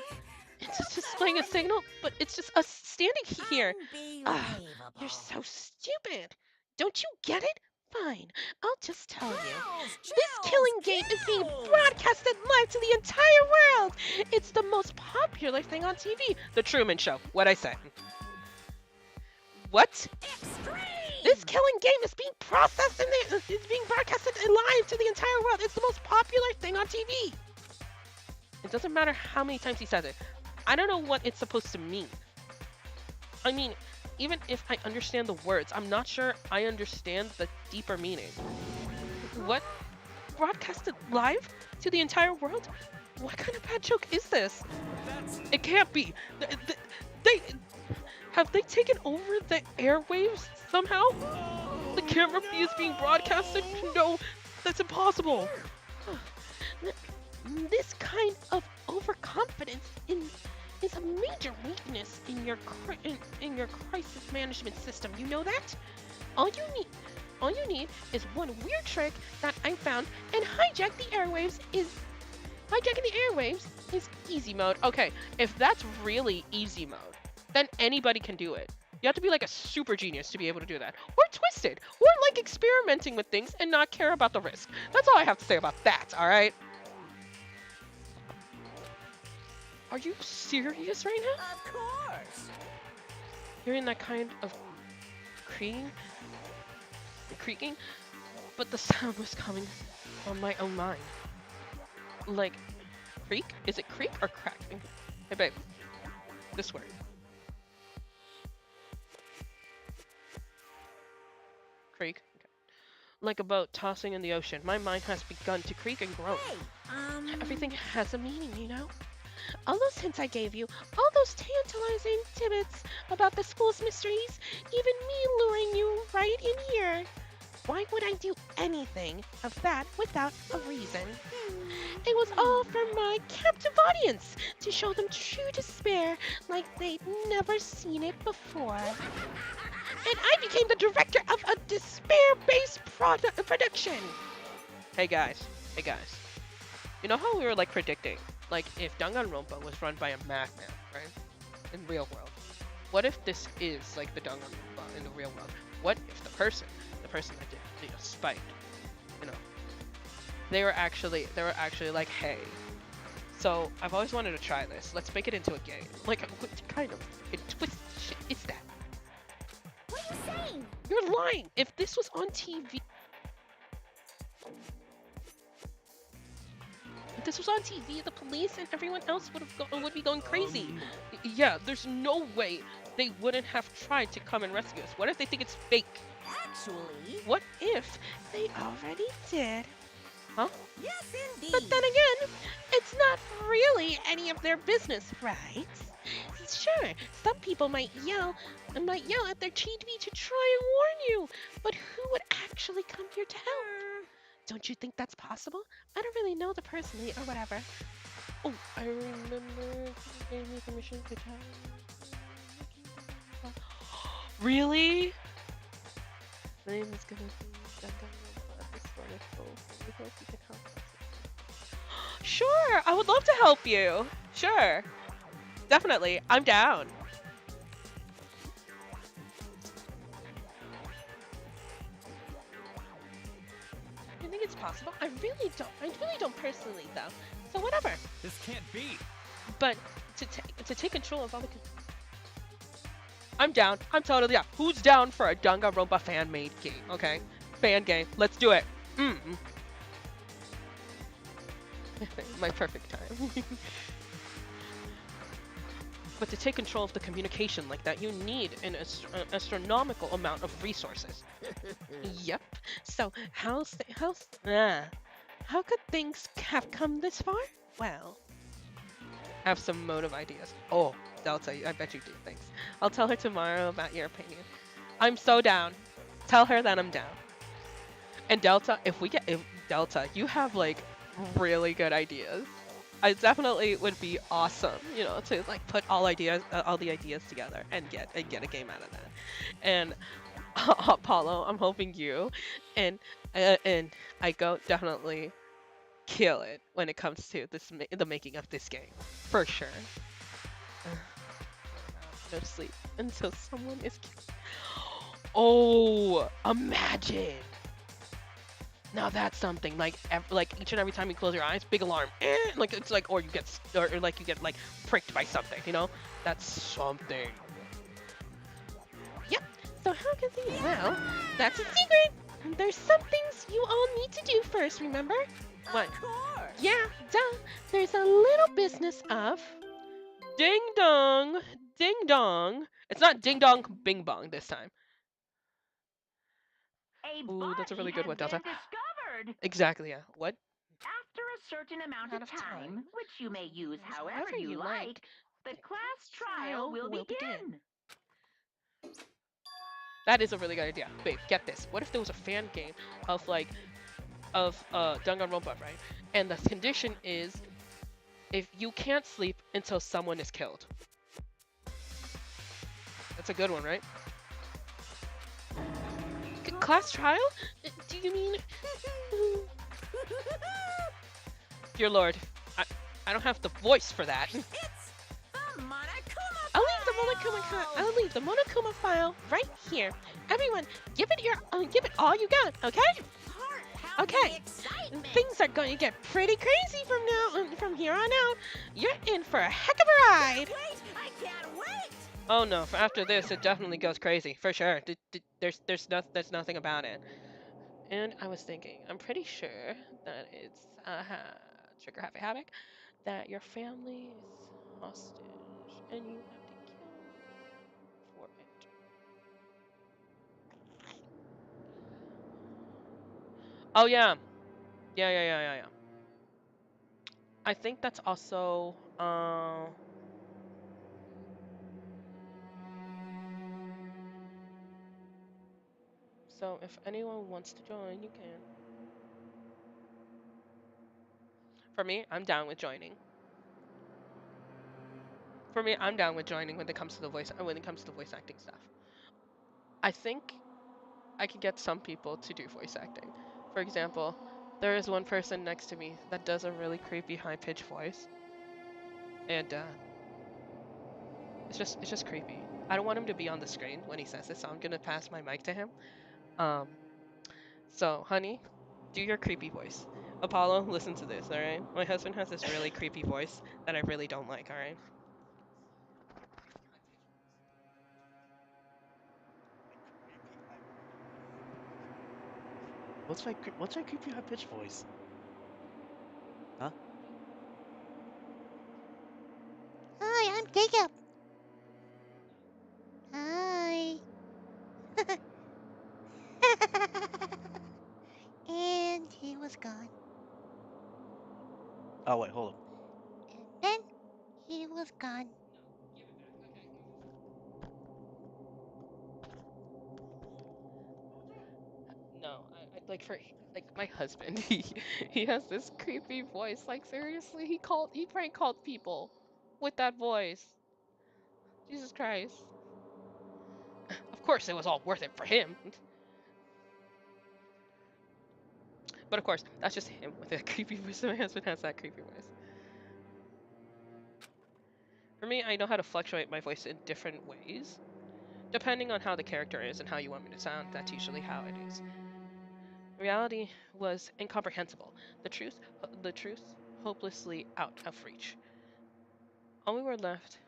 S1: It's just displaying a signal, but it's just us standing here. You're so stupid. Don't you get it? Fine, I'll just tell you. This killing game is being broadcasted live to the entire world. It's the most popular thing on TV. The Truman Show. What'd I say? What? This killing game is being is being broadcasted live to the entire world. It's the most popular thing on TV. It doesn't matter how many times he says it. I don't know what it's supposed to mean. I mean, even if I understand the words, I'm not sure I understand the deeper meaning. What? Broadcasted live to the entire world? What kind of bad joke is this? It can't be. Have they taken over the airwaves somehow? The camera feed is being broadcasted? No, that's impossible. This kind of overconfidence is a major weakness in your crisis management system. You know that? All you need is one weird trick that I found, and hijacking the airwaves is easy mode. Okay, if that's really easy mode, then anybody can do it. You have to be like a super genius to be able to do that. Or twisted. Or like experimenting with things and not care about the risk. That's all I have to say about that, alright? Are you serious right now?
S5: Of course.
S1: Hearing that kind of creaking, but the sound was coming from my own mind. Like, creak? Is it creak or crack? Hey babe, this word. Creak. Okay. Like a boat tossing in the ocean, my mind has begun to creak and groan.
S5: Hey,
S1: Everything has a meaning, you know? All those hints I gave you, all those tantalizing tidbits about the school's mysteries, even me luring you right in here. Why would I do anything of that without a reason? It was all for my captive audience, to show them true despair like they'd never seen it before. And I became the director of a despair-based production. Hey guys. You know how we were like predicting, like if Danganronpa was run by a madman, right? In real world. What if this is like the Danganronpa in the real world? What if the person that did, spiked, they were actually like, hey, so I've always wanted to try this. Let's make it into a game. Like, what kind of twist shit is that?
S5: what are you saying?
S1: You're lying. If this was on TV, the police and everyone else would be going crazy. Yeah, there's no way they wouldn't have tried to come and rescue us. What if they think it's fake?
S5: Actually,
S1: What if they already did? Huh?
S5: yes, indeed.
S1: But then again, it's not really any of their business, right? Sure, some people might yell at their TV to try and warn you, but who would actually come here to help? Don't you think that's possible? I don't really know the person or whatever. Oh, I remember you gave me permission to tell. Really? My name is gonna be Danganronpa. This wonderful. We hope you can help us. Sure, I would love to help you. Sure, definitely, I'm down. You think it's possible? I really don't personally though. So whatever.
S2: This can't be.
S1: But to take control of all the. I'm down. I'm totally down. Who's down for a Danganronpa fan-made game? Okay, fan game. Let's do it. My perfect time. But to take control of the communication like that, you need an astronomical amount of resources. Yep. So how could things have come this far? Well, I have some motive ideas. Oh, Delta, I bet you do. Thanks. I'll tell her tomorrow about your opinion. I'm so down. Tell her that I'm down. And Delta, if Delta, you have like really good ideas. I definitely would be awesome, to like put all the ideas together and get a game out of that. And Apollo, I'm hoping you and Aiko definitely kill it when it comes to the making of this game, for sure. No sleep until someone is killed. Oh, imagine! Now that's something. Like each and every time you close your eyes, big alarm. Like it's like, or you get like pricked by something. That's something. Yep. So how can things? Well, that's a secret. There's some things you all need to do first. Remember? What?
S5: Of course.
S1: Yeah, duh. There's a little business of ding dong, ding dong. It's not ding dong, bing bong this time. Ooh, that's a really good one, Delta.
S6: Discovered.
S1: Exactly. Yeah. What?
S6: After a certain amount
S1: Out
S6: of
S1: of
S6: time,
S1: time.
S6: which you may use however
S1: However
S6: you
S1: you
S6: like, the class trial will begin.
S1: That is a really good idea. Babe, get this. What if there was a fan game of Danganronpa, right? And the condition is if you can't sleep until someone is killed. That's a good one, right? Class trial? Do you mean? Dear Lord, I don't have the voice for that.
S5: It's the Monokuma
S1: I'll leave the I'll leave the Monokuma file right here. Everyone, give it all you got, okay?
S5: Heart pounding
S1: Okay.
S5: excitement.
S1: Things are going to get pretty crazy from here on out. You're in for a heck of a ride.
S5: Wait, I can't wait.
S1: Oh no! For after this, it definitely goes crazy for sure. There's nothing about it. And I was thinking, I'm pretty sure that it's Trigger Happy Havoc, that your family is hostage and you have to kill for it. Oh yeah, yeah. I think that's also so if anyone wants to join, you can. For me, I'm down with joining. For me, I'm down with joining when it comes to the voice acting stuff. I think I could get some people to do voice acting. For example, there is one person next to me that does a really creepy high-pitched voice, and it's just creepy. I don't want him to be on the screen when he says it, so I'm gonna pass my mic to him. Um, so honey, do your creepy voice. Apollo, listen to this, all right? My husband has this really creepy voice that I really don't like, all right?
S7: What's my creepy high pitched voice? Huh?
S8: Hi, I'm Jacob. Hi. And he was gone.
S7: Oh wait, hold
S8: And then he was gone.
S1: No, I like for like my husband. He has this creepy voice. Like seriously, he prank called people with that voice. Jesus Christ. Of course, it was all worth it for him. But of course, that's just him with a creepy voice. My husband has that creepy voice. For me, I know how to fluctuate my voice in different ways, depending on how the character is and how you want me to sound. That's usually how it is. Reality was incomprehensible. The truth, hopelessly out of reach. All we were left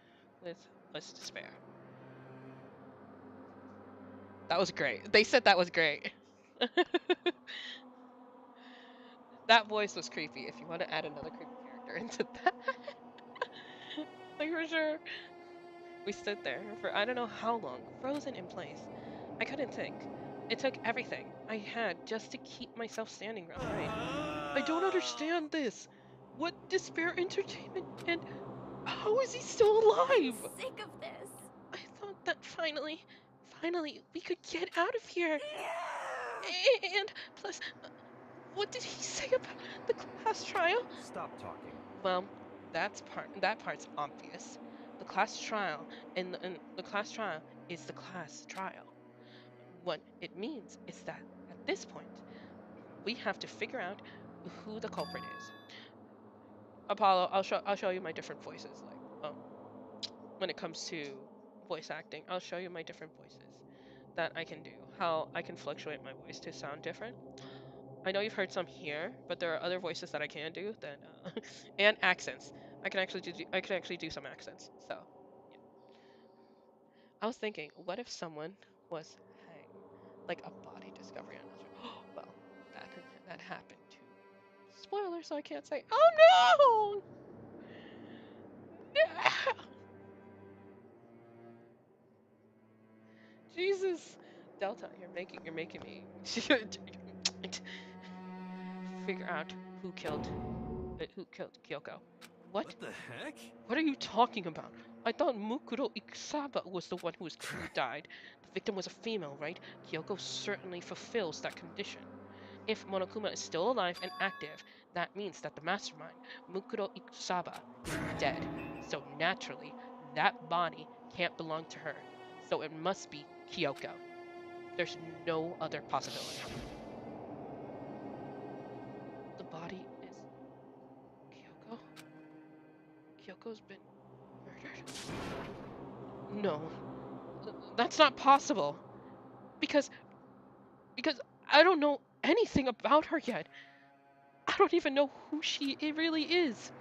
S1: with was despair. That was great. They said that was great. That voice was creepy. If you want to add another creepy character into that, like for sure. We stood there for I don't know how long, frozen in place. I couldn't think. It took everything I had just to keep myself standing upright. I don't understand this. What despair entertainment and how is he still
S5: I'm
S1: alive?
S5: sick of this.
S1: I thought that finally we could get out of here. And plus, what did he say about the class trial?
S2: Stop talking.
S1: Well, that part's obvious. The class trial and the class trial is the class trial. What it means is that at this point, we have to figure out who the culprit is. Apollo, I'll show you my different voices. Like when it comes to voice acting, I'll show you my different voices that I can do. How I can fluctuate my voice to sound different. I know you've heard some here, but there are other voices that I can do that and accents. I can actually do some accents. So, yeah. I was thinking, what if someone was hanged, like a body discovery on Nazareth? Well, that that happened too. Spoiler, so I can't say. Oh no! No! Jesus, Delta, you're making me figure out who killed Kyoko. What?
S2: What the heck?
S1: What are you talking about? I thought Mukuro Ikusaba was the one who died. The victim was a female, right? Kyoko certainly fulfills that condition. If Monokuma is still alive and active, that means that the mastermind, Mukuro Ikusaba, is dead. So naturally, that body can't belong to her. So it must be Kyoko. There's no other possibility. The body is Kyoko? Kyoko's been murdered? No, that's not possible. Because because I don't know anything about her yet. I don't even know who she really is.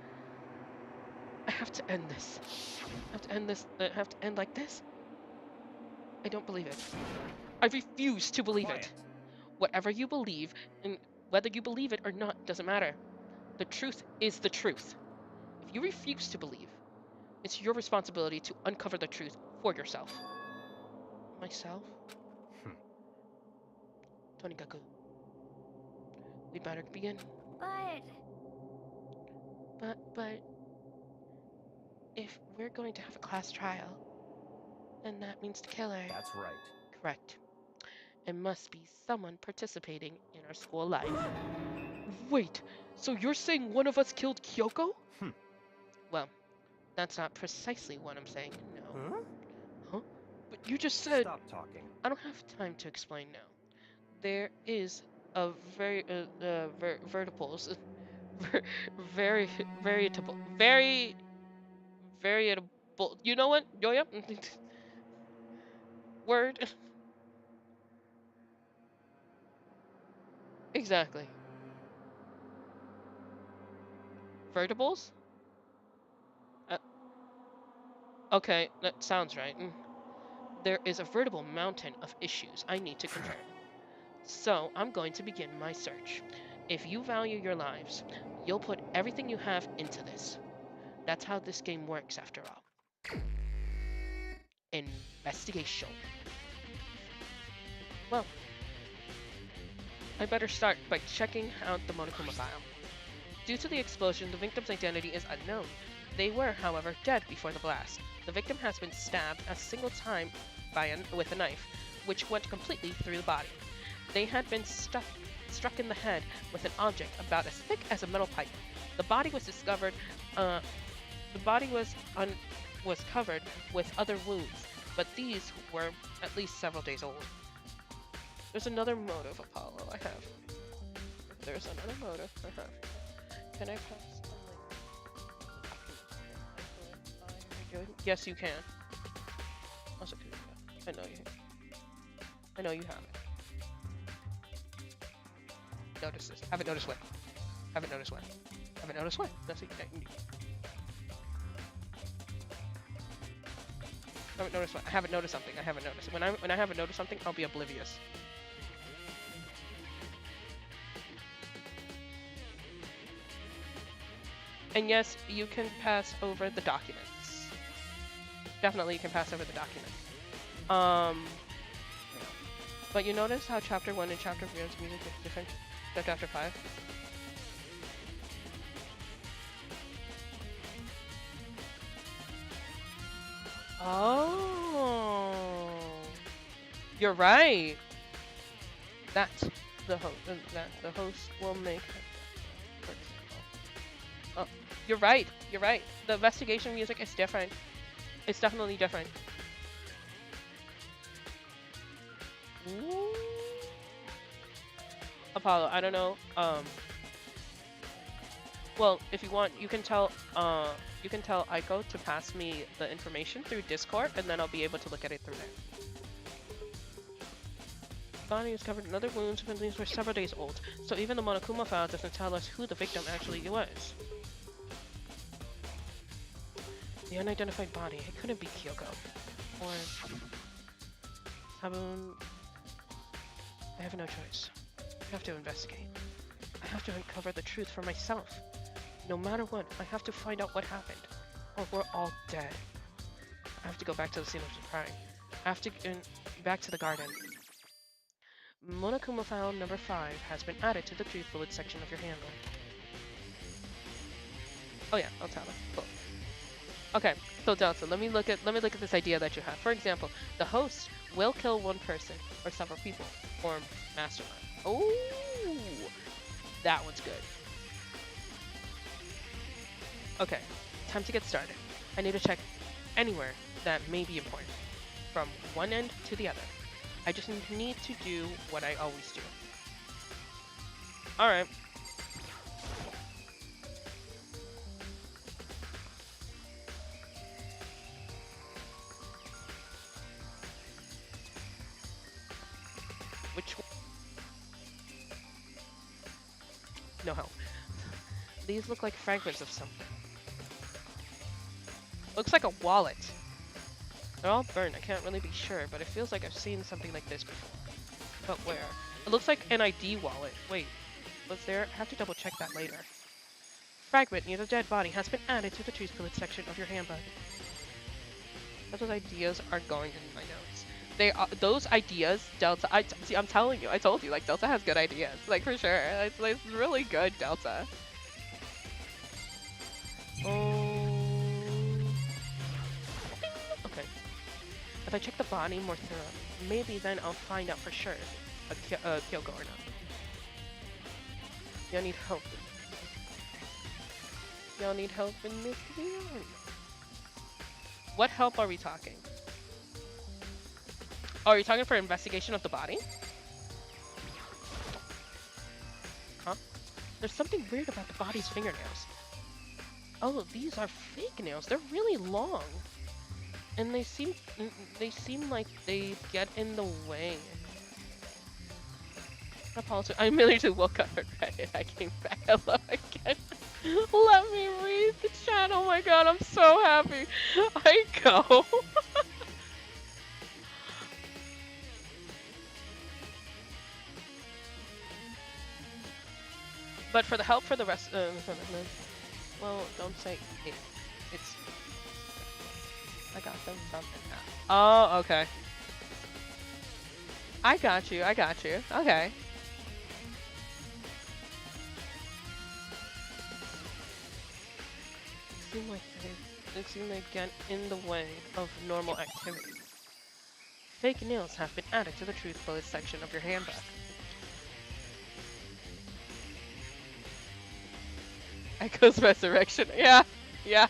S1: I have to end this. I have to end this. I have to end like this. I don't believe it. I refuse to believe
S2: Quiet.
S1: it. Whatever you believe, and whether you believe it or not, doesn't matter. The truth is the truth. If you refuse to believe, it's your responsibility to uncover the truth for yourself. Myself?
S2: Hmm.
S1: Tonikaku. We better begin. But if we're going to have a class trial, then that means the killer.
S2: That's right.
S1: Correct. It must be someone participating in our school life. Wait, so you're saying one of us killed Kyoko?
S2: Hmm.
S1: Well, that's not precisely what I'm saying, no.
S2: Huh?
S1: Huh? But you just said...
S2: Stop talking.
S1: I don't have time to explain now. There is a vertibles, very variable. You know what, Yoya? Word. Exactly. Vertibles? Uh, okay, that sounds right. There is a veritable mountain of issues I need to confirm. So I'm going to begin my search. If you value your lives, you'll put everything you have into this. That's how this game works, after all. Investigation. Well, I better start by checking out the Monokuma file. Due to the explosion, the victim's identity is unknown. They were, however, dead before the blast. The victim has been stabbed a single time with a knife, which went completely through the body. They had been struck in the head with an object about as thick as a metal pipe. The body was discovered. The body was covered with other wounds, but these were at least several days old. There's another motive, Apollo. I have. There's another motive. I have. Can I pass a link? Yes, you can. Also, can I know you. I know you have it. Notice this. Haven't noticed when. Haven't noticed when. Haven't noticed when. That's it. Haven't noticed when. I haven't noticed something. I haven't noticed. When I haven't noticed something, I'll be oblivious. And yes, you can pass over the documents. Definitely you can pass over the documents. But you notice how Chapter 1 and Chapter 3's music is different than Chapter 5? Oh, you're right. That's the host. That the host will make. Oh, you're right. You're right. The investigation music is different. It's definitely different. Ooh. Apollo, I don't know. Well, if you want, you can tell Aiko to pass me the information through Discord, and then I'll be able to look at it through there. Body is covered in other wounds, and these were several days old, so even the Monokuma file doesn't tell us who the victim actually was. The unidentified body, it couldn't be Kyoko. Or Sabun. I have no choice. I have to investigate. I have to uncover the truth for myself. No matter what, I have to find out what happened, or we're all dead. I have to go back to the scene of the crime. I have to get back to the garden. Monokuma file number 5 has been added to the truth bullet section of your handbook. Oh yeah, I'll tell her. Cool. Okay, so Delta, let me look at this idea that you have. For example, the host will kill one person or several people, or mastermind. Oh, that one's good. Okay, time to get started. I need to check anywhere that may be important, from one end to the other. I just need to do what I always do. Alright. Which one? No help. These look like fragments of something. Looks like a wallet. They're all burned. I can't really be sure, but it feels like I've seen something like this before. But where? It looks like an ID wallet. Wait, was there? I have to double check that later. Fragment near the dead body has been added to the truth bullet section of your handbook. Those ideas are going in my notes. They are those ideas. Delta. See. I'm telling you. I told you. Like Delta has good ideas. Like for sure. It's really good. Delta. Oh. Okay. If I check the body more thoroughly, maybe then I'll find out for sure if it's a Kyoko or not. Y'all need help. Y'all need help in this video or no? What help are we talking? Oh, are you talking for investigation of the body? Huh? There's something weird about the body's fingernails. Oh, these are fake nails. They're really long. And they seem like they get in the way. I apologize. I merely woke up and read it. I came back. Hello again. Let me read the chat. Oh my god, I'm so happy. I go. But for the help for the rest, well, don't say it. It's. I got them something now. Oh, okay. I got you. I got you. Okay. It seemed like get in the way of normal activity. Fake nails have been added to the truth bullet section of your handbook. Echo's resurrection. Yeah. Yeah.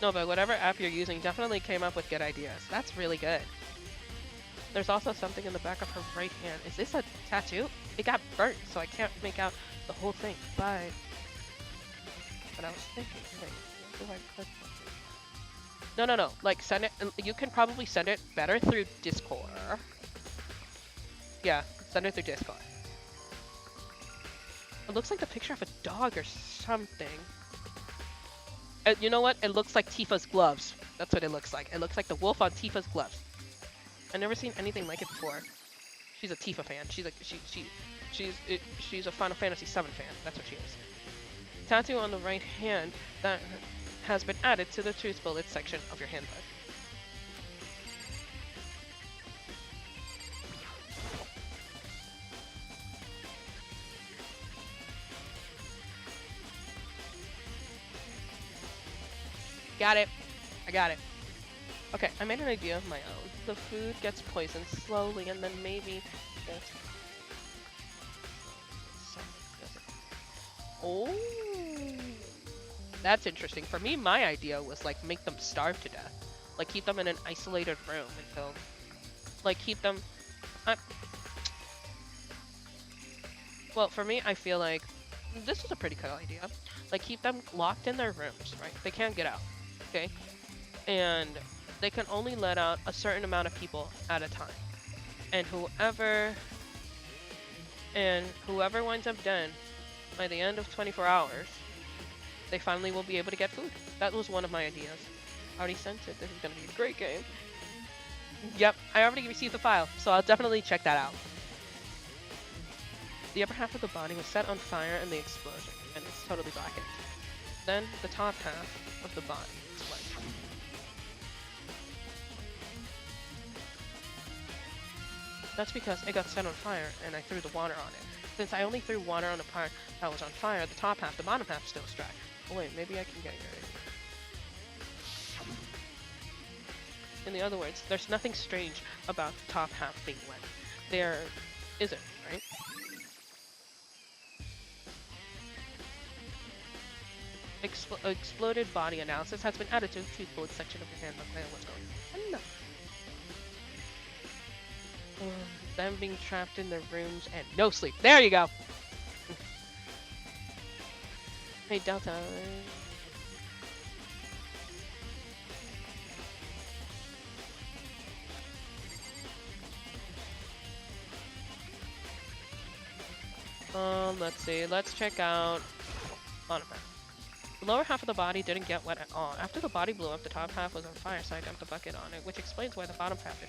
S1: No, but whatever app you're using definitely came up with good ideas. That's really good. There's also something in the back of her right hand. Is this a tattoo? It got burnt, so I can't make out the whole thing. But I was thinking, wait, where do I put something? No. Like, send it. You can probably send it better through Discord. Yeah, send it through Discord. It looks like the picture of a dog or something. You know what? It looks like Tifa's gloves. That's what it looks like. It looks like the wolf on Tifa's gloves. I've never seen anything like it before. She's a Tifa fan. She's a Final Fantasy VII fan. That's what she is. Tattoo on the right hand that has been added to the truth bullet section of your handbook. Got it. I got it. Okay, I made an idea of my own. The food gets poisoned slowly and then maybe gets... Oh, that's interesting. For me, my idea was like make them starve to death. Like keep them in an isolated room until... Like keep them... Well, for me, I feel like this is a pretty cool idea. Like keep them locked in their rooms, right? They can't get out, okay? And they can only let out a certain amount of people at a time. And whoever winds up dead by the end of 24 hours, they finally will be able to get food. That was one of my ideas. I already sent it. This is gonna be a great game. Yep, I already received the file, so I'll definitely check that out. The upper half of the body was set on fire in the explosion, and it's totally blackened. Then the top half of the body is white. That's because it got set on fire and I threw the water on it. Since I only threw water on the part that was on fire, the top half, the bottom half still was dry. Oh wait, maybe I can get your idea. In other words, there's nothing strange about the top half being wet. There isn't, right? Exploded body analysis has been added to the truth bullet section of your handbook. What's going on? No. Them being trapped in their rooms and no sleep. There you go. Hey Delta. Let's see. Let's check out on a map. The lower half of the body didn't get wet at all. After the body blew up, the top half was on fire, so I dumped a bucket on it, which explains why the bottom half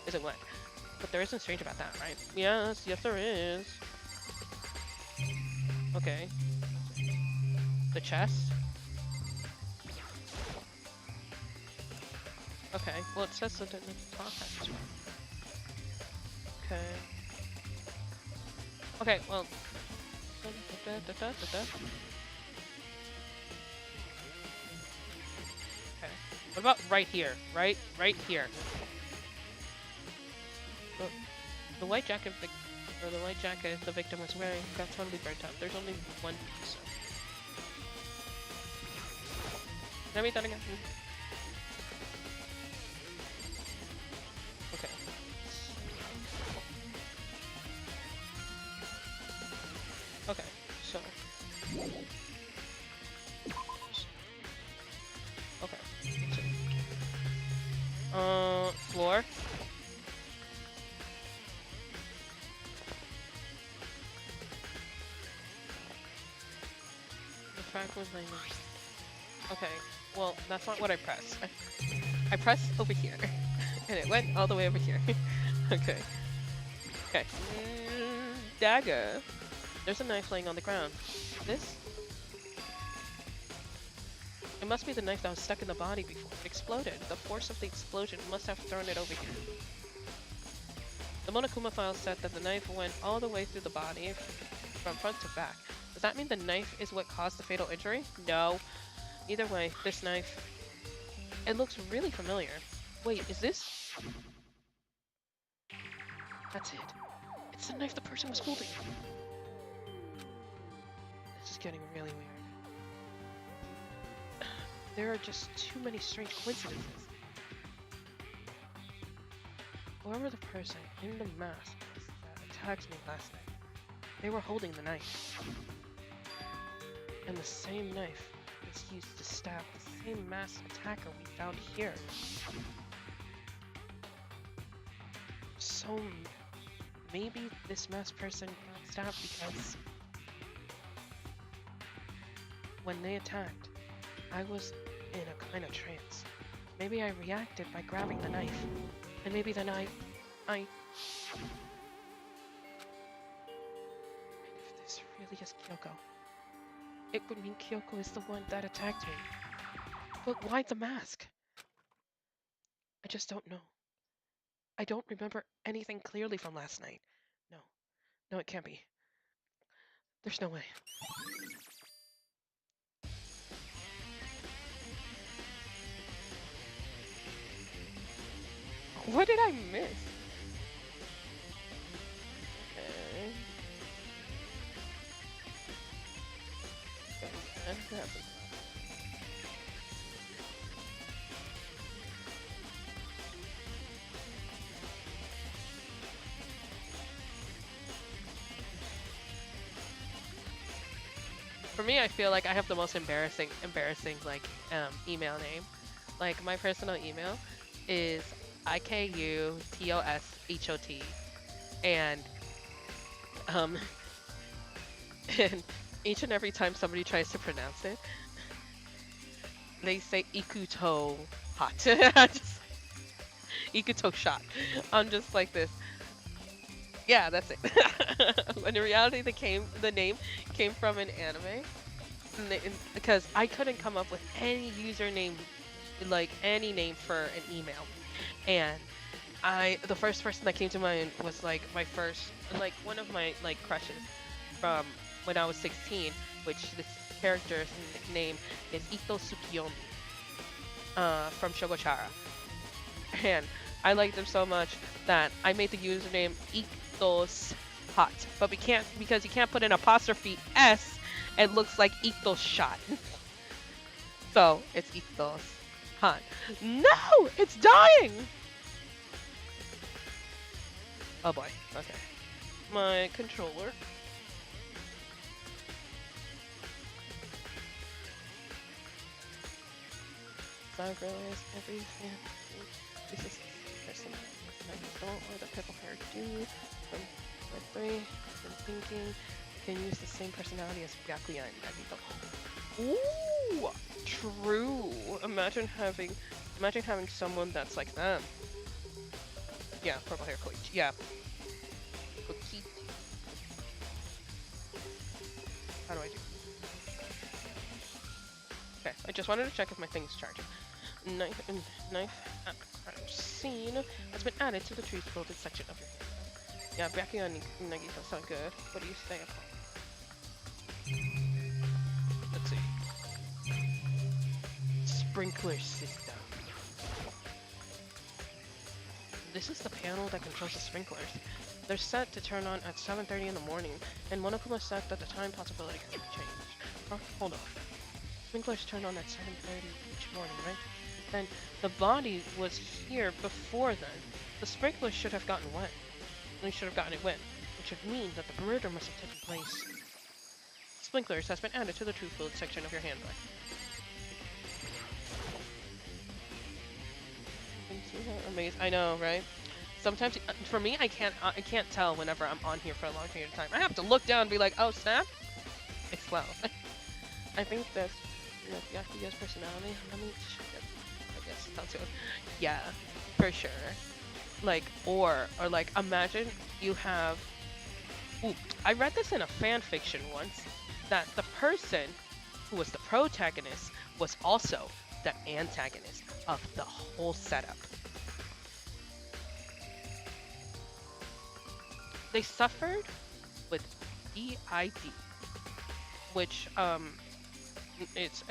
S1: isn't wet. But there isn't strange about that, right? Yes, yes there is. Okay. The chest. Okay, well it says that the top half is wet. Okay. Okay, well. Okay. What about right here? Right here. The white jacket, the white jacket the victim was wearing got totally burnt up. There's only one piece. Can I read that again? Okay. Okay, so. Okay. Floor. The fact was my name. Okay, well, that's not what I pressed. I pressed over here, and it went all the way over here. Okay. Okay. Dagger. There's a knife laying on the ground. This? It must be the knife that was stuck in the body before it exploded. The force of the explosion must have thrown it over here. The Monokuma file said that the knife went all the way through the body from front to back. Does that mean the knife is what caused the fatal injury? No. Either way, this knife... It looks really familiar. Wait, is this? That's it. It's the knife the person was holding. This is getting really weird. There are just too many strange coincidences. Whoever the person in the mask was that attacked me last night, they were holding the knife. And the same knife was used to stab the same masked attacker we found here. So maybe this masked person got stabbed because when they attacked, I was in a kind of trance. Maybe I reacted by grabbing the knife. And maybe then And if this really is Kyoko, it would mean Kyoko is the one that attacked me. But why the mask? I just don't know. I don't remember anything clearly from last night. No. No, it can't be. There's no way. What did I miss? Okay. For me, I feel like I have the most embarrassing like email name. Like my personal email is IKUTOSHOT, and and each and every time somebody tries to pronounce it, they say Ikuto hot. Just Ikuto shot. I'm just like this. Yeah, that's it. When in reality, the name came from an anime, because I couldn't come up with any username, like any name for an email. And the first person that came to mind was like my first, like one of my like crushes from when I was 16, which this character's name is Ito Tsukiyomi, from Shogochara. And I liked him so much that I made the username Ito's Hot. But because you can't put an apostrophe S, it looks like Ito's Shot. So it's Ito's Hot. No! It's dying! Oh boy, okay. My controller. I realized everything. This is person. Or the purple haired dude from my 3. I've been thinking can use the same personality as Byakuya and Nagito. Ooh, true. Imagine having someone that's like them. Yeah, purple hair Koichi. Yeah. Koichi. How do I do? Okay, I just wanted to check if my thing's charging. Knife at crime scene has been added to the trees building section of your hand. Yeah, Byakuya and Nagito sound good. What do you say upon? Let's see. Sprinkler system. This is the panel that controls the sprinklers. They're set to turn on at 7:30 in the morning, and one of them is set that the time possibility can be changed. Oh, hold on. Sprinklers turn on at 7:30 each morning, right? Then the body was here before then. The sprinklers should have gotten wet. They should have gotten it wet, which would mean that the murder must have taken place. Sprinklers has been added to the truth build section of your handbook. Amazing. I know, right? Sometimes, for me, I can't tell whenever I'm on here for a long period of time. I have to look down and be like, oh snap, it's slow. I think that's Yakuya's personality. Let me check. I guess it sounds good. Yeah, for sure. Like, or like, imagine you have. Ooh, I read this in a fan fiction once that the person who was the protagonist was also the antagonist of the whole setup. They suffered with DID, which it's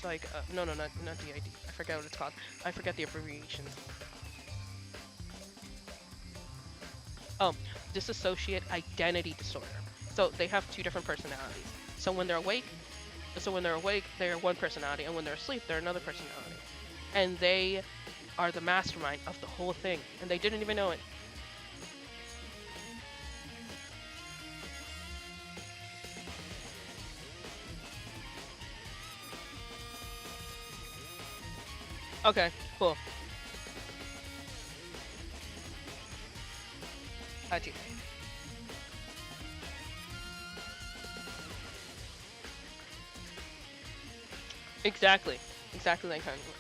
S1: like no, not DID. I forget what it's called. I forget the abbreviations. Oh, dissociate identity disorder. So they have two different personalities. So when they're awake, they're one personality, and when they're asleep, they're another personality. And they are the mastermind of the whole thing, and they didn't even know it. Okay, cool. Hachi. Exactly that kind of.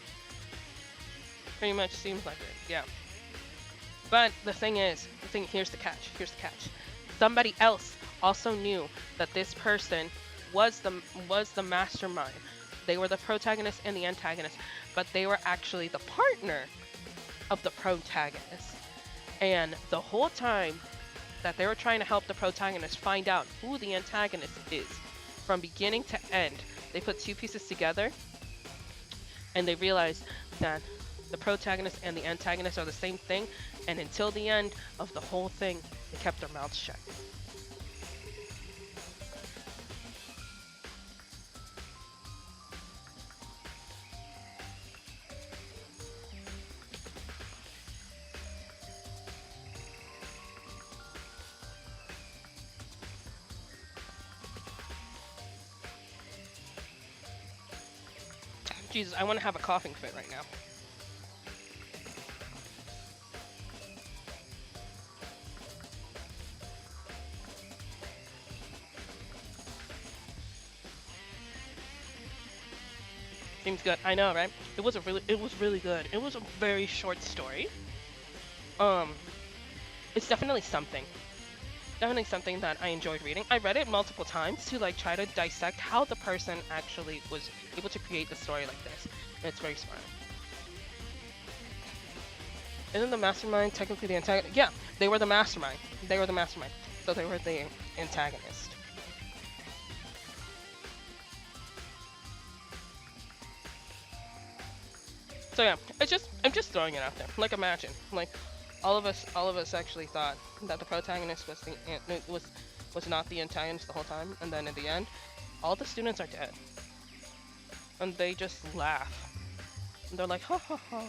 S1: Pretty much seems like it, yeah. But here's the catch. Somebody else also knew that this person was the mastermind. They were the protagonist and the antagonist, but they were actually the partner of the protagonist. And the whole time that they were trying to help the protagonist find out who the antagonist is, from beginning to end, they put two pieces together, and they realized that the protagonist and the antagonist are the same thing, and until the end of the whole thing, they kept their mouths shut. Jesus, I want to have a coughing fit right now. Seems good. I know, right? It was really good. It was a very short story. It's definitely something. Definitely something that I enjoyed reading. I read it multiple times to like try to dissect how the person actually was able to create the story like this. And it's very smart. Isn't the mastermind technically the antagonist? Yeah, they were the mastermind. So they were the antagonist. So yeah, I'm just throwing it out there. Like imagine, like all of us actually thought that the protagonist was not the antagonist the whole time, and then in the end, all the students are dead, and they just laugh, and they're like, ha ha ha.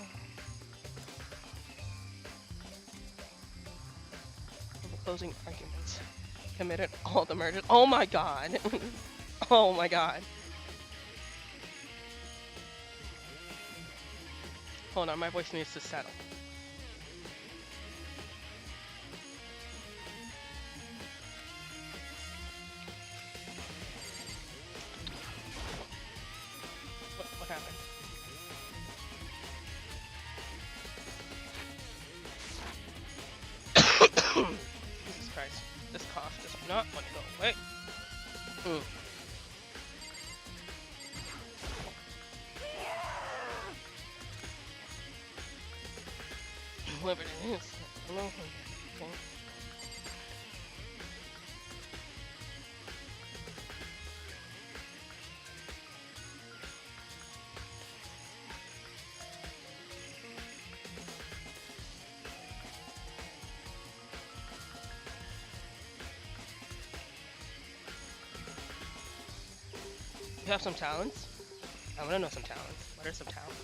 S1: The closing arguments committed all the murders. Oh my god. Oh my god. Hold on, my voice needs to settle. not want to go away. Mm. Whoever it is. I don't know. Okay. You have some talents? I want to know some talents. What are some talents?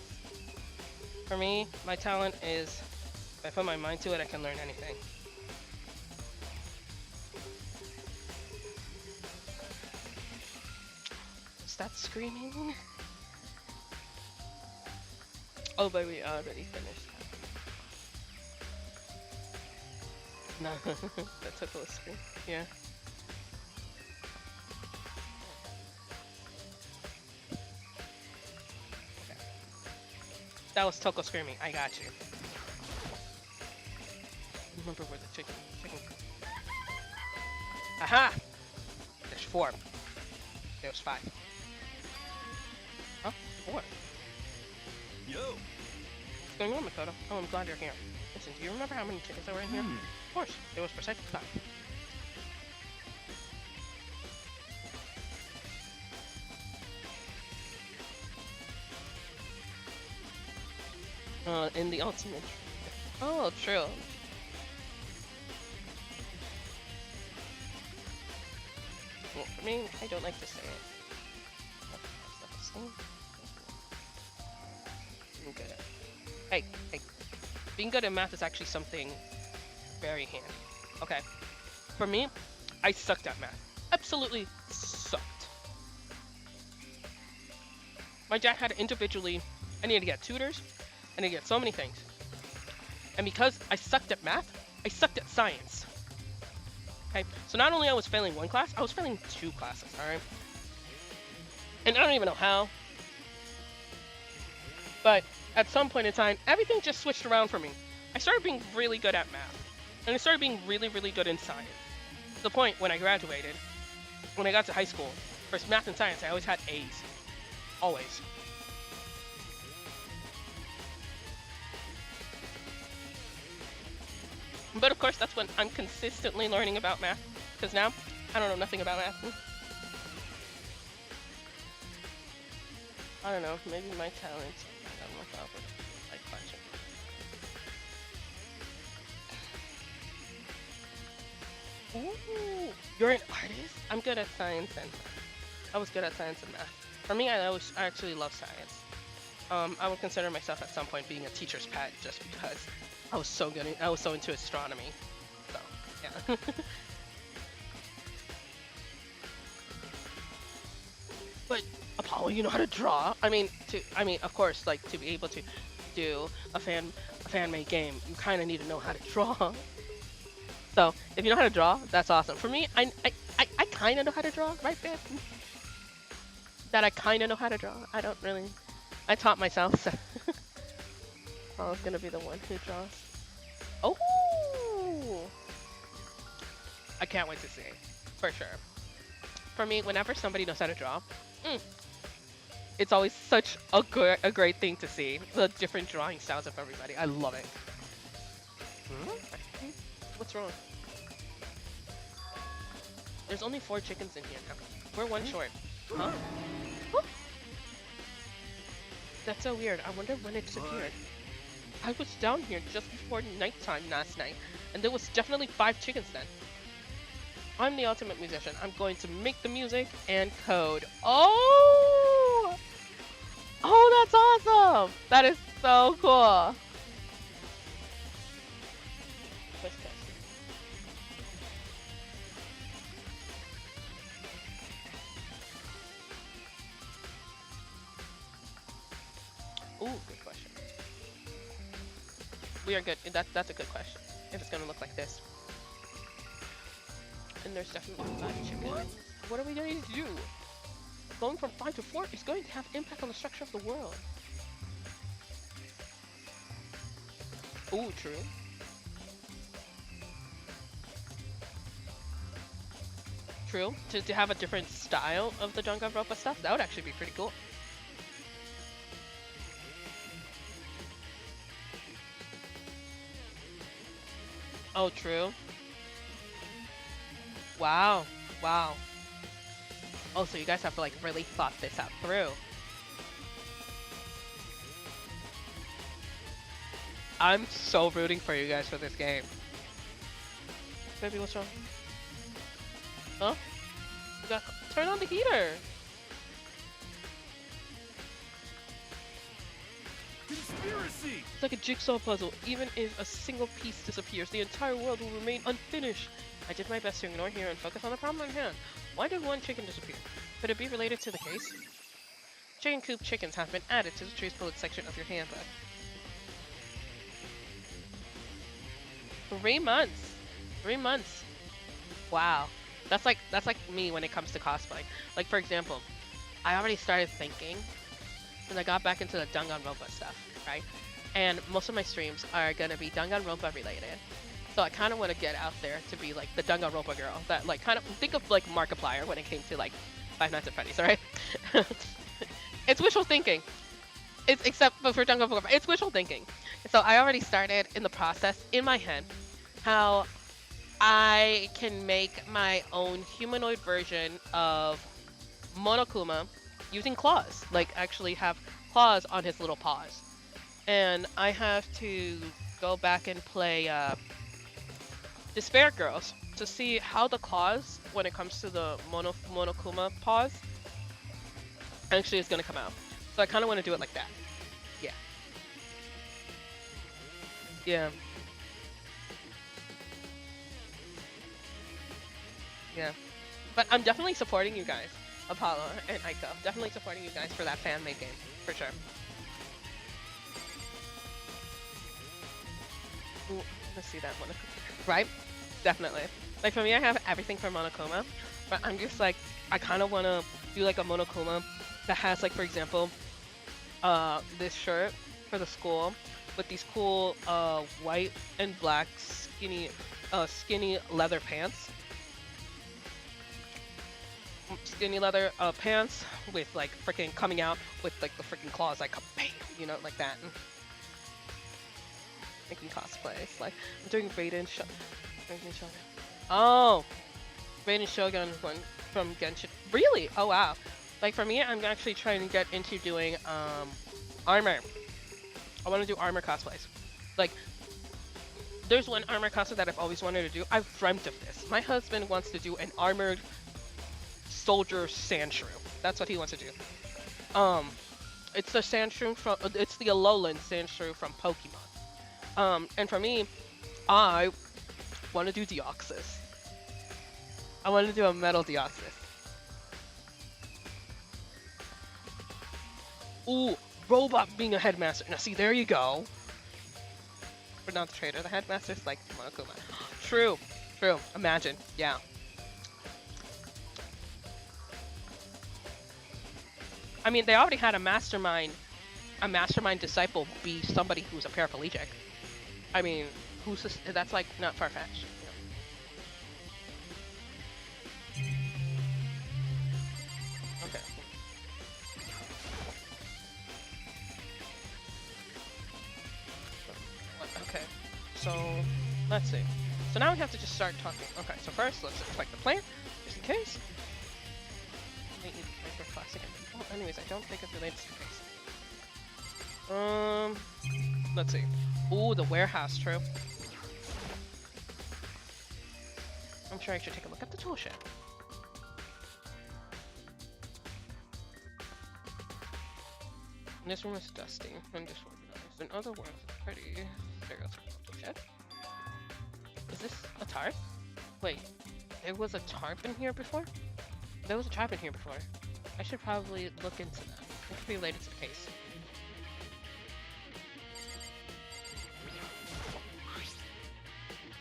S1: For me, my talent is, if I put my mind to it, I can learn anything. Is that screaming? Oh, but we already finished. No, that took a scream. Yeah. Okay. That was Toko screaming. I got you. Remember where the chicken. Aha! There's 4. There's 5. Huh? 4.
S2: Yo.
S1: What's going on, Makoto? Oh, I'm glad you're here. Listen, do you remember how many chickens there were in here? Of course, it was precisely 5. In the ultimate. Oh, true. Well, for me, I don't like to say it. That's not the same. Being good at. Hey. Being good at math is actually something very handy. Okay. For me, I sucked at math. Absolutely sucked. My dad had to individually. I needed to get tutors. I needed to get so many things. And because I sucked at math, I sucked at science. Okay, so not only I was failing one class, I was failing 2 classes, alright? And I don't even know how. But at some point in time, everything just switched around for me. I started being really good at math. And I started being really, really good in science. To the point when I graduated, when I got to high school, for math and science, I always had A's. Always. But of course, that's when I'm consistently learning about math. Because now, I don't know nothing about math. I don't know, maybe my talents. I don't know if I would like punching. Ooh, you're an artist? I'm good at science and math. I was good at science and math. For me, I actually love science. I would consider myself at some point being a teacher's pet just because I was so good. I was so into astronomy. So, yeah. But Apollo, you know how to draw. I mean, of course, like to be able to do a fan-made game, you kind of need to know how to draw. So, if you know how to draw, that's awesome. For me, I kind of know how to draw, right, babe? That I kind of know how to draw. I don't really. I taught myself, so I was gonna be the one who draws. Oh! I can't wait to see, for sure. For me, whenever somebody knows how to draw, it's always such a great thing to see. The different drawing styles of everybody. I love it. What's wrong? There's only 4 chickens in here now. We're 1 short. Huh? That's so weird. I wonder when it disappeared. I was down here just before nighttime last night, and there was definitely 5 chickens then. I'm the ultimate musician. I'm going to make the music and code. Oh! Oh, that's awesome! That is so cool. Push test. Ooh, good question. We are good. That's a good question. If it's gonna look like this. And there's definitely 5 chickens. What are we going to do? Going from 5 to 4 is going to have impact on the structure of the world. Ooh, true. True. To have a different style of the Danganronpa stuff, that would actually be pretty cool. Oh, true. Wow. Wow. Oh, so you guys have like really thought this out through. I'm so rooting for you guys for this game. Baby, what's wrong? Huh? You got turn on the heater.
S2: Conspiracy!
S1: It's like a jigsaw puzzle. Even if a single piece disappears, the entire world will remain unfinished. I did my best to ignore here and focus on the problem at hand. Why did one chicken disappear? Could it be related to the case? Chicken coop chickens have been added to the trees bullet section of your handbook. 3 months. 3 months. Wow. That's like me when it comes to cosplay. Like for example, I already started thinking when I got back into the Danganronpa stuff, right? And most of my streams are gonna be Danganronpa related. So I kind of want to get out there to be like the Danganronpa girl. That like kind of think of like Markiplier when it came to like Five Nights at Freddy's, right? It's wishful thinking. It's except for Danganronpa, it's wishful thinking. So I already started in the process in my head how I can make my own humanoid version of Monokuma using claws, like actually have claws on his little paws. And I have to go back and play Despair Girls to see how the claws, when it comes to the Monokuma paws, actually is going to come out. So I kind of want to do it like that. Yeah. Yeah. Yeah. But I'm definitely supporting you guys, Apollo and Aiko. Definitely supporting you guys for that fan-made game, for sure. Ooh, let's see that Monokuma. Right? Definitely. Like for me, I have everything for Monokuma, but I'm just like, I kind of want to do like a Monokuma that has like, for example, this shirt for the school with these cool white and black skinny leather pants. Skinny leather pants with like freaking coming out with like the freaking claws like bam, you know, like that. And making cosplays. Like I'm doing Raiden Shogun. Oh, Raiden Shogun one from Genshin. Really? Oh wow. Like for me, I'm actually trying to get into doing armor. I want to do armor cosplays. Like there's one armor cosplay that I've always wanted to do. I've dreamt of this. My husband wants to do an armored soldier Sandshrew. That's what he wants to do. It's the Sandshrew from it's the Alolan Sandshrew from Pokemon. And for me, I want to do Deoxys. I want to do a metal Deoxys. Ooh, robot being a headmaster. Now see, there you go. But not the trader. The headmaster's like Monokuma. True. True. Imagine. Yeah. I mean, they already had a mastermind disciple be somebody who's a paraplegic. I mean, that's like not far-fetched. You know? Okay. Okay. So let's see. So now we have to just start talking. Okay. So first, let's inspect the plant, just in case. Microplastic. Well, anyways, I don't think it's related to the case. Let's see. Ooh, the warehouse, true. I'm sure I should take a look at the tool shed. This room is dusty and disorganized. In other words, it's pretty stereotypical tool shed. Is this a tarp? Wait, there was a tarp in here before? There was a tarp in here before. I should probably look into that. It could be related to the case.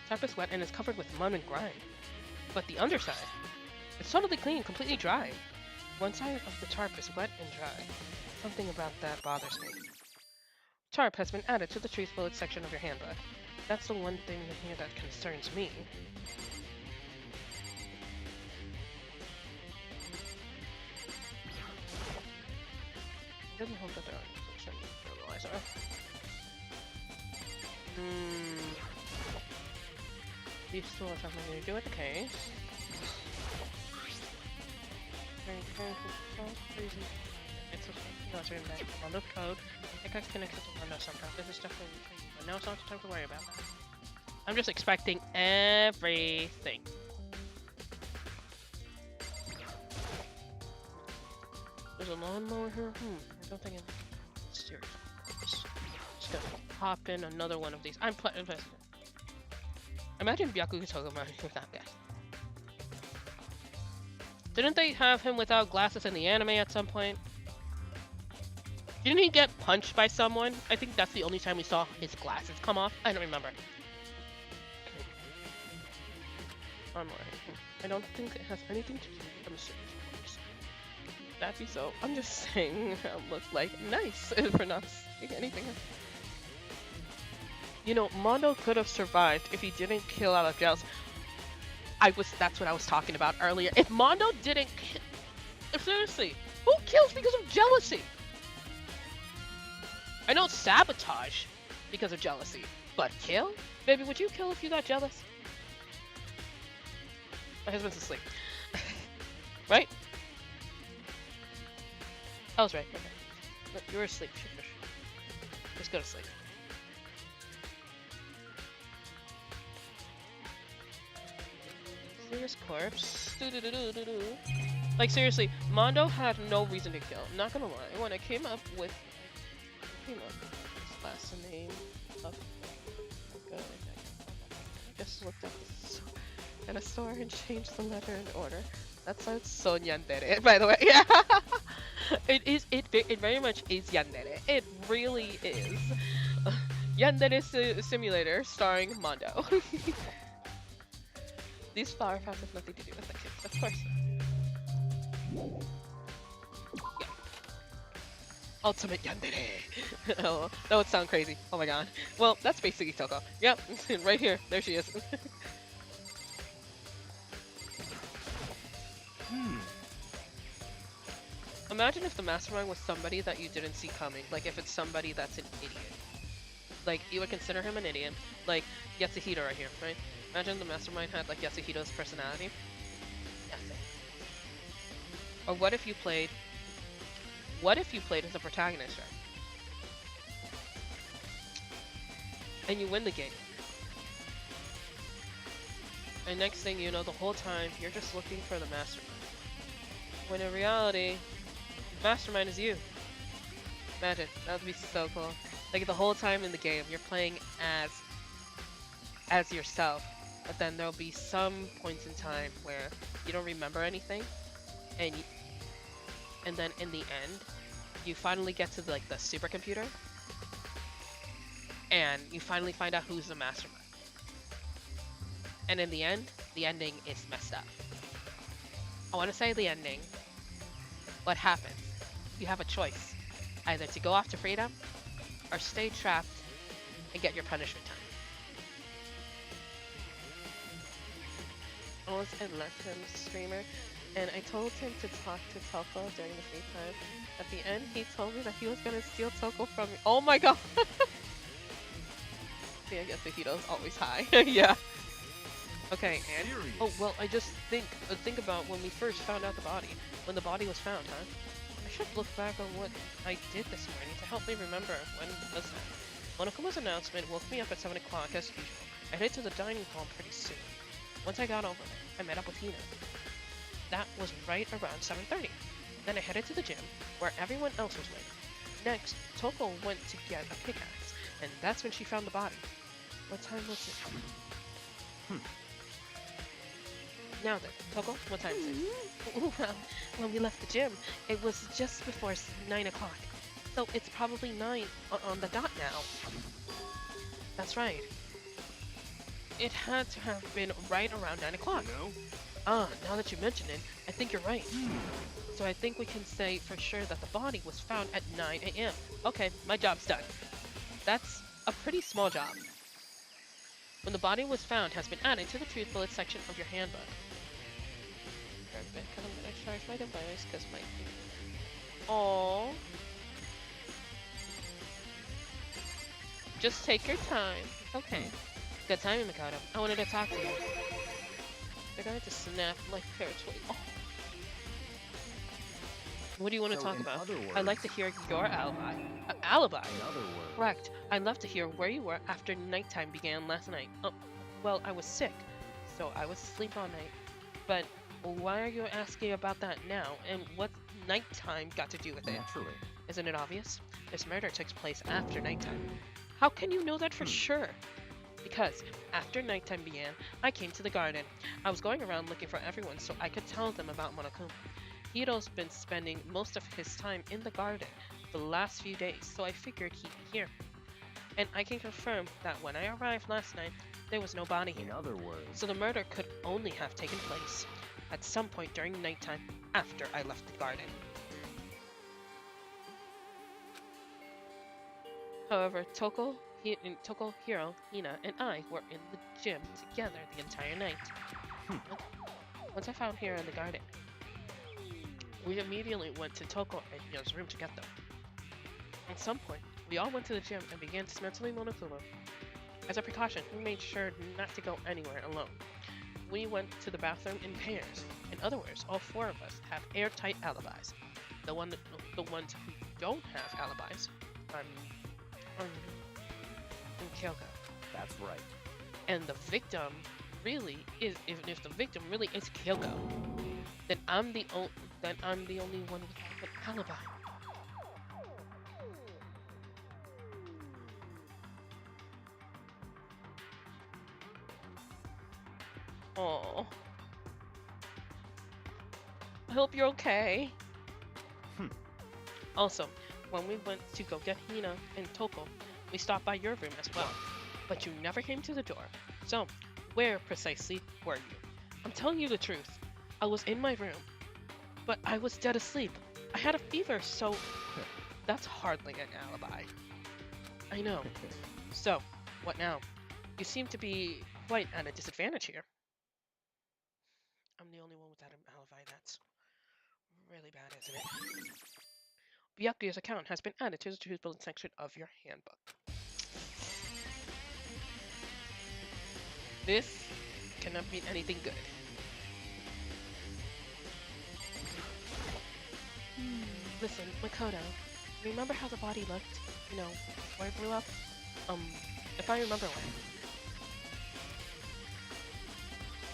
S1: Tarp is wet and is covered with mud and grime. But the underside, it's totally clean, completely dry. One side of the tarp is wet and dry. Something about that bothers me. Tarp has been added to the trees bullet section of your handbook. That's the one thing in here that concerns me. He doesn't hope that there are some fertilizer. These still have something to do with the case. It's a on the code. I got connected to Windows somehow. This is definitely but now it's not the time to worry about that. I'm just expecting everything. There's a lawnmower here? I don't think it's serious. Just gonna hop in another one of these. I'm invested. Imagine Byakuga Togemon with that guy. Didn't they have him without glasses in the anime at some point? Didn't he get punched by someone? I think that's the only time we saw his glasses come off. I don't remember. Online. I don't think it has anything to do with the series. That'd be so. I'm just saying it looks like nice for not seeing anything. You know, Mondo could have survived if he didn't kill out of jealousy. That's what I was talking about earlier. If Mondo didn't seriously, who kills because of jealousy? I know sabotage because of jealousy, but kill? Baby, would you kill if you got jealous? My husband's asleep. Right? I was right. Okay. No, you were asleep. Just go to sleep. Serious corpse. Like seriously, Mondo had no reason to kill. I'm not gonna lie. When I came up with his last name of I just looked up at a store and changed the letter in order. That sounds so yandere, by the way. Yeah. It very much is yandere. It really is. Yandere Simulator starring Mondo. These flower pots have nothing to do with the kids, of course. Yeah. Ultimate yandere. Oh, that would sound crazy. Oh my god. Well, that's basically Toko. Yep, right here. There she is. Imagine if the mastermind was somebody that you didn't see coming. Like if it's somebody that's an idiot. Like you would consider him an idiot. Like Yatsuhito right here, right? Imagine the mastermind had like Yatsuhito's personality. Or what if you played as a protagonist, right? And you win the game. And next thing you know, the whole time you're just looking for the mastermind. When in reality, mastermind is you. Imagine, that would be so cool. Like the whole time in the game, you're playing as yourself, but then there'll be some points in time where you don't remember anything, and then in the end, you finally get to the supercomputer, and you finally find out who's the mastermind. And in the end, the ending is messed up. I want to say the ending. What happens? You have a choice. Either to go off to freedom, or stay trapped and get your punishment time. I was a Legend streamer, and I told him to talk to Toko during the free time. At the end, he told me that he was gonna steal Toko from me. Oh my god! See, I guess the Hito's always high. Yeah. Okay, and oh well, I just think about when we first found out the body. When the body was found, huh? I should look back on what I did this morning to help me remember when was that. Monokuma's announcement woke me up at 7 o'clock as usual. I headed to the dining hall pretty soon. Once I got over there, I met up with Hina. That was right around 7:30. Then I headed to the gym, where everyone else was waiting. Next, Toko went to get a pickaxe, and that's when she found the body. What time was it? Now then, Toko, what time is it? Well, when we left the gym, it was just before 9 o'clock. So it's probably 9 on the dot now. That's right. It had to have been right around 9 o'clock. Ah, now that you mention it, I think you're right. So I think we can say for sure that the body was found at 9 a.m. Okay, my job's done. That's a pretty small job. When the body was found has been added to the truth bullet section of your handbook. I'm gonna charge my device because my... Aww. Just take your time. It's okay. Good timing, Makoto. I wanted to talk to you. They're going to snap like parachute. Oh. What do you want to
S2: So,
S1: talk
S2: in
S1: about?
S2: other
S1: I'd like to
S2: words-
S1: hear your alibi. Alibi?
S2: In other words,
S1: Correct. I'd love to hear where you were after nighttime began last night. Oh, well, I was sick, so I was asleep all night. But why are you asking about that now? And what nighttime got to do with it?
S2: naturally.
S1: Isn't it obvious? This murder took place after nighttime. How can you know that for sure? Because after nighttime began, I came to the garden. I was going around looking for everyone so I could tell them about Monokuma. Hero's been spending most of his time in the garden the last few days, so I figured he'd be here. And I can confirm that when I arrived last night, there was no body
S2: In
S1: here.
S2: other words,
S1: So the murder could only have taken place at some point during nighttime after I left the garden. However, Toko, Hiro, Hina, and I were in the gym together the entire night. Once I found Hiro in the garden, we immediately went to Toko and Hina's room to get them. At some point, we all went to the gym and began dismantling Monokuma. As a precaution, we made sure not to go anywhere alone. We went to the bathroom in pairs. In other words, all four of us have airtight alibis. The ones who don't have alibis are and Kyoko.
S2: that's right.
S1: And the victim really is if the victim really is Kyoko, then I'm the only one with an alibi. Oh. I hope you're okay. Also, when we went to go get Hina and Toko, we stopped by your room as well. But you never came to the door. So, where precisely were you? I'm telling you the truth. I was in my room, but I was dead asleep. I had a fever, so that's hardly an alibi. I know. So, what now? You seem to be quite at a disadvantage here. I'm the only one without an alibi. That's really bad, isn't it? Byakuya's account has been added to the truth-bullet section of your handbook. This cannot mean anything good. Listen, Makoto, remember how the body looked? You know, before I blew up? If I remember right,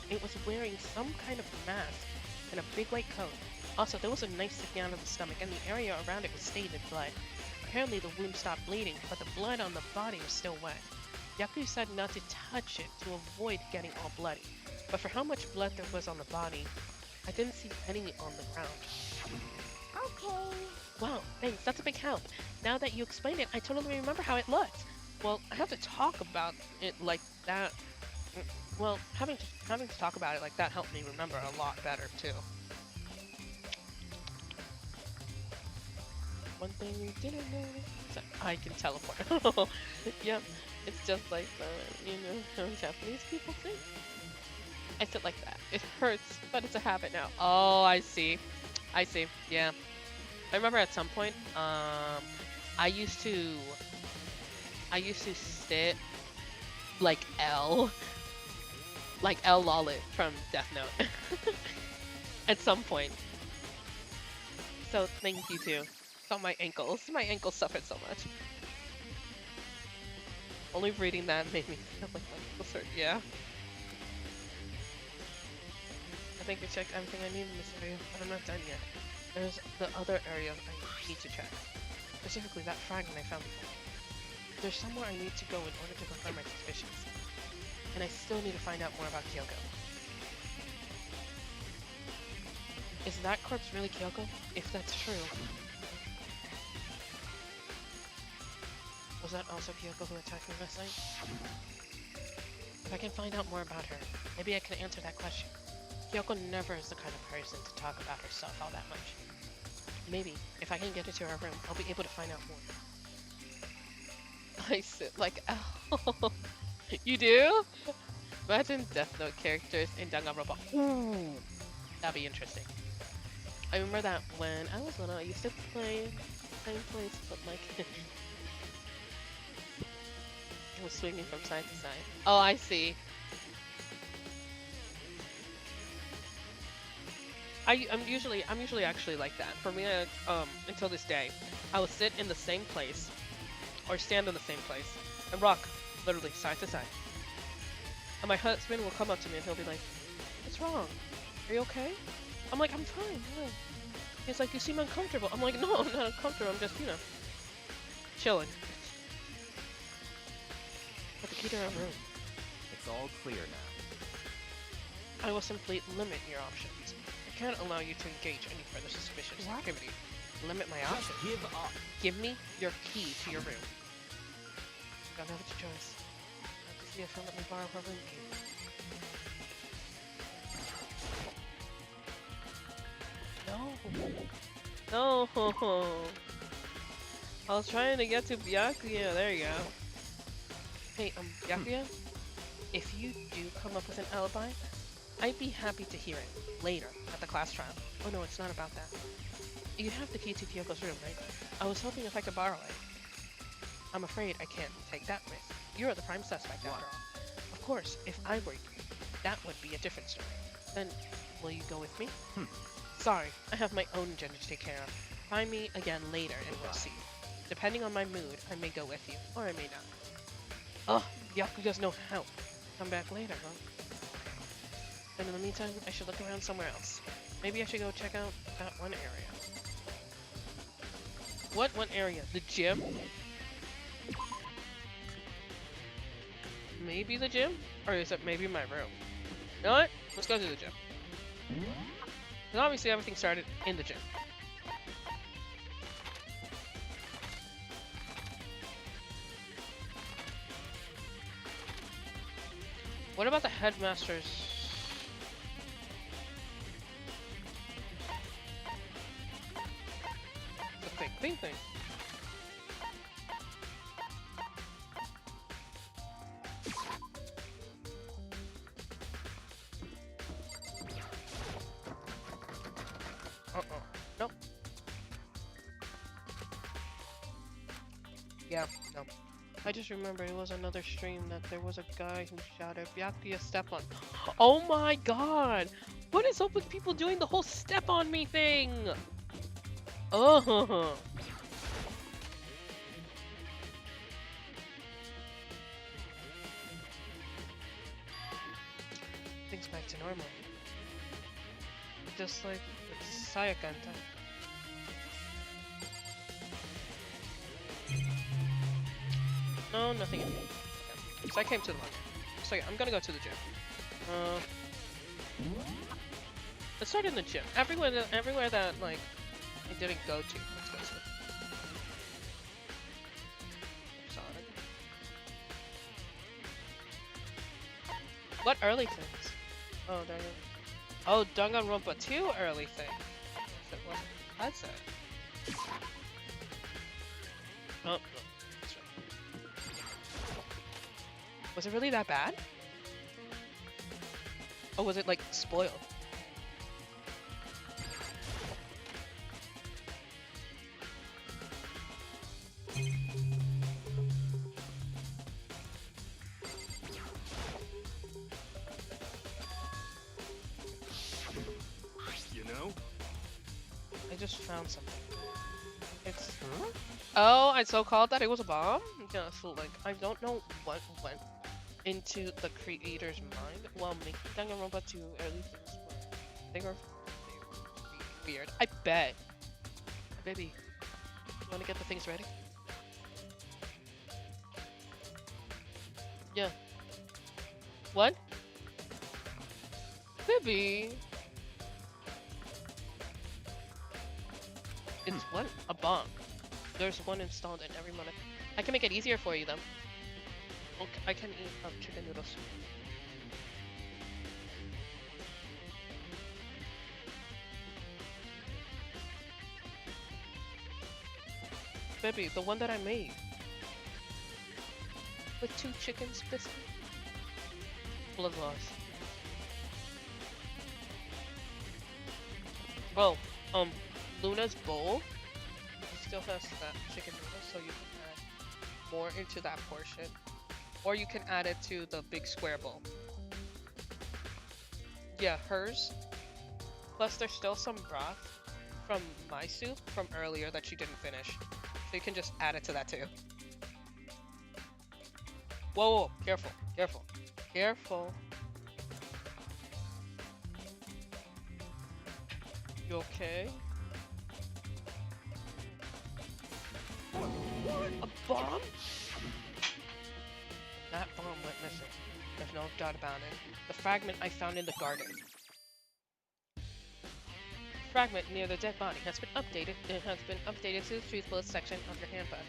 S1: it was wearing some kind of mask and a big white coat. Also, there was a knife sticking out of the stomach, and the area around it was stained in blood. Apparently, the wound stopped bleeding, but the blood on the body was still wet. Yaku said not to touch it to avoid getting all bloody, but for how much blood there was on the body, I didn't see any on the ground.
S8: Okay.
S1: Wow, thanks, that's a big help. Now that you explained it, I totally remember how it looked. Well, I have to talk about it like that. Well, having to talk about it like that helped me remember a lot better, too. One thing you didn't know is that I can teleport. Yep, it's just like how Japanese people think. I said like that. It hurts, but it's a habit now. Oh, I see. I see. Yeah. I remember at some point, I used to sit like L Lollit from Death Note. At some point. So thank you too. On my ankles. My ankles suffered so much. Only reading that made me feel like my ankles hurt. Yeah. I think I checked everything I need in this area, but I'm not done yet. There's the other area I need to check. Specifically that fragment I found before. There's somewhere I need to go in order to confirm my suspicions. And I still need to find out more about Kyoko. Is that corpse really Kyoko? If that's true, was that also Kyoko who attacked me last night? If I can find out more about her, maybe I can answer that question. Kyoko never is the kind of person to talk about herself all that much. Maybe, if I can get into her room, I'll be able to find out more. I sit like, oh, you do? Imagine Death Note characters in Danganronpa. Ooh, that'd be interesting. I remember that when I was little, I used to play the same place, but like was swinging from side to side. Oh, I see. I'm usually actually like that. For me, until this day, I will sit in the same place or stand in the same place and rock literally side to side. And my husband will come up to me and he'll be like, "What's wrong? Are you okay?" I'm like, "I'm fine." Yeah. He's like, "You seem uncomfortable." I'm like, "No, I'm not uncomfortable. I'm just, chilling." But the key to our room.
S2: It's all clear now.
S1: I will simply limit your options. I can't allow you to engage any further suspicious activity. Limit my
S2: Just
S1: options.
S2: give up.
S1: Give me your key to your room. I don't have a choice. I have to see if she'll let me borrow her room key. No. No. I was trying to get to Byakuya. There you go. Hey, Byakuya? If you do come up with an alibi, I'd be happy to hear it later at the class trial. Oh no, it's not about that. You have the key to Kyoko's room, right? I was hoping if I could borrow it. I'm afraid I can't take that risk. You're the prime suspect after all. Of course, if I were you, that would be a different story. Then, will you go with me? Sorry, I have my own agenda to take care of. Find me again later and we'll see. Depending on my mood, I may go with you, or I may not. Ugh, Byakuya's no help. Come back later, huh? And in the meantime, I should look around somewhere else. Maybe I should go check out that one area. What one area? The gym? Maybe the gym? Or is it maybe my room? You know what? Let's go to the gym. And obviously everything started in the gym. What about the headmaster's... the thing. Nope. Yeah, no. I just remember it was another stream that there was a guy who shouted, "Byakuya, step on." Oh my god! What is up with people doing the whole step on me thing? Oh. Things back to normal. Just like with Sayaka. No, nothing. Okay. So I came to the one. So yeah, I'm gonna go to the gym. Let's start in the gym. Everywhere that like I didn't go to. Let's go to. Sonic. What early things? Oh, there you go. Oh, Danganronpa 2 early thing. If it wasn't, that's it. Oh, no. That's right. Was it really that bad? Or was it like spoiled?
S2: You know?
S1: I just found something. It's... Oh, I so called that it was a bomb? Yeah, so like, I don't know what went into the creator's mind while making Danganronpa 2 early things were... They were weird. I bet. Baby, you wanna get the things ready? Yeah. What? Baby! It's what? A bomb. There's one installed in every month. I can make it easier for you, though. Okay, I can eat chicken noodles. Baby, the one that I made. With 2 chickens, biscuit. Blood loss. Oh, Luna's bowl still has that chicken noodle, so you can add more into that portion. or you can add it to the big square bowl. Yeah, hers. Plus, there's still some broth from my soup from earlier that she didn't finish. So you can just add it to that too. Whoa, whoa, careful, careful, careful. You okay? A bomb? That bomb went missing. There's no doubt about it. The fragment I found in the garden. Fragment near the dead body has been updated. It has been updated to the truthfulest section of your handbook.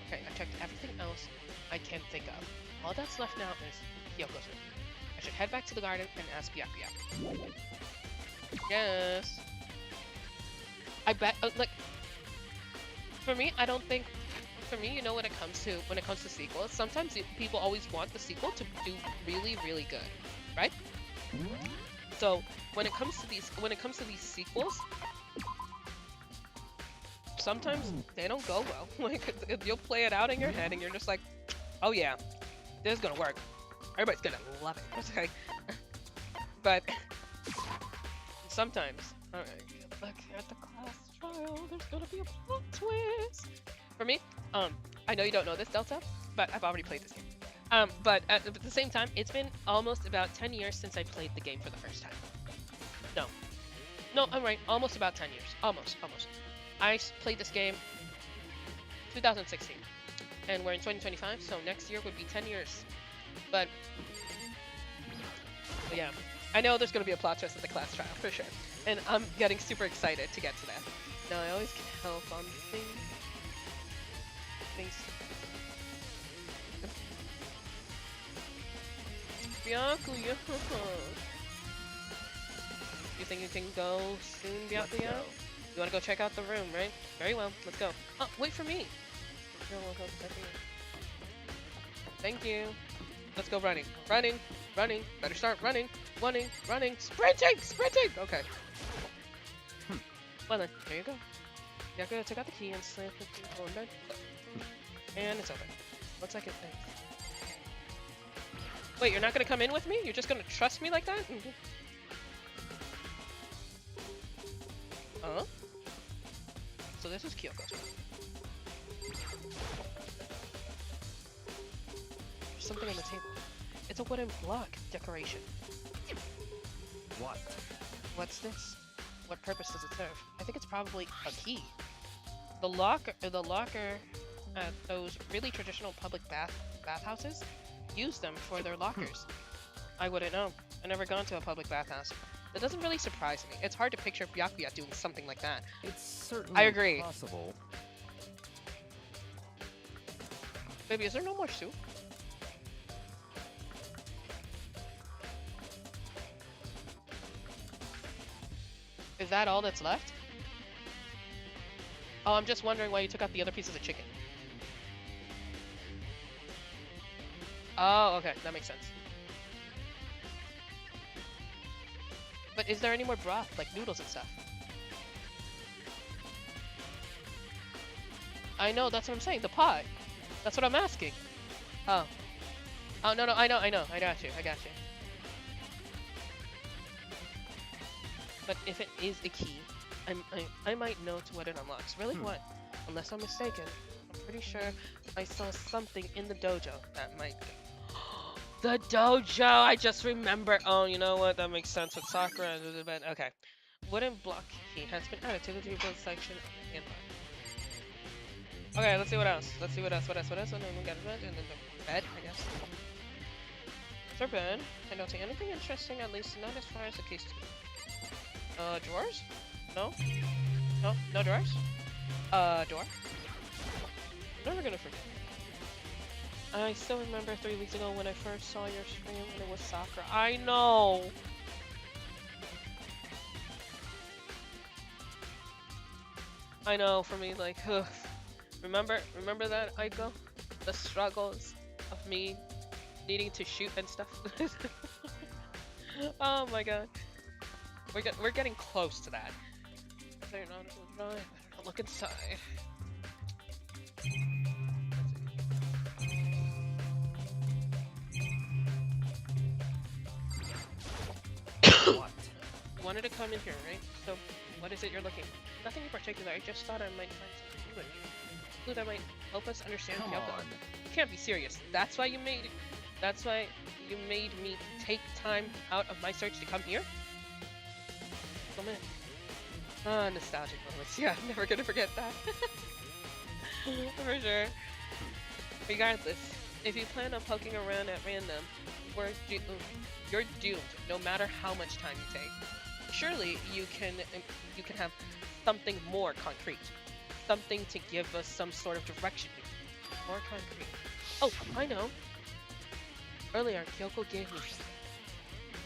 S1: Okay, I checked everything else I can think of. All that's left now is Kyoko's room. I should head back to the garden and ask Byakuya. Yes. I bet, like, for me, I don't think, for me, you know, when it comes to sequels, sometimes people always want the sequel to do really, really good, right? So when it comes to these sequels, sometimes they don't go well. Like, you'll play it out in your head and you're just like, oh yeah, this is gonna work. Everybody's gonna love it. Okay. But sometimes, alright, look at the class trial. There's gonna be a plot twist. For me, I know you don't know this, Delta, but I've already played this game. But at the same time, it's been almost about 10 years since I played the game for the first time. No, I'm right. Almost about 10 years. Almost. I played this game 2016, and we're in 2025, so next year would be 10 years. But yeah, I know there's gonna be a plot twist at the class trial for sure, and I'm getting super excited to get to that. Now I always can help on things. Byakuya. You think you can go soon, Byakuya? You wanna go check out the room, right? Very well, let's go. Oh, wait for me! Thank you. Let's go running. Running! Better start running! Running! Sprinting! Okay. Well then, there you go. Byakuya took out the key and slammed it to the bed. And it's open. Looks like it thinks. Wait, you're not gonna come in with me? You're just gonna trust me like that? Huh? So this is Kyoko's room. There's something on the table. It's a wooden block decoration.
S2: What?
S1: What's this? What purpose does it serve? I think it's probably a key. The locker at those really traditional public bathhouses use them for their lockers. I wouldn't know. I've never gone to a public bathhouse. That doesn't really surprise me. It's hard to picture Byakuya doing something like that.
S2: It's certainly
S1: I agree.
S2: possible.
S1: Baby, is there no more soup? Is that all that's left? Oh, I'm just wondering why you took out the other pieces of chicken. Oh, okay, that makes sense. But is there any more broth, like noodles and stuff? I know, that's what I'm saying, the pot. That's what I'm asking. Oh. Oh, no, I know, I got you. But if it is a key, I might know to what it unlocks. Really? What? Unless I'm mistaken, I'm pretty sure I saw something in the dojo that might... The dojo! I just remember. Oh, you know what? That makes sense with Sakura and the bed. Okay. Wooden block key has been added to the table section of the handbook. Okay, let's see what else. What else? And then we got a bed, and then the bed, I guess. It's our bed. I don't see anything interesting, at least not as far as the case to be. Drawers? No? No drawers? Door? Never gonna forget. I still remember 3 weeks ago when I first saw your stream and it was Sakura. I know! I know, for me, like, ugh. Remember that, Aiko? The struggles of me needing to shoot and stuff? Oh my god. We're getting close to that. They're not dry. Better not look inside. wanted to come in here, right? So, what is it you're looking for? Nothing in particular. I just thought I might find something new in here. A clue that might help us understand
S2: Come
S1: Kyoko.
S2: on.
S1: You can't be serious. That's why you made me take time out of my search to come here? Oh man. Ah, nostalgic moments. Yeah, I'm never gonna forget that. For sure. Regardless, if you plan on poking around at random, you're doomed, no matter how much time you take. Surely you can have something more concrete, something to give us some sort of direction. More concrete. Oh, I know. Earlier, Kyoko gave me something.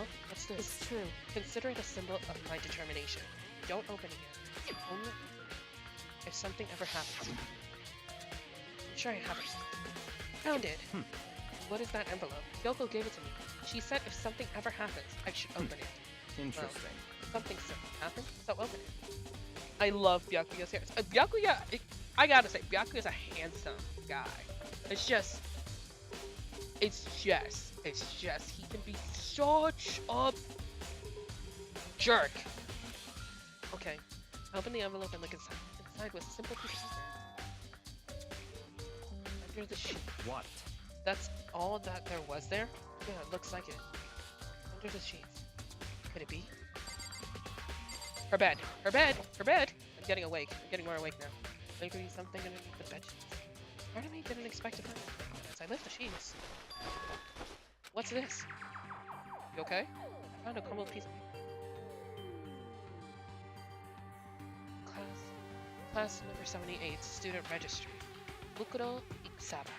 S1: Oh, what's this?
S3: It's true.
S1: Consider it a symbol of my determination. Don't open it yet. Only if something ever happens. I'm sure I have it. Found it. What is that envelope? Kyoko gave it to me. She said if something ever happens, I should open it.
S2: Interesting.
S1: Something simple happened, so open it. I love Byakuya's hair. Byakuya, I gotta say, Byakuya's a handsome guy. It's just, he can be such a jerk. Okay, open the envelope and look inside. Inside was a simple piece of paper. Under the sheet.
S2: What?
S1: That's all that there was there? Yeah, it looks like it. Under the sheets. Could it be? Her bed! Her bed! Her bed! I'm getting awake. I'm getting more awake now. Maybe something underneath the bed sheets. Part of me didn't expect to find it. As I lift the sheets. What's this? You okay? I found a crumbled piece of paper. Class number 78, student registry. Bukuro Ikusaba.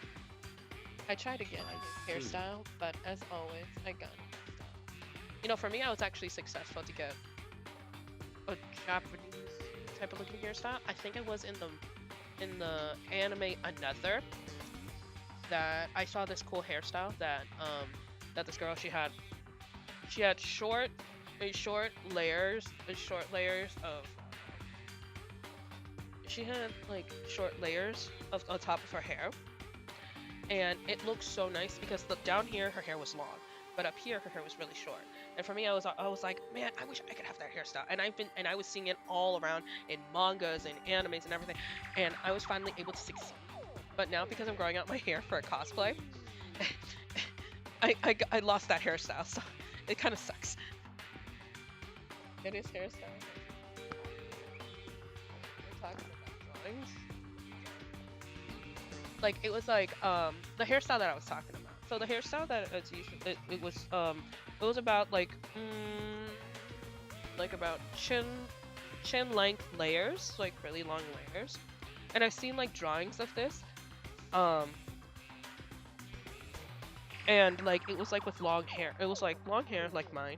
S1: I tried to get a new hairstyle, but as always, I got no. You know, for me, I was actually successful to get a Japanese type of looking hairstyle. I think it was in the anime Another that I saw this cool hairstyle that this girl she had short layers of she had like short layers of on top of her hair, and it looked so nice because down here her hair was long, but up here her hair was really short. And for me, I was like, man, I wish I could have that hairstyle. And I was seeing it all around in mangas and animes and everything, and I was finally able to succeed. But now because I'm growing out my hair for a cosplay, I lost that hairstyle, so it kind of sucks. It is hairstyle. We're talking about drawings. Like it was like the hairstyle that I was talking about. So the hairstyle that it's usually it was about like about chin length layers, like really long layers. And I've seen like drawings of this. And like it was like with long hair. It was like long hair like mine.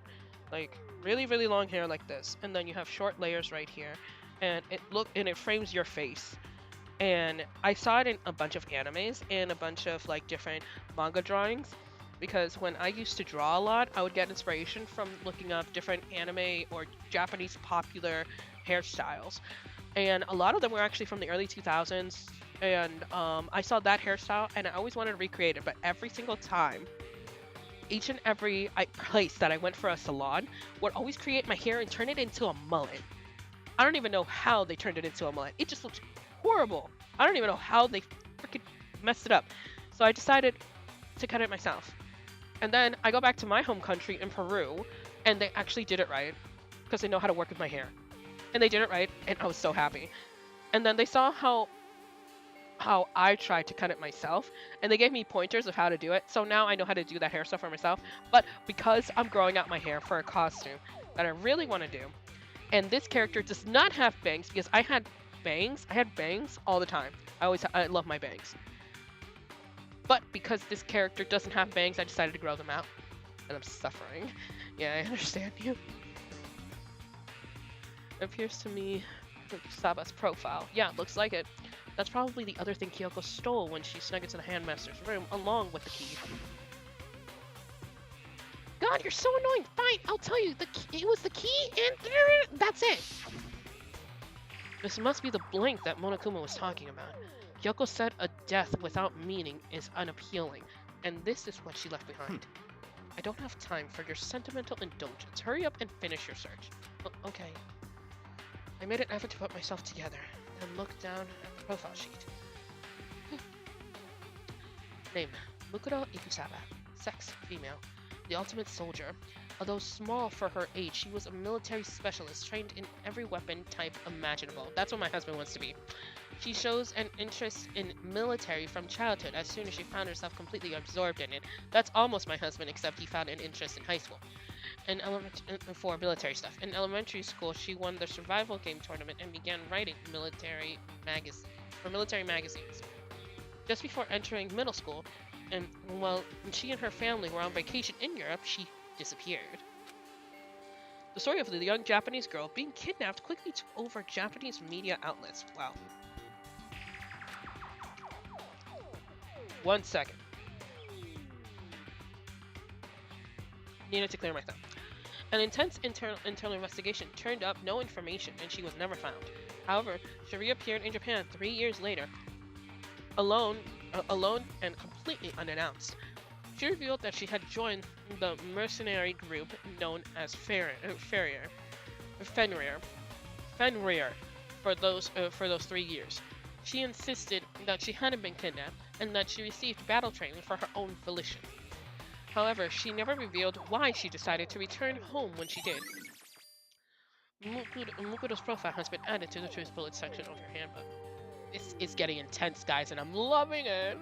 S1: Like really, really long hair like this. And then you have short layers right here. And it frames your face. And I saw it in a bunch of animes and a bunch of like different manga drawings, because when I used to draw a lot, I would get inspiration from looking up different anime or Japanese popular hairstyles, and a lot of them were actually from the early 2000s. And I saw that hairstyle and I always wanted to recreate it, but every single time, each and every place that I went for a salon would always create my hair and turn it into a mullet. I don't even know how they turned it into a mullet. It just looked horrible. I don't even know how they freaking messed it up. So I decided to cut it myself. And then I go back to my home country in Peru, and they actually did it right because they know how to work with my hair. And they did it right, and I was so happy. And then they saw how I tried to cut it myself, and they gave me pointers of how to do it. So now I know how to do that hairstyle for myself. But because I'm growing out my hair for a costume that I really want to do, and this character does not have bangs, because I had bangs all the time. I love my bangs. But because this character doesn't have bangs, I decided to grow them out. And I'm suffering. Yeah, I understand you. It appears to me from Saba's profile. Yeah, looks like it. That's probably the other thing Kyoko stole when she snuck into the Handmaster's room, along with the key. God, you're so annoying! Fine, I'll tell you. It was the key, and that's it! This must be the blank that Monokuma was talking about. Kyoko said a death without meaning is unappealing, and this is what she left behind. I don't have time for your sentimental indulgence. Hurry up and finish your search. Okay. I made an effort to put myself together, then looked down at the profile sheet. Name, Mukuro Ikusaba. Sex, female. The ultimate soldier. Although small for her age, she was a military specialist trained in every weapon type imaginable. That's what my husband wants to be. She shows an interest in military from childhood as soon as she found herself completely absorbed in it. That's almost my husband, except he found an interest in high school. For military stuff. In elementary school, she won the survival game tournament and began writing military magazines. Just before entering middle school, and while she and her family were on vacation in Europe, she disappeared. The story of the young Japanese girl being kidnapped quickly took over Japanese media outlets. Wow. 1 second. Needed to clear my throat. An intense internal investigation turned up no information, and she was never found. However, she reappeared in Japan 3 years later, alone and completely unannounced. She revealed that she had joined the mercenary group known as Fenrir for those 3 years. She insisted that she hadn't been kidnapped and that she received battle training for her own volition. However, she never revealed why she decided to return home when she did. Mukuro's profile has been added to the Choose Bullet section of her handbook. This is getting intense, guys, and I'm loving it!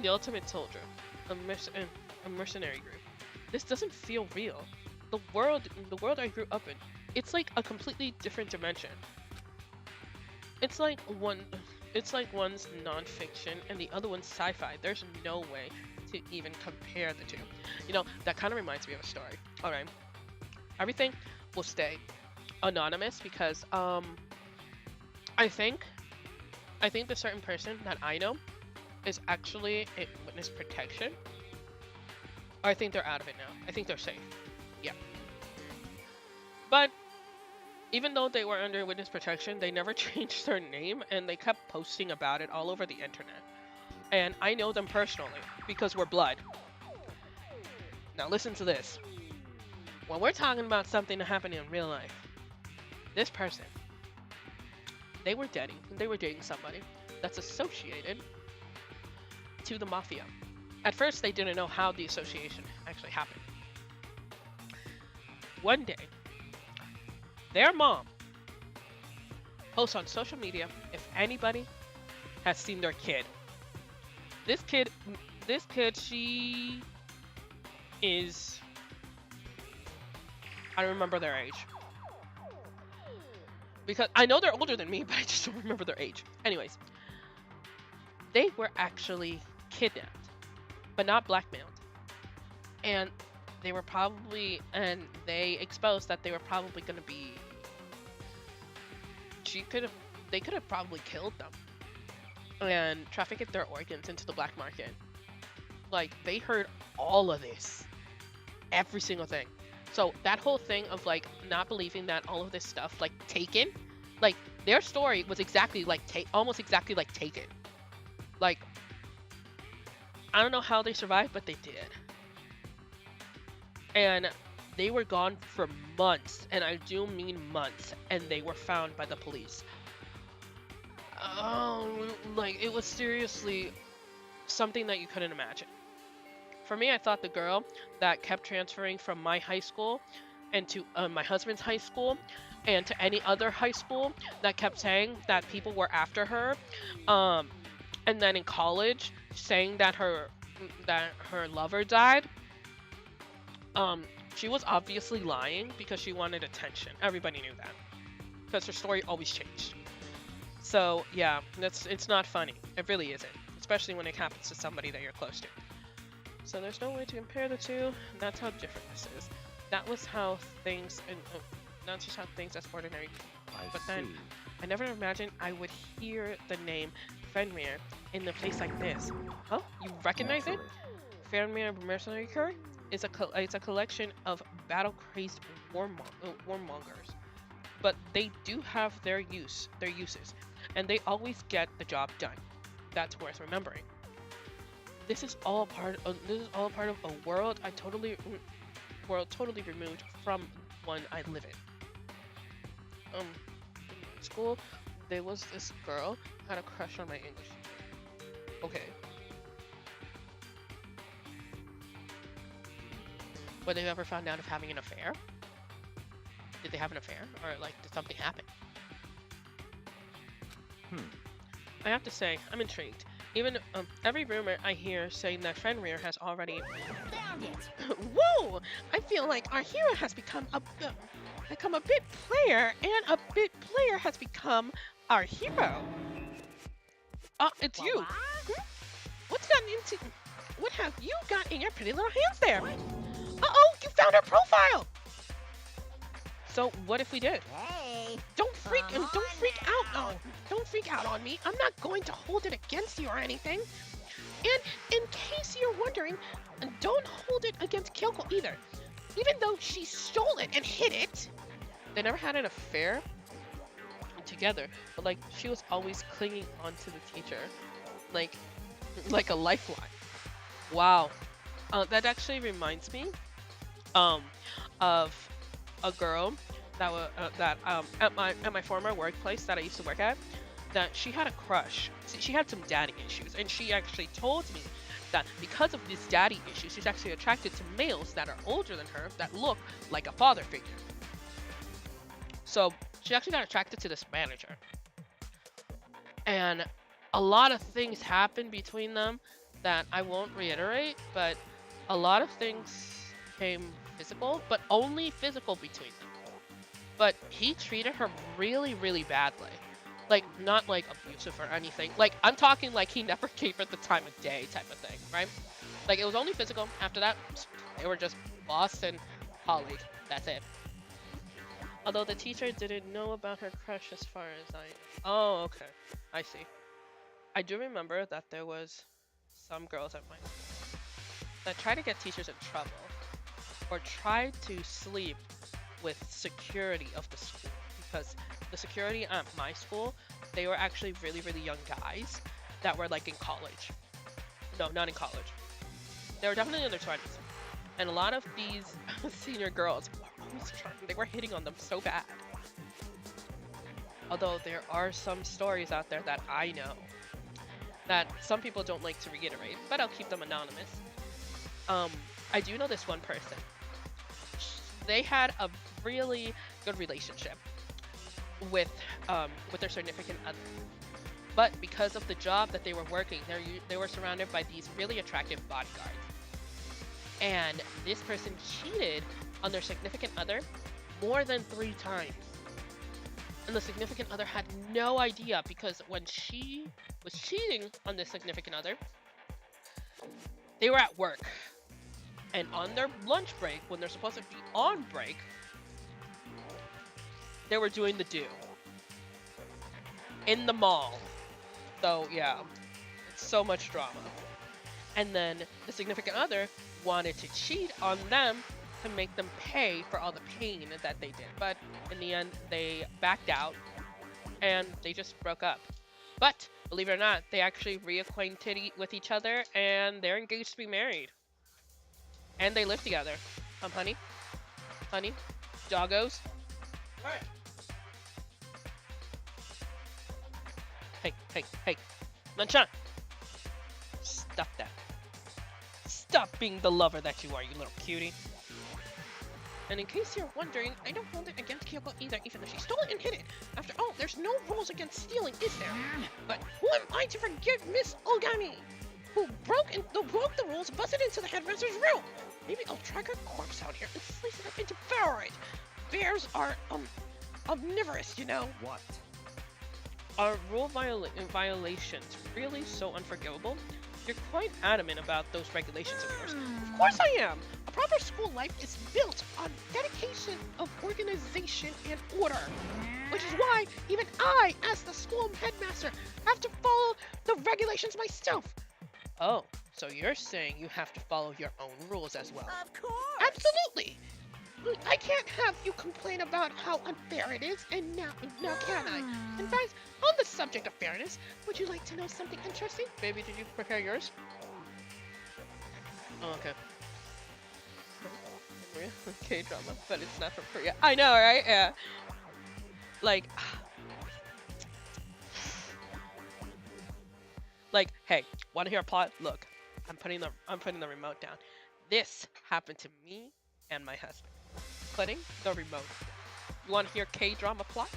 S1: The ultimate soldier, a mercenary group. This doesn't feel real. The world I grew up in, it's like a completely different dimension. It's like one's non-fiction and the other one's sci-fi. There's no way to even compare the two. You know, that kind of reminds me of a story. Alright. Everything will stay anonymous because I think the certain person that I know is actually in witness protection. Or I think they're out of it now. I think they're safe. Yeah. But even though they were under witness protection, they never changed their name and they kept posting about it all over the internet. And I know them personally because we're blood. Now listen to this. When we're talking about something that happened in real life, this person, they were dating somebody that's associated to the mafia. At first, they didn't know how the association actually happened. One day, their mom posts on social media if anybody has seen their kid. This kid, she is, I don't remember their age. Because I know they're older than me, but I just don't remember their age. Anyways, they were actually kidnapped, but not blackmailed. And they exposed that they were probably going to be, they could have probably killed them and trafficked their organs into the black market. Like, they heard all of this, every single thing. So that whole thing of like not believing that all of this stuff, like Taken, like their story was exactly like almost exactly like Taken. Like, I don't know how they survived, but they did. And they were gone for months, and I do mean months, and they were found by the police. Like, it was seriously something that you couldn't imagine. For me, I thought the girl that kept transferring from my high school and to my husband's high school and to any other high school that kept saying that people were after her, and then in college saying that her lover died, she was obviously lying because she wanted attention. Everybody knew that because her story always changed. So yeah, it's not funny. It really isn't, especially when it happens to somebody that you're close to. So there's no way to compare the two. That's how different this is. That was how things, and not just how things as ordinary. But then I never imagined I would hear the name Fenrir in a place like this. Huh? You recognize it? Fenrir Mercenary Corps is it's a collection of battle-crazed warmongers, but they do have their uses, and they always get the job done. That's worth remembering. this is all part of a world totally removed from one I live in. In school, there was this girl who had a crush on my English teacher. Okay. Were they ever found out of having an affair? Did they have an affair? Or, like, did something happen? I have to say, I'm intrigued. Even every rumor I hear saying that Fenrir has already...
S5: Found it.
S1: Whoa! I feel like our hero has become a bit player, and a bit player has become our hero. It's you. What have you got in your pretty little hands there? Uh-oh, you found her profile. So what if we did?
S5: Hey.
S1: Don't freak out on me. I'm not going to hold it against you or anything. And in case you're wondering, don't hold it against Kyoko either. Even though she stole it and hid it. They never had an affair together, but like she was always clinging onto the teacher, like a lifeline. Wow. That actually reminds me of a girl that at my former workplace that I used to work at, that she had a crush. She had some daddy issues, and she actually told me that because of these daddy issues, she's actually attracted to males that are older than her that look like a father figure. So she actually got attracted to this manager, and a lot of things happened between them that I won't reiterate, but a lot of things became physical, but only physical between them. But he treated her really, really badly. Like, not like abusive or anything. Like, I'm talking like he never gave her the time of day type of thing, right? Like, it was only physical. After that, they were just boss and colleague. That's it. Although the teacher didn't know about her crush as far as I... Oh, okay. I see. I do remember that there was some girls at my school that tried to get teachers in trouble, or tried to sleep with security of the school, because the security at my school, they were actually really, really young guys that were like in college. No, not in college. They were definitely in their 20s. And a lot of these senior girls were always trying, they were hitting on them so bad. Although there are some stories out there that I know that some people don't like to reiterate, but I'll keep them anonymous. I do know this one person. They had a really good relationship with their significant other, but because of the job that they were working, they were surrounded by these really attractive bodyguards, and this person cheated on their significant other more than 3 times, and the significant other had no idea, because when she was cheating on this significant other, they were at work, and on their lunch break, when they're supposed to be on break, they were doing the do in the mall. So yeah, it's so much drama. And then the significant other wanted to cheat on them to make them pay for all the pain that they did. But in the end, they backed out and they just broke up. But believe it or not, they actually reacquainted with each other, and they're engaged to be married. And they live together. Honey? Honey? Doggos?
S4: Hey,
S1: Hey. Nanchan! Stop that. Stop being the lover that you are, you little cutie. And in case you're wondering, I don't hold it against Kyoko either, even though she stole it and hid it. After all, there's no rules against stealing, is there? But who am I to forgive Miss Ogami, who broke the rules, busted into the headmaster's room? Maybe I'll drag her corpse out here and slice it up and devour it. Bears are, omnivorous, you know.
S2: What?
S1: Are rule violations really so unforgivable? You're quite adamant about those regulations of yours. Of course I am! A proper school life is built on dedication of organization and order. Which is why even I, as the school headmaster, have to follow the regulations myself. Oh, so you're saying you have to follow your own rules as well?
S5: Of course.
S1: Absolutely! I can't have you complain about how unfair it is, and now can I? In fact, on the subject of fairness, would you like to know something interesting? Baby, did you prepare yours? Oh, okay. K drama, but it's not from Korea. I know, right? Yeah. Like, like, hey, want to hear a plot? Look, I'm putting the remote down. This happened to me and my husband. Putting the remote. You want to hear K drama plot?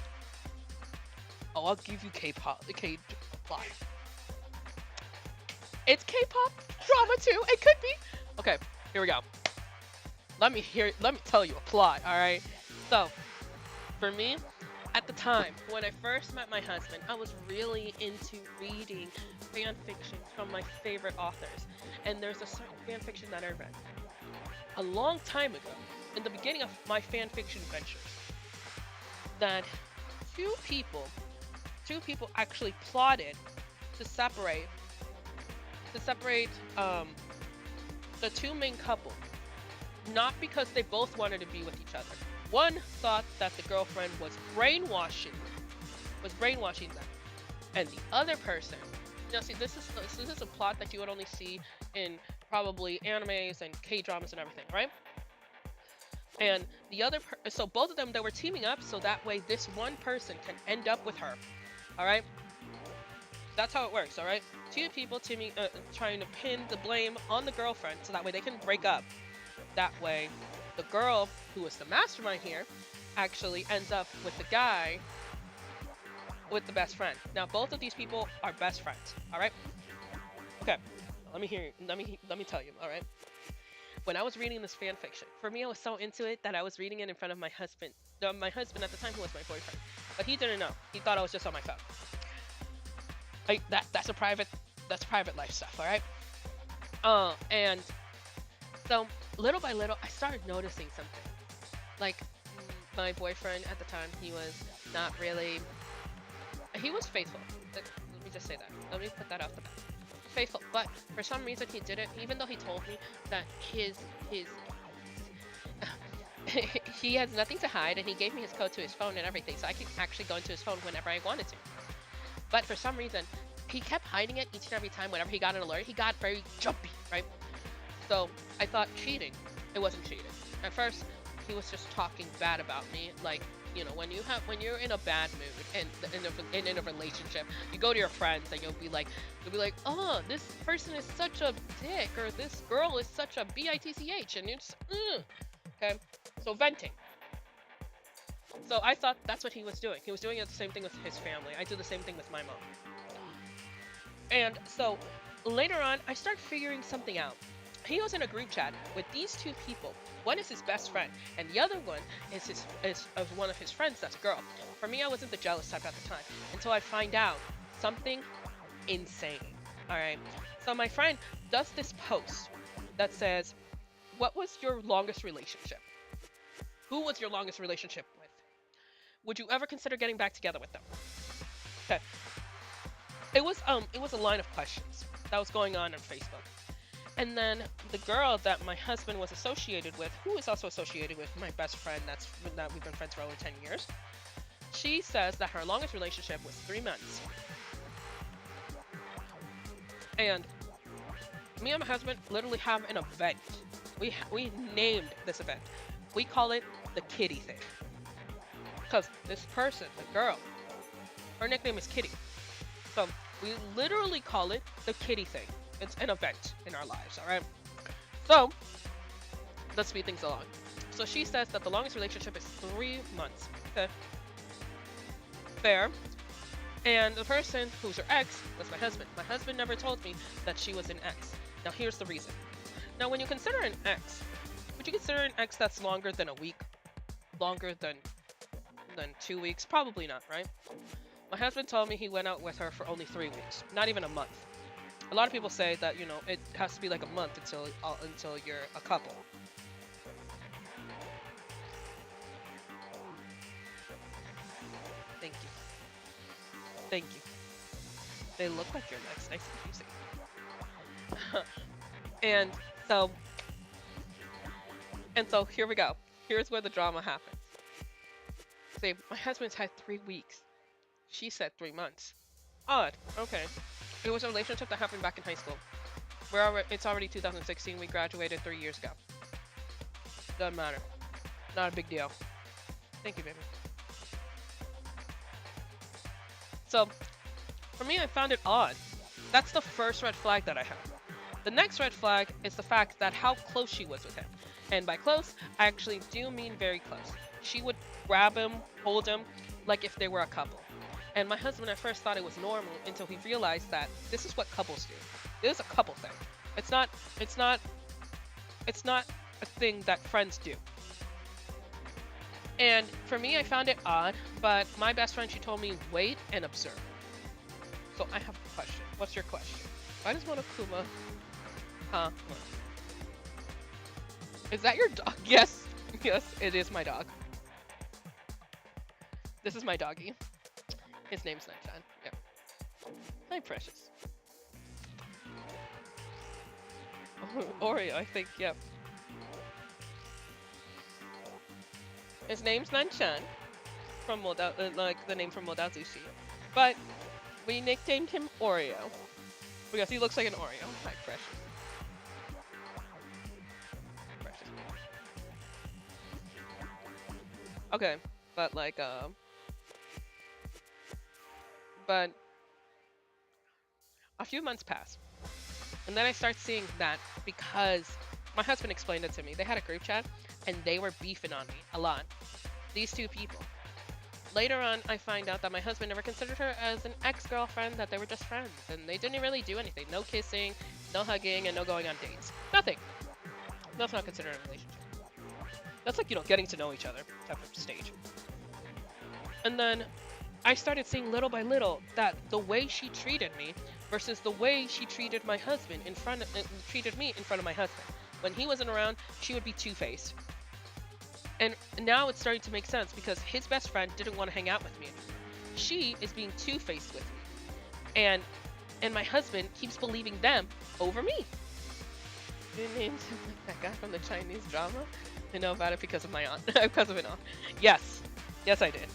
S1: Oh, I'll give you K-pop, the K plot. It's K-pop drama too. It could be. Okay, here we go. Let me tell you a plot. All right. So, for me, at the time when I first met my husband, I was really into reading fan fiction from my favorite authors, and there's a certain fan fiction that I read a long time ago, in the beginning of my fan fiction ventures, that two people actually plotted to separate um the two main couple, not because they both wanted to be with each other. One thought that the girlfriend was brainwashing them, and the other person. Now, see, this is a plot that you would only see in probably animes and K dramas and everything, right? And the other, so both of them, they were teaming up so that way this one person can end up with her. All right. That's how it works, all right? Two people teaming, trying to pin the blame on the girlfriend so that way they can break up. That way, the girl, who is the mastermind here, actually ends up with the guy with the best friend. Now, both of these people are best friends, all right? Okay, let me tell you, all right? When I was reading this fan fiction, for me, I was so into it that I was reading it in front of my husband. My husband at the time, who was my boyfriend, but he didn't know. He thought I was just on my phone. That's private life stuff, all right? And so little by little, I started noticing something. Like, my boyfriend at the time, he was not really. He was faithful. Let me just say that. Let me put that off the bat. Faithful, but for some reason he didn't. Even though he told me that his he has nothing to hide, and he gave me his code to his phone and everything, so I could actually go into his phone whenever I wanted to. But for some reason, he kept hiding it each and every time. Whenever he got an alert, he got very jumpy, right? So I thought cheating. It wasn't cheating. At first, he was just talking bad about me. Like, you know, when you're in a bad mood and in a relationship, you go to your friends and you'll be like, oh, this person is such a dick, or this girl is such a bitch, and you're just, okay. So venting. So I thought that's what he was doing. He was doing the same thing with his family. I do the same thing with my mom. And so later on, I start figuring something out. He was in a group chat with these two people. One is his best friend, and the other one is one of his friends that's a girl. For me, I wasn't the jealous type at the time until I find out something insane. All right. So my friend does this post that says, "What was your longest relationship? Who was your longest relationship with? Would you ever consider getting back together with them?" Okay. It was a line of questions that was going on Facebook. And then the girl that my husband was associated with, who is also associated with my best friend that we've been friends for over 10 years, she says that her longest relationship was 3 months. And me and my husband literally have an event. We named this event. We call it the Kitty thing. Because this person, the girl, her nickname is Kitty. So we literally call it the Kitty thing. It's an event in our lives, all right? So let's speed things along. So she says that the longest relationship is 3 months. Okay. Fair. And the person who's her ex was my husband. My husband never told me that she was an ex. Now here's the reason. Now when you consider an ex, would you consider an ex that's longer than a week? Longer than 2 weeks? Probably not, right? My husband told me he went out with her for only 3 weeks, not even a month. A lot of people say that, you know, it has to be like a month until you're a couple. Thank you. Thank you. They look like your legs. Nice and juicy. and so here we go. Here's where the drama happens. See, my husband's had 3 weeks. She said 3 months. Odd. Okay. It was a relationship that happened back in high school. It's already 2016. We graduated 3 years ago. Doesn't matter. Not a big deal. Thank you, baby. So, for me, I found it odd. That's the first red flag that I have. The next red flag is the fact that how close she was with him. And by close, I actually do mean very close. She would grab him, hold him, like if they were a couple. And my husband at first thought it was normal until he realized that this is what couples do. This is a couple thing. It's not a thing that friends do. And for me, I found it odd, but my best friend, she told me, wait and observe. So I have a question. What's your question? Why does Monokuma... Huh? Is that your dog? Yes. Yes, it is my dog. This is my doggy. His name's Nightshine. Yep. Hi, precious. Oh, Oreo, I think, yep. His name's Nanchan, from like the name from Modazushi. But we nicknamed him Oreo because he looks like an Oreo. Hi, precious. Precious. Okay, but like but a few months pass, and then I start seeing that because my husband explained it to me. They had a group chat, and they were beefing on me a lot. These two people. Later on, I find out that my husband never considered her as an ex-girlfriend, that they were just friends, and they didn't really do anything. No kissing, no hugging, and no going on dates. Nothing. That's not considered a relationship. That's like, getting to know each other type of stage. And then I started seeing little by little that the way she treated me versus the way she treated my husband treated me in front of my husband. When he wasn't around, she would be two-faced. And now it's starting to make sense because his best friend didn't want to hang out with me anymore. She is being two-faced with me. And my husband keeps believing them over me. You named him like that guy from the Chinese drama? I know about it because of my aunt. Because of an aunt. Yes. Yes, I did.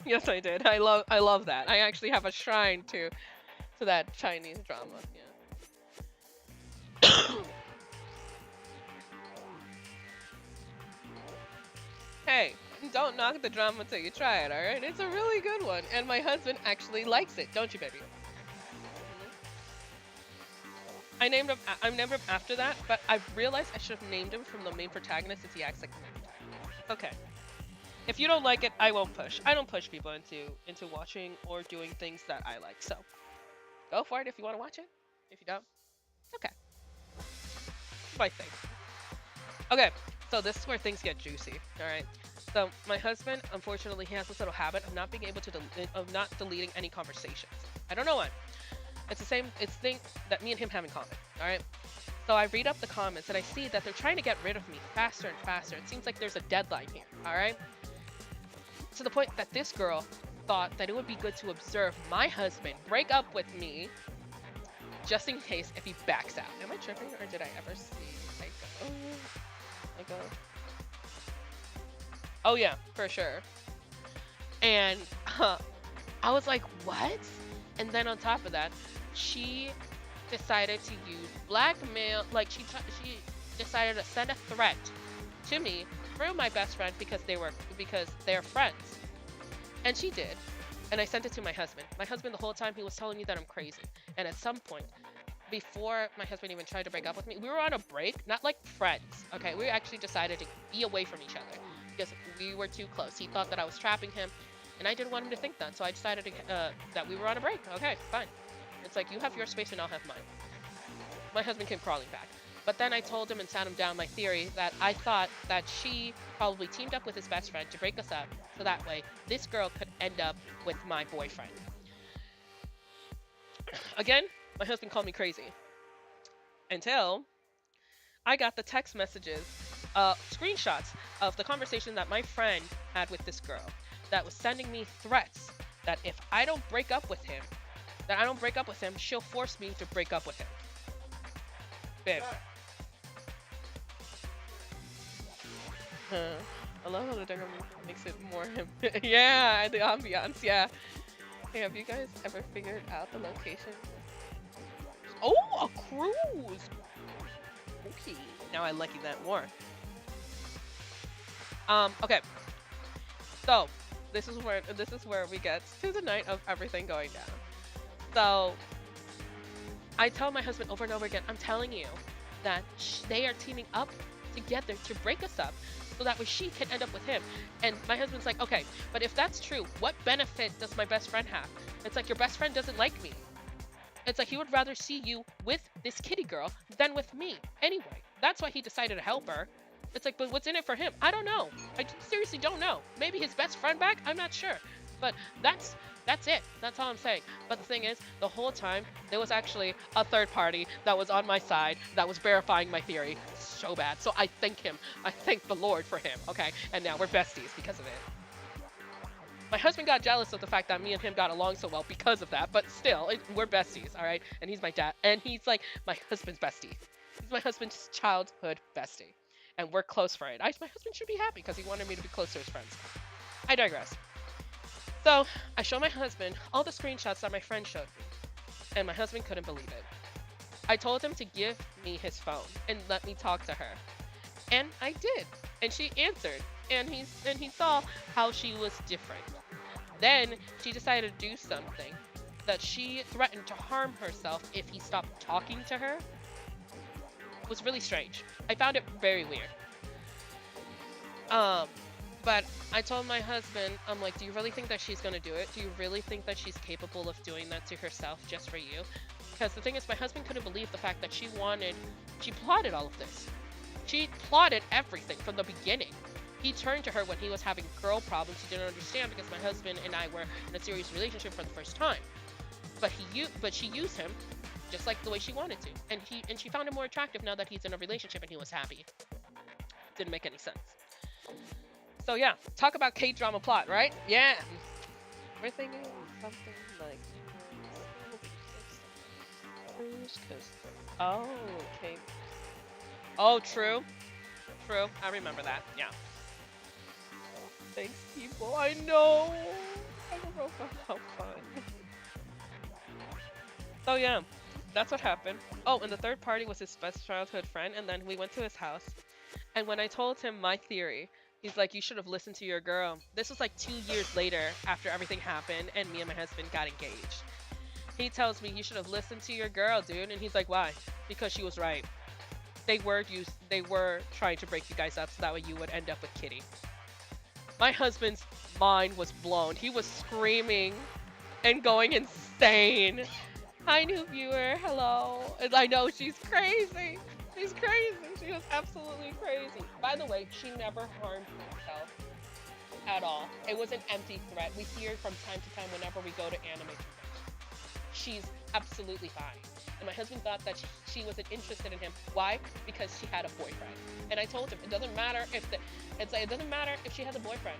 S1: Yes, I did. I love that. I actually have a shrine to that Chinese drama. Yeah. Hey, don't knock the drama till you try it, alright? It's a really good one. And my husband actually likes it, don't you, baby? I'm named him after that, but I've realized I should have named him from the main protagonist since he acts like the main protagonist. Okay. If you don't like it, I won't push. I don't push people into watching or doing things that I like. So, go for it if you want to watch it. If you don't, okay. My thing. Okay, so this is where things get juicy. All right. So my husband, unfortunately, he has this little habit of not being able to not deleting any conversations. I don't know why. It's the same. It's thing that me and him have in common. All right. So I read up the comments and I see that they're trying to get rid of me faster and faster. It seems like there's a deadline here. All right. To the point that this girl thought that it would be good to observe my husband break up with me just in case if he backs out. Am I tripping or did I ever see like a oh yeah, for sure. And I was like, what? And then on top of that, she decided to use blackmail, like she decided to send a threat to me through my best friend because they're friends. And she did. And I sent it to my husband. My husband, the whole time, he was telling me that I'm crazy. And at some point, before my husband even tried to break up with me, we were on a break, not like friends, okay? We actually decided to be away from each other because we were too close. He thought that I was trapping him, and I didn't want him to think that. So I decided that we were on a break. Okay, fine. It's like, you have your space and I'll have mine. My husband came crawling back. But then I told him and sat him down my theory that I thought that she probably teamed up with his best friend to break us up, so that way this girl could end up with my boyfriend. Again, my husband called me crazy. Until I got the text messages, screenshots of the conversation that my friend had with this girl that was sending me threats that if I don't break up with him, she'll force me to break up with him. Babe. I love how the Danganronpa makes it more yeah, the ambiance, yeah. Hey, have you guys ever figured out the location? Oh, a cruise. Okay, now I like that more. Okay. So this is where we get to the night of everything going down. So I tell my husband over and over again, I'm telling you that they are teaming up together to break us up so that way she can end up with him. And my husband's like, okay, but if that's true, what benefit does my best friend have? It's like, your best friend doesn't like me. It's like he would rather see you with this kitty girl than with me. Anyway, that's why he decided to help her. It's like, but what's in it for him? I don't know. I seriously don't know. Maybe his best friend back? I'm not sure. But that's it. That's all I'm saying. But the thing is, the whole time there was actually a third party that was on my side that was verifying my theory so bad. So I thank him. I thank the Lord for him. Okay, and now we're besties because of it. My husband got jealous of the fact that me and him got along so well because of that, but still, we're besties, all right? And he's my dad, and he's like my husband's bestie. He's my husband's childhood bestie, and we're close friends. My husband should be happy because he wanted me to be close to his friends. I digress. So I show my husband all the screenshots that my friend showed me, and my husband couldn't believe it. I told him to give me his phone and let me talk to her, and I did, and she answered, and he saw how she was different. Then she decided to do something that she threatened to harm herself if he stopped talking to her. It was really strange. I found it very weird. But I told my husband, I'm like, do you really think that she's gonna do it? Do you really think that she's capable of doing that to herself just for you? Because the thing is, my husband couldn't believe the fact that she plotted all of this. She plotted everything from the beginning. He turned to her when he was having girl problems he didn't understand because my husband and I were in a serious relationship for the first time. But she used him just like the way she wanted to. And she found him more attractive now that he's in a relationship and he was happy. Didn't make any sense. So yeah, talk about K-drama plot, right? Yeah. We're thinking something like oh, okay. Oh, true. True. I remember that. Yeah. Thanks, people. I know. I don't know how fun. So yeah, that's what happened. Oh, and the third party was his best childhood friend, and then we went to his house. And when I told him my theory, he's like, you should have listened to your girl. This was like 2 years later after everything happened and me and my husband got engaged. He tells me, you should have listened to your girl, dude. And he's like, why? Because she was right. They were trying to break you guys up so that way you would end up with Kitty. My husband's mind was blown. He was screaming and going insane. Hi, new viewer. Hello. And I know she's crazy. She's crazy. She was absolutely crazy. By the way, she never harmed herself at all. It was an empty threat. We see her from time to time whenever we go to anime conventions. She's absolutely fine. And my husband thought that she wasn't interested in him. Why? Because she had a boyfriend. And I told him it doesn't matter it doesn't matter if she has a boyfriend.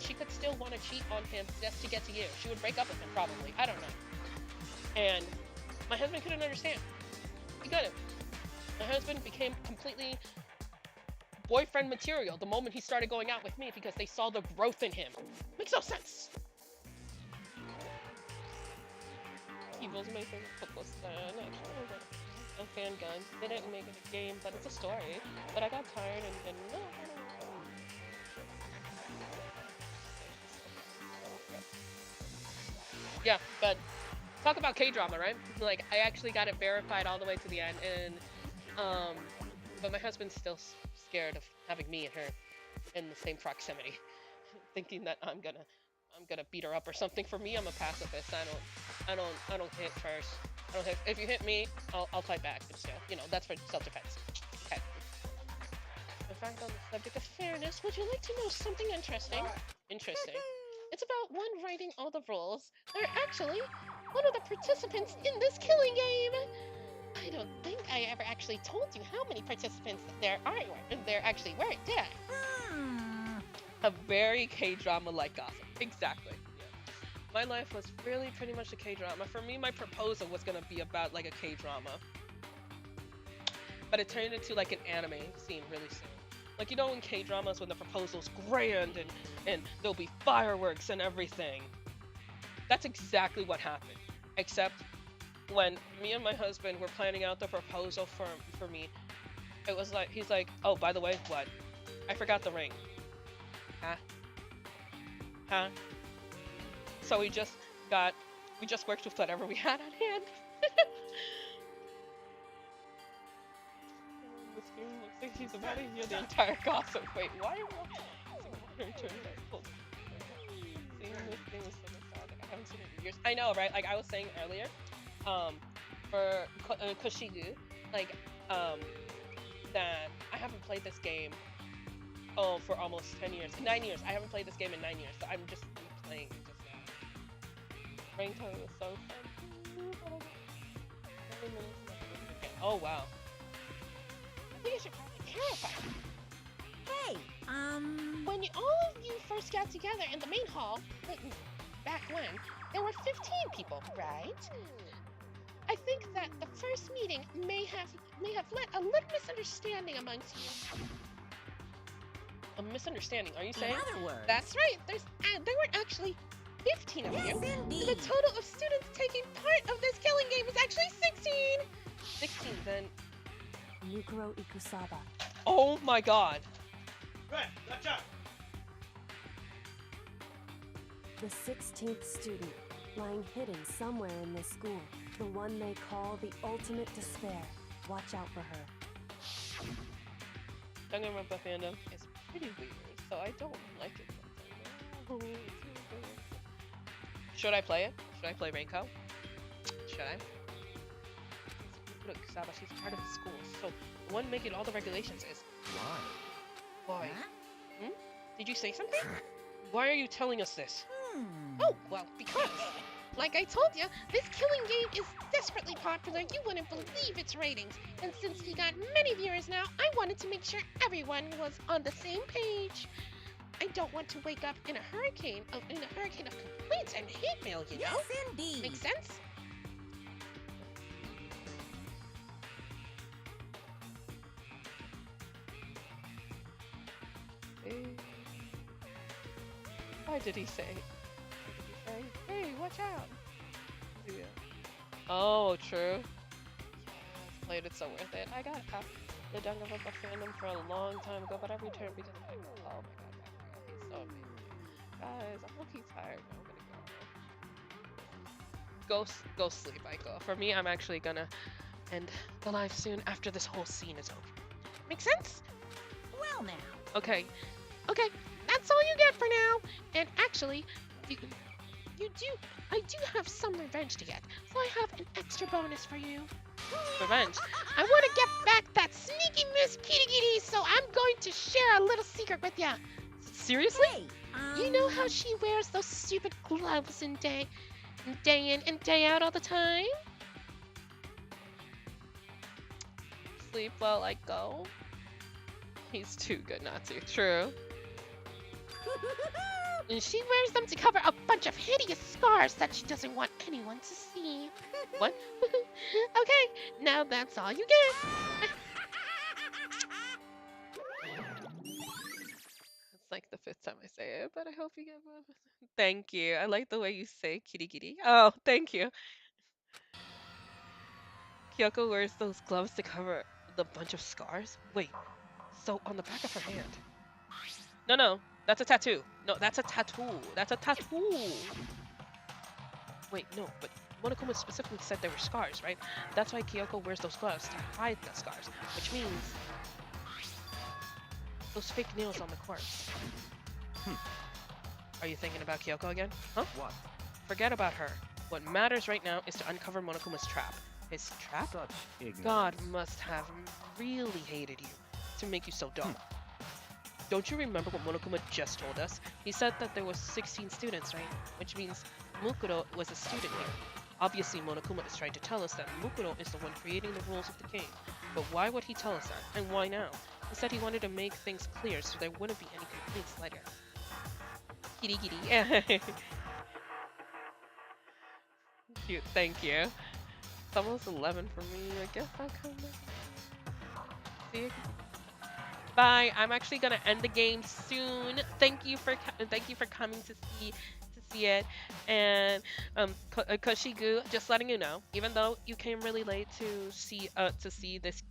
S1: She could still want to cheat on him just to get to you. She would break up with him probably. I don't know. And my husband couldn't understand. He couldn't. My husband became completely boyfriend material the moment he started going out with me because they saw the growth in him. Makes no sense. Evil's my favorite football star. A fan gun. They didn't make it a game, but it's a story. But I got tired and no. Yeah, but talk about K-drama, right? Like, I actually got it verified all the way to the end, and but my husband's still scared of having me and her in the same proximity, thinking that I'm gonna beat her up or something. For me, I'm a pacifist. I don't hit first. I don't hit. If you hit me, I'll fight back. But still, that's for self-defense. Okay. In fact, on the subject of fairness, would you like to know something interesting? Interesting. It's about one writing all the rules. They're actually one of the participants in this killing game. I don't think I ever actually told you how many participants there actually were, did I? A very K-drama-like gossip. Exactly. Yeah. My life was really pretty much a K-drama. For me, my proposal was gonna be about like a K-drama. But it turned into like an anime scene really soon. Like, in K-dramas when the proposal's grand and there'll be fireworks and everything. That's exactly what happened. Except when me and my husband were planning out the proposal for me, it was like he's like, oh, by the way, what? I forgot the ring. Huh? Huh? So we just worked with whatever we had on hand. This game looks like he's about to hear the entire gossip. Wait, why am I seeing this thing is so nostalgic. I haven't seen it in years. I know, right? Like I was saying earlier, for Koshigu, like, that I haven't played this game, for almost 10 years. 9 years. I haven't played this game in 9 years, so I'm just replaying it just now. Raincoat was so fun. Oh, wow. I think I should probably clarify.
S5: Hey,
S6: When all of you first got together in the main hall, back when, there were 15 people, right? I think that the first meeting may have led a little misunderstanding amongst you.
S1: A misunderstanding, are you
S5: in
S1: saying?
S5: other words.
S6: That's right. There were actually 15 of
S5: Yes,
S6: you.
S5: indeed.
S6: The total of students taking part of this killing game is actually 16.
S1: 16, then.
S3: Mukuro Ikusaba.
S1: Oh my god.
S4: Red, gotcha.
S3: The 16th student, lying hidden somewhere in this school. The one they call the ultimate despair. Watch out for her.
S1: Danganronpa fandom is pretty weird, so I don't like it sometimes. Should I play it? Should I play Raincoat? Should I? Look, Saba, she's part of the school, so the one making all the regulations is...
S2: Why?
S1: Why?
S5: Huh?
S1: Did you say something? Why are you telling us this?
S6: Oh, well, because, like I told you, this killing game is desperately popular. You wouldn't believe its ratings. And since he got many viewers now, I wanted to make sure everyone was on the same page. I don't want to wake up in a hurricane of complaints and hate mail, you know?
S5: Yes, indeed.
S6: Makes sense?
S1: Why did he say? Hey, watch out! Yeah. Oh, true. Yes, played it, so worth it. I got the Danganronpa fandom for a long time ago, but I returned because of Michael. Oh my god, he's so amazing. Guys, I'm looking tired. I'm gonna go sleep, Michael. For me, I'm actually gonna end the live soon after this whole scene is over.
S6: Make sense?
S5: Well now.
S6: Okay, that's all you get for now. And actually, I do have some revenge to get. So I have an extra bonus for you.
S1: Revenge.
S6: I want to get back that sneaky Miss Kitty Kitty, so I'm going to share a little secret with ya.
S1: Seriously?
S5: Hey,
S6: You know how she wears those stupid gloves and day in and day out all the time?
S1: Sleep while I go. He's too good not to. True.
S6: And she wears them to cover a bunch of hideous scars that she doesn't want anyone to see.
S1: What?
S6: Okay, now that's all you get.
S1: It's like the 5th time I say it, but I hope you get one. Thank you. I like the way you say kitty kitty. Oh, thank you. Kyoko wears those gloves to cover the bunch of scars? Wait, so on the back of her hand. No, that's a tattoo. No, that's a tattoo. That's a tattoo. Wait, no, but Monokuma specifically said there were scars, right? That's why Kyoko wears those gloves to hide the scars, which means those fake nails on the corpse. Are you thinking about Kyoko again? Huh?
S2: What?
S1: Forget about her. What matters right now is to uncover Monokuma's trap. His trap?
S2: Such ignorance.
S1: God must have really hated you to make you so dumb. Don't you remember what Monokuma just told us? He said that there was 16 students, right? Which means Mukuro was a student here. Obviously, Monokuma is trying to tell us that Mukuro is the one creating the rules of the game. But why would he tell us that? And why now? He said he wanted to make things clear so there wouldn't be any complaints later. Kitty kitty. Cute, thank you. It's almost 11 for me. I guess I'll come back. See you. Bye. I'm actually gonna end the game soon. Thank you for coming to see it. And Koshigu, just letting you know, even though you came really late to see this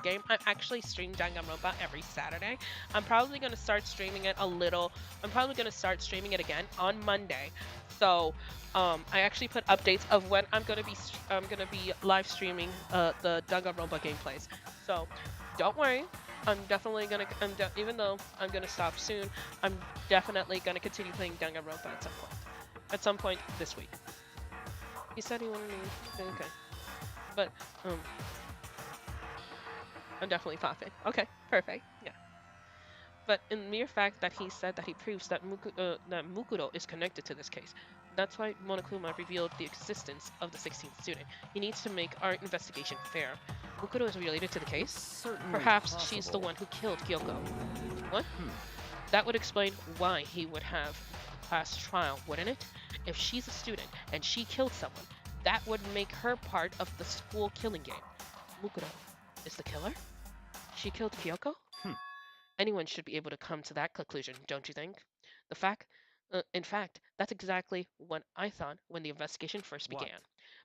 S1: game, I actually stream Danganronpa every Saturday. I'm probably gonna start streaming it a little. I'm probably gonna start streaming it again on Monday. So I actually put updates of when I'm gonna be live streaming the Danganronpa gameplays. So don't worry. I'm definitely gonna. Even though I'm gonna stop soon, I'm definitely gonna continue playing Danganronpa at some point. At some point this week. He said he wanted me. Okay, but I'm definitely popping. Okay, perfect. Yeah. But in mere fact that he said that he proves that Mukuro is connected to this case, that's why Monokuma revealed the existence of the 16th student. He needs to make our investigation fair. Mukuro is related to the case? Perhaps she's the one who killed Kyoko. What? That would explain why he would have passed trial, wouldn't it? If she's a student and she killed someone, that would make her part of the school killing game. Mukuro is the killer? She killed Kyoko? Anyone should be able to come to that conclusion, don't you think? In fact, that's exactly what I thought when the investigation first began.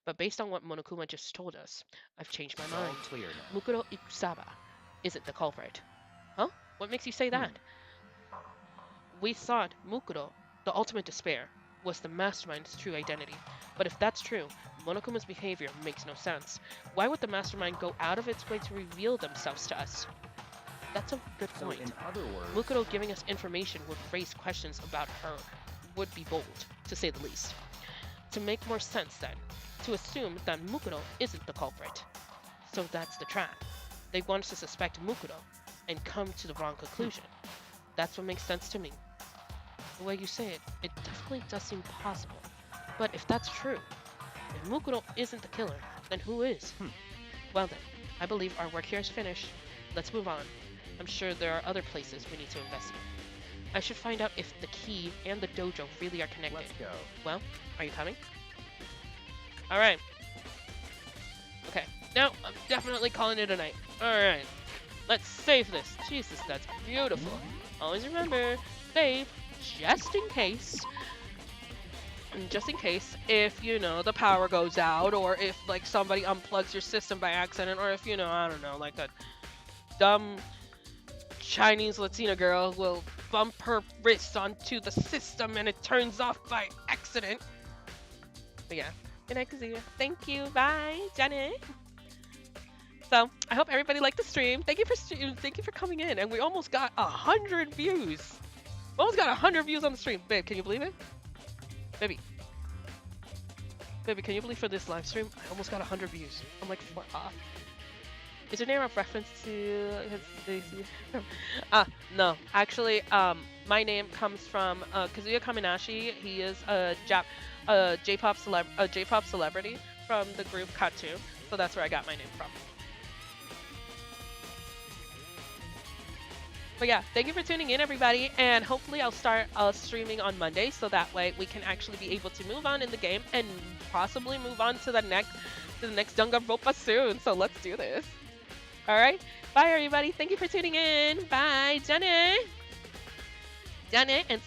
S1: But based on what Monokuma just told us, I've changed my mind. Mukuro Ikusaba isn't the culprit. Huh? What makes you say that? We thought Mukuro, the ultimate despair, was the mastermind's true identity. But if that's true, Monokuma's behavior makes no sense. Why would the mastermind go out of its way to reveal themselves to us? That's a good point.
S9: In other words,
S1: Mukuro giving us information would raise questions about her would be bold, to say the least. To make more sense then, to assume that Mukuro isn't the culprit. So that's the trap. They want us to suspect Mukuro and come to the wrong conclusion. That's what makes sense to me. The way you say it, it definitely does seem possible. But if that's true, if Mukuro isn't the killer, then who is? Well then, I believe our work here is finished. Let's move on. I'm sure there are other places we need to investigate. I should find out if the key and the dojo really are connected.
S9: let's go.
S1: Well, are you coming? Alright. Okay, now I'm definitely calling it a night. Alright, let's save this. Jesus, that's beautiful. Always remember, save just in case. Just in case if, you know, the power goes out, or if, like, somebody unplugs your system by accident, or if, you know, I don't know, like a dumb Chinese Latina girl will bump her wrist onto the system and it turns off by accident. But yeah, good night, Kazuya. Thank you. Bye, Jenny. So I hope everybody liked the stream. Thank you for coming in, and we almost got 100 views. We almost got 100 views on the stream, babe. Can you believe it, baby? Baby, can you believe for this live stream I almost got 100 views? I'm like 4 off. Is your name a reference to his no. Actually, my name comes from Kazuya Kaminashi. He is a J-pop celebrity from the group Katsu. So that's where I got my name from. But yeah, thank you for tuning in, everybody, and hopefully I'll start streaming on Monday, so that way we can actually be able to move on in the game and possibly move on to the next Danganronpa soon. So let's do this. All right, bye everybody. Thank you for tuning in. Bye, Jenny and